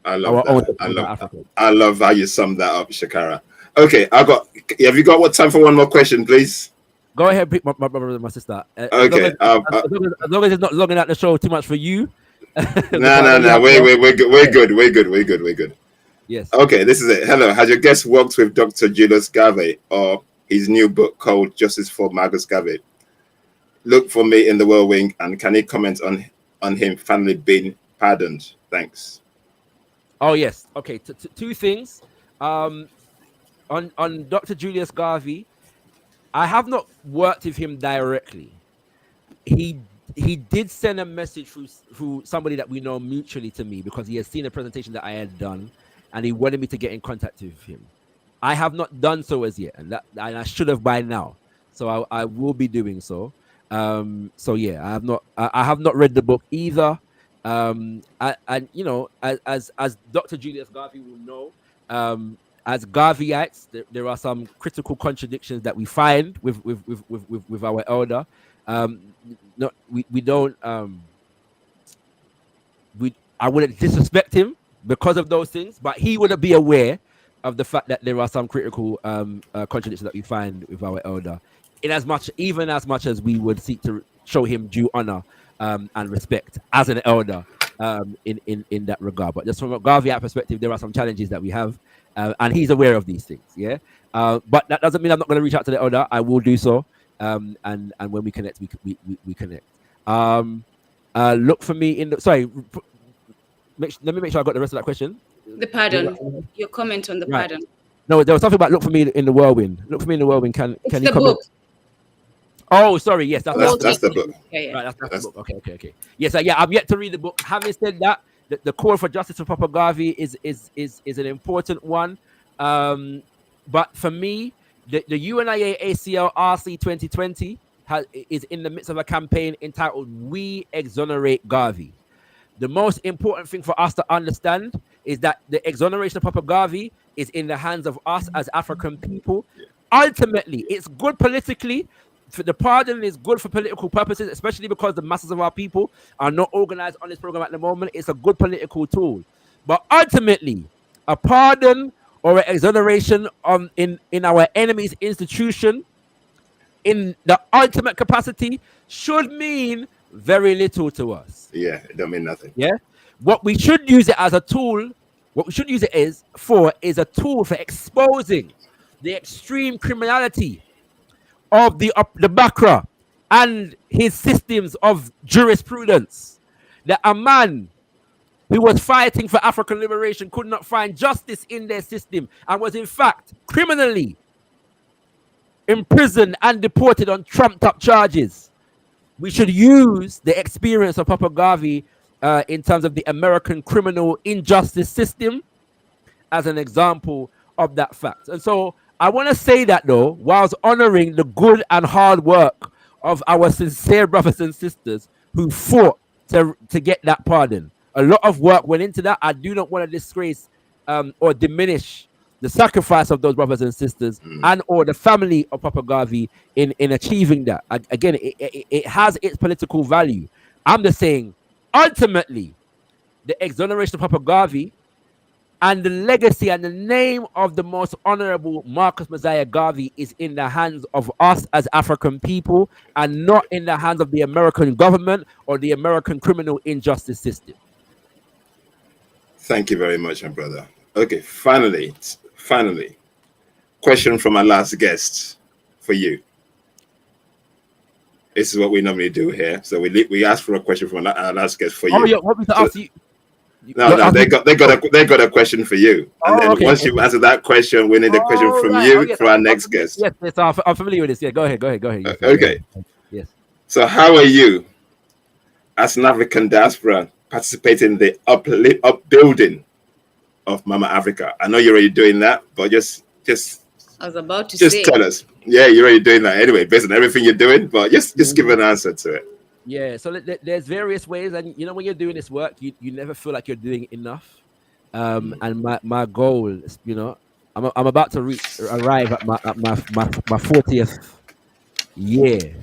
I love that. I love how you summed that up, ShakaRa. Okay, have you got what time for one more question, please? Go ahead, my brother and my sister. Okay. As long as it's not logging out the show too much for you. No. We're good. Yes. Okay, this is it. Hello. Has your guest worked with Dr. Julius Garvey or his new book called Justice for Marcus Garvey? Look for me in the whirlwind, and can he comment on him finally being pardoned? Thanks. Oh yes. Okay. Two things. On Dr. Julius Garvey, I have not worked with him directly. He did send a message through somebody that we know mutually to me, because he has seen a presentation that I had done, and he wanted me to get in contact with him. I have not done so as yet, and I should have by now. So I will be doing so. So yeah, I have not read the book either. And you know, as Dr. Julius Garvey will know, as Garveyites, there are some critical contradictions that we find with our elder. We don't. I wouldn't disrespect him because of those things, but he wouldn't be aware of the fact that there are some critical contradictions that we find with our elder. Even as much as we would seek to show him due honor and respect as an elder in that regard. But just from a Garveyite perspective, there are some challenges that we have, and he's aware of these things. Yeah, but that doesn't mean I'm not going to reach out to the elder. I will do so, and when we connect, we connect. Look for me in the. Sorry, let me make sure I got the rest of that question. The pardon. Your comment on the pardon. No, there was something about look for me in the whirlwind. Look for me in the whirlwind. Can you comment? Book. Oh, sorry. Yes, that's the book. Yeah. Right, that's the book. Okay. Yes, yeah. I'm yet to read the book. Having said that, the call for justice for Papa Garvey is an important one. But for me, the UNIA-ACL RC 2020 is in the midst of a campaign entitled "We Exonerate Garvey." The most important thing for us to understand is that the exoneration of Papa Garvey is in the hands of us as African people. Ultimately, it's good politically. The pardon is good for political purposes, especially because the masses of our people are not organized on this program at the moment. It's a good political tool. But ultimately, a pardon or an exoneration in our enemy's institution, in the ultimate capacity, should mean very little to us. Yeah, it don't mean nothing. Yeah. What we should use it as a tool, what we should use it is a tool for exposing the extreme criminality of the Bakra and his systems of jurisprudence. That a man who was fighting for African liberation could not find justice in their system and was in fact criminally imprisoned and deported on trumped up charges. We should use the experience of Papa Garvey in terms of the American criminal injustice system as an example of that fact. And so I want to say that, though, whilst honoring the good and hard work of our sincere brothers and sisters who fought to get that pardon. A lot of work went into that. I do not want to disgrace or diminish the sacrifice of those brothers and sisters and or the family of Papa Garvey in achieving that. Again, it has its political value. I'm just saying, ultimately, the exoneration of Papa Garvey and the legacy and the name of the most honorable Marcus Mosiah Garvey is in the hands of us as African people and not in the hands of the American government or the American criminal injustice system. Thank you very much, my brother. Okay, finally, question from our last guest for you. This is what we normally do here. So we ask for a question from our last guest for you. Oh, yeah, what was to ask you? No, they got a question for you. And then once you answer that question, we need a question from you for our next guest. Yes, I'm familiar with this. Yeah, go ahead. Okay. Yes. So how are you, as an African diaspora, participating in the upbuilding of Mama Africa? I know you're already doing that, but just I was about to just tell us. Yeah, you're already doing that anyway, based on everything you're doing. But just give an answer to it. Yeah, so there's various ways, and you know, when you're doing this work, you never feel like you're doing enough. And my goal is, you know, I'm about to arrive at my 40th year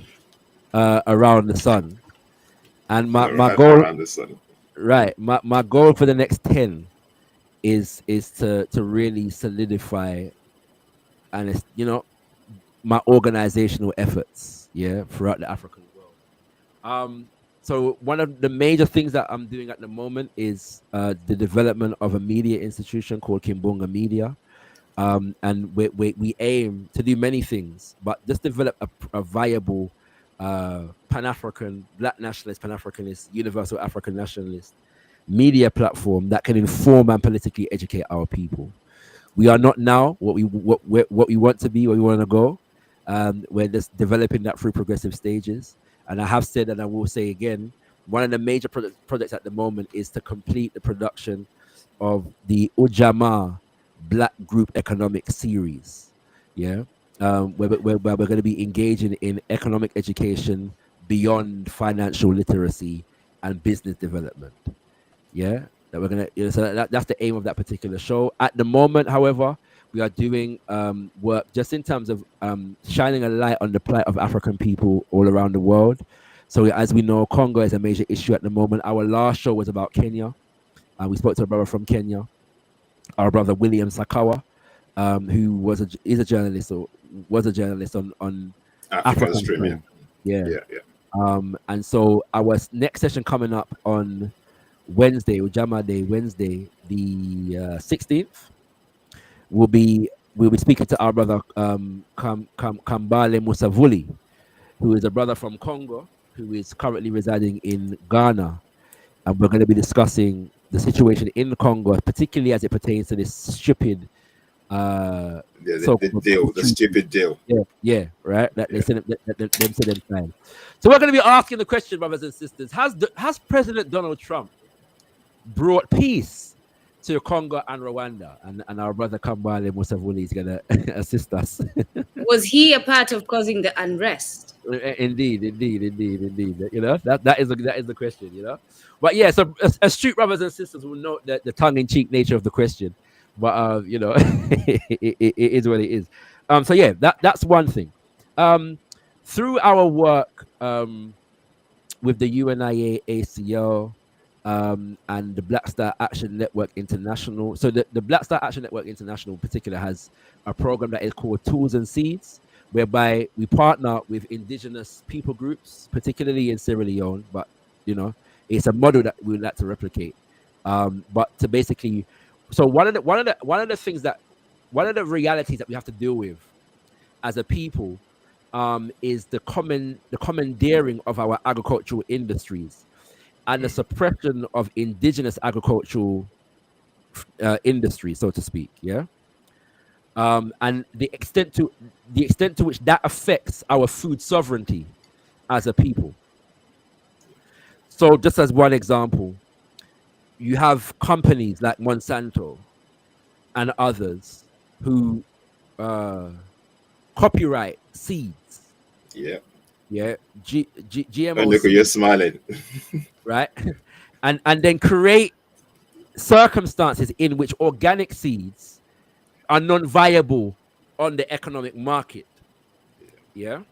around the sun, And my goal, around the sun. right? My goal for the next 10 is to really solidify and it's, my organizational efforts, yeah, throughout the African world. So one of the major things that I'm doing at the moment is the development of a media institution called Kimbunga Media. And we aim to do many things, but just develop a viable Pan-African, Black nationalist, Pan-Africanist, universal African nationalist media platform that can inform and politically educate our people. We are not now what we want to be, where we want to go. We're just developing that through progressive stages. And I have said, and I will say again, one of the major projects at the moment is to complete the production of the Ujamaa Black Group Economic Series. Yeah. Where we're going to be engaging in economic education beyond financial literacy and business development. Yeah. That we're going to, so that's the aim of that particular show. At the moment, however, we are doing work just in terms of shining a light on the plight of African people all around the world. So as we know, Congo is a major issue at the moment. Our last show was about Kenya. We spoke to a brother from Kenya, our brother William Sakawa, who is a journalist or was a journalist on African Stream. Yeah. And so our next session coming up on Wednesday, Ujamaa Day, Wednesday, the 16th, we'll be speaking to our brother Kambale Musavuli, who is a brother from Congo, who is currently residing in Ghana. And we're going to be discussing the situation in Congo, particularly as it pertains to this stupid the stupid deal. Yeah, right. That they said them said them fine. So we're going to be asking the question, brothers and sisters: Has President Donald Trump brought peace to Congo and Rwanda? And our brother Kambale Musavuli is going to assist us. Was he a part of causing the unrest? Indeed. You know, that is the question. But yeah, so astute brothers and sisters will note that the tongue-in-cheek nature of the question. But it is what it is. So yeah, that's one thing. Through our work with the UNIA-ACL and the Black Star Action Network International. So the Black Star Action Network International in particular has a program that is called Tools and Seeds, whereby we partner with indigenous people groups, particularly in Sierra Leone. But it's a model that we would like to replicate. But to basically, so one of the realities that we have to deal with as a people is the commandeering of our agricultural industries and the suppression of indigenous agricultural industry, so to speak. Yeah. And the extent to which that affects our food sovereignty as a people. So just as one example, you have companies like Monsanto and others who copyright seeds. Yeah. GMO. Oh, look, you're smiling. Right? And then create circumstances in which organic seeds are non-viable on the economic market. Yeah.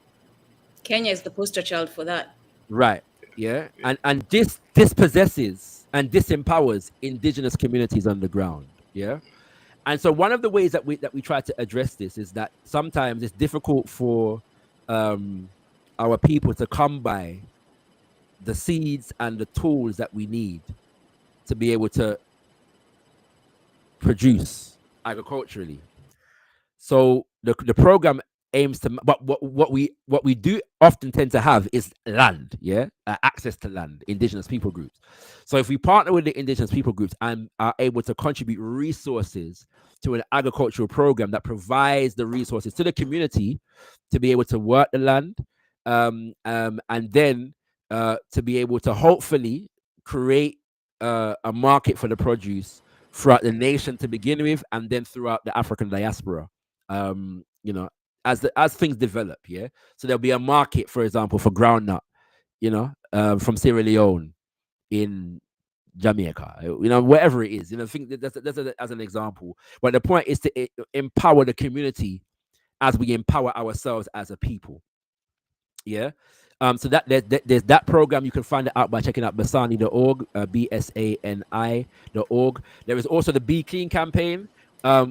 Kenya is the poster child for that. Right. Yeah. And this dispossesses and disempowers indigenous communities on the ground. Yeah. And so one of the ways that we try to address this is that sometimes it's difficult for our people to come by the seeds and the tools that we need to be able to produce agriculturally. So the program aims to, but what we do often tend to have is land, access to land, indigenous people groups. So if we partner with the indigenous people groups and are able to contribute resources to an agricultural program that provides the resources to the community to be able to work the land, and then to be able to hopefully create a market for the produce throughout the nation to begin with, and then throughout the African diaspora, as things develop. Yeah, so there'll be a market, for example, for groundnut, from Sierra Leone in Jamaica, wherever it is, think that's as an example. But the point is to empower the community as we empower ourselves as a people. Yeah. So there's that program. You can find it out by checking out basani.org, BSANI.org. There is also the Be Clean campaign,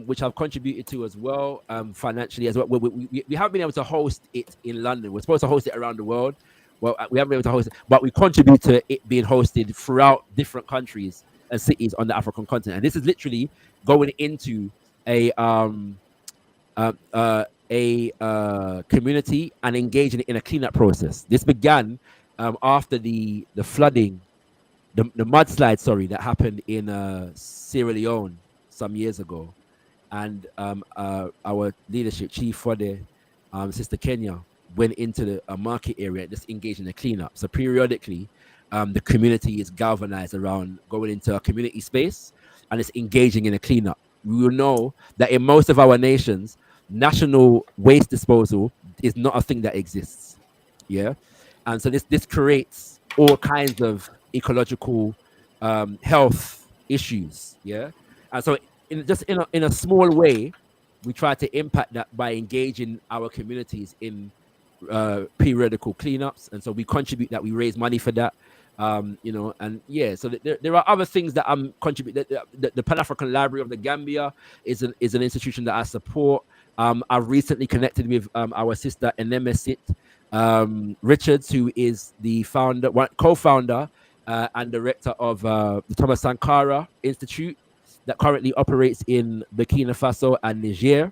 which I've contributed to as well, financially as well. We haven't been able to host it in London. We're supposed to host it around the world. Well, we haven't been able to host it, but we contribute to it being hosted throughout different countries and cities on the African continent. And this is literally going into a community and engaging in a cleanup process. This began after the flooding, the mudslide, that happened in Sierra Leone some years ago, and our leadership, Chief Fode, Sister Kenya, went into the market area just engaging in a cleanup. So periodically, the community is galvanized around going into a community space and it's engaging in a cleanup. We will know that in most of our nations, national waste disposal is not a thing that exists. Yeah. And so this creates all kinds of ecological health issues. Yeah. And so in a small way, we try to impact that by engaging our communities in periodical cleanups. And so we contribute that, we raise money for that. And so there are other things that I'm contributing. The Pan-African Library of the Gambia is an institution that I support. I've recently connected with our sister Enemesit Richards, who is the co-founder and director of the Thomas Sankara Institute that currently operates in Burkina Faso and Niger.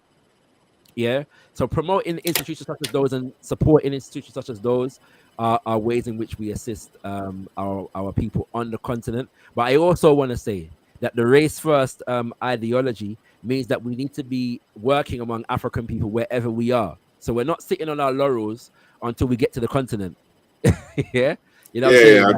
Yeah, so promoting institutions such as those and supporting institutions such as those are ways in which we assist our people on the continent. But I also want to say that the race first ideology means that we need to be working among African people wherever we are. So we're not sitting on our laurels until we get to the continent. Yeah. You know what I'm saying? I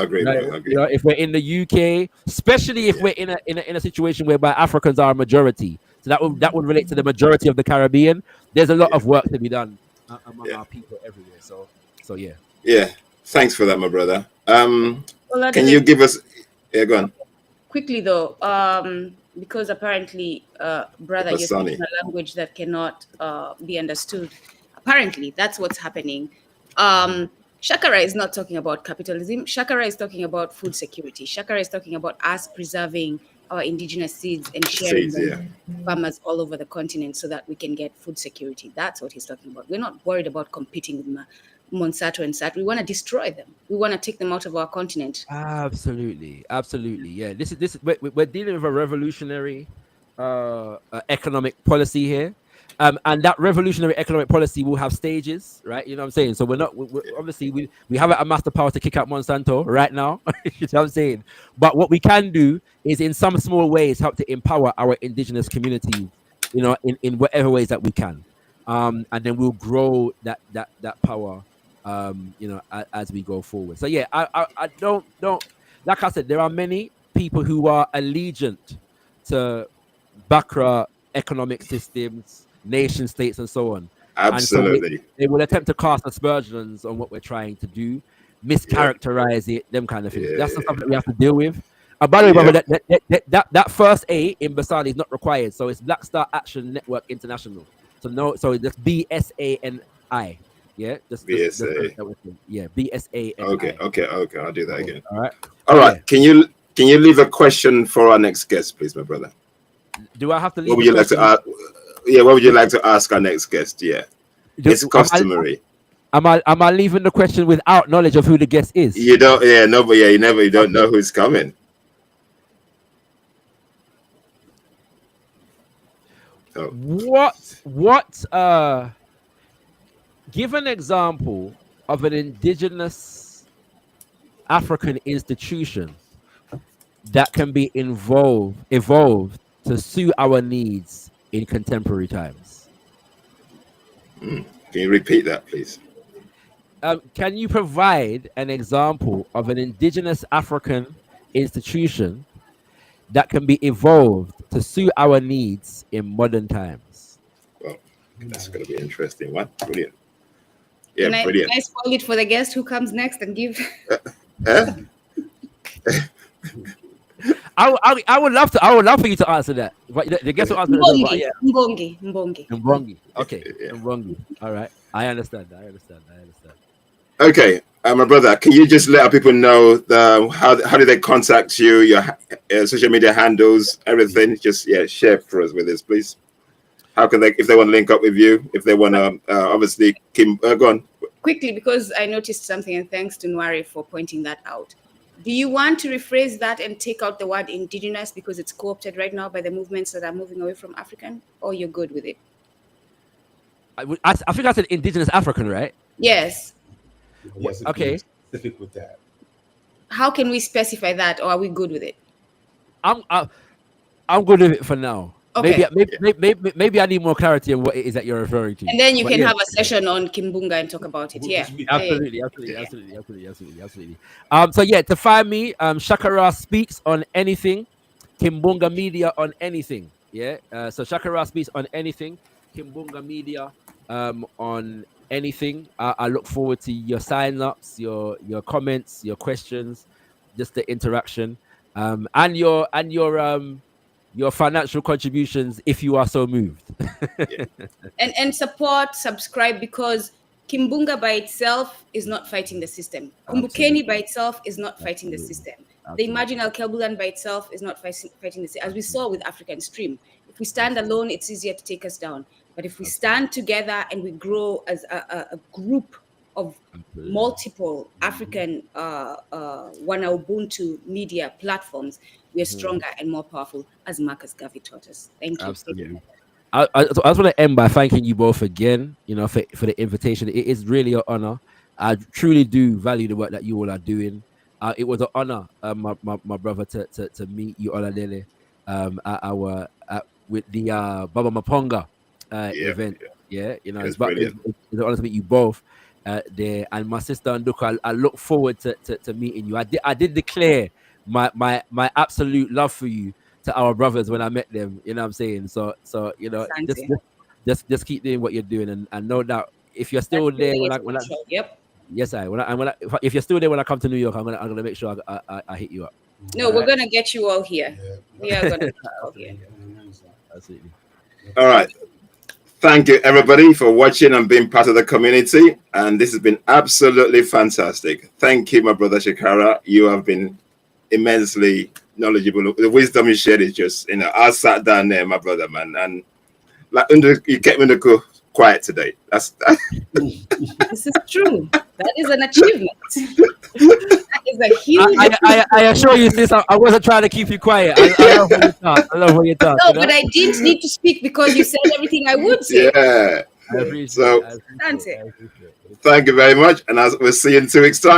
agree. You know, if we're in the UK, especially if we're in a situation whereby Africans are a majority, so that would relate to the majority of the Caribbean. There's a lot of work to be done among our people everywhere. So yeah. Yeah. Thanks for that, my brother. Can you give us? Yeah, go on. Quickly though, because apparently, brother, you're speaking a language that cannot be understood. Apparently, that's what's happening. ShakaRa is not talking about capitalism. ShakaRa is talking about food security. ShakaRa is talking about us preserving our indigenous seeds and sharing them with farmers all over the continent so that we can get food security. That's what he's talking about. We're not worried about competing with Monsanto and SAT. We want to destroy them. We want to take them out of our continent. Absolutely. Yeah. We're dealing with a revolutionary economic policy here. And that revolutionary economic policy will have stages, right? You know what I'm saying? So we're obviously we haven't amassed the power to kick out Monsanto right now. You know what I'm saying? But what we can do is in some small ways help to empower our indigenous communities, you know, in whatever ways that we can. And then we'll grow that power, you know, as we go forward. So yeah, I don't like I said, there are many people who are allegiant to Bakra economic systems, nation states, and so on. Absolutely. And so they will attempt to cast aspersions on what we're trying to do, mischaracterize it, them kind of things. That's the stuff that we have to deal with. And by the way, brother, that first A in Basani is not required. So it's Black Star Action Network International. So it's BSANI. Yeah, BSA. BSANI. Okay. I'll do that again. All right. Yeah. Can you leave a question for our next guest, please, my brother? Do I have to leave? What would you like to ask? Yeah, what would you like to ask our next guest? Yeah, it's customary. Am I leaving the question without knowledge of who the guest is? You don't. Yeah, no, but yeah, you don't know who's coming. Oh. What? Give an example of an indigenous African institution that can be evolved to suit our needs in contemporary times. Can you repeat that, please? Can you provide an example of an indigenous African institution that can be evolved to suit our needs in modern times? Well, that's going to be an interesting one. Brilliant. Yeah, brilliant. Can I spoil it for the guest who comes next and give? I would love for you to answer that. But the guest will answer that. Mbongi. Okay. Yeah. Mbongi. All right. I understand. Okay, my brother, can you just let our people know how do they contact you, your social media handles, everything? Just share for us with this, please. How can they, if they want to link up with you, if they want to, obviously, Kim, go on. Quickly, because I noticed something, and thanks to Nwari for pointing that out. Do you want to rephrase that and take out the word indigenous because it's co-opted right now by the movements that are moving away from African, or you're good with it? I think I said indigenous African, right? Yes. Yes, okay. Specific with that. How can we specify that, or are we good with it? I'm good with it for now. Okay. Maybe I need more clarity on what it is that you're referring to. And then you can have a session on Kimbunga and talk about it. Yeah. Absolutely. So yeah, to find me, ShakaRa speaks on anything, Kimbunga Media on anything. Yeah. So ShakaRa speaks on anything, Kimbunga Media on anything. I look forward to your sign-ups, your comments, your questions, just the interaction, and your financial contributions if you are so moved. And support, subscribe, because Kimbunga by itself is not fighting the system. Kumbukeni by itself is not fighting the system. The Imagine Alkebulan by itself is not fighting the system. As we saw with African Stream, if we stand alone, it's easier to take us down. But if we stand together and we grow as a group of multiple African Wana Ubuntu media platforms, we are stronger and more powerful, as Marcus Garvey taught us. Thank you. Absolutely. I just want to end by thanking you both again, for the invitation. It is really an honor. I truly do value the work that you all are doing. It was an honor, my brother, to meet you, Olalele, with the Baba Maponga event. Yeah, it's an honor to meet you both there, and my sister Nduka. I look forward to meeting you. I did declare my absolute love for you to our brothers when I met them. You know what I'm saying? So just keep doing what you're doing, and no doubt if you're still there if you're still there when I come to New York, I'm gonna make sure I hit you up. No, we're gonna get you all here. Yeah. We are gonna get you all here. Absolutely. All right. Thank you, everybody, for watching and being part of the community. And this has been absolutely fantastic. Thank you, my brother ShakaRa. You have been immensely knowledgeable. The wisdom you shared is just, I sat down there, my brother, man, and you kept me quiet today. This is true. That is an achievement. That is a huge. I assure you, sis, I wasn't trying to keep you quiet. I love what you talk. No, but I didn't need to speak because you said everything I would say. Yeah. Thank you very much, and we'll see you in 2 weeks' time.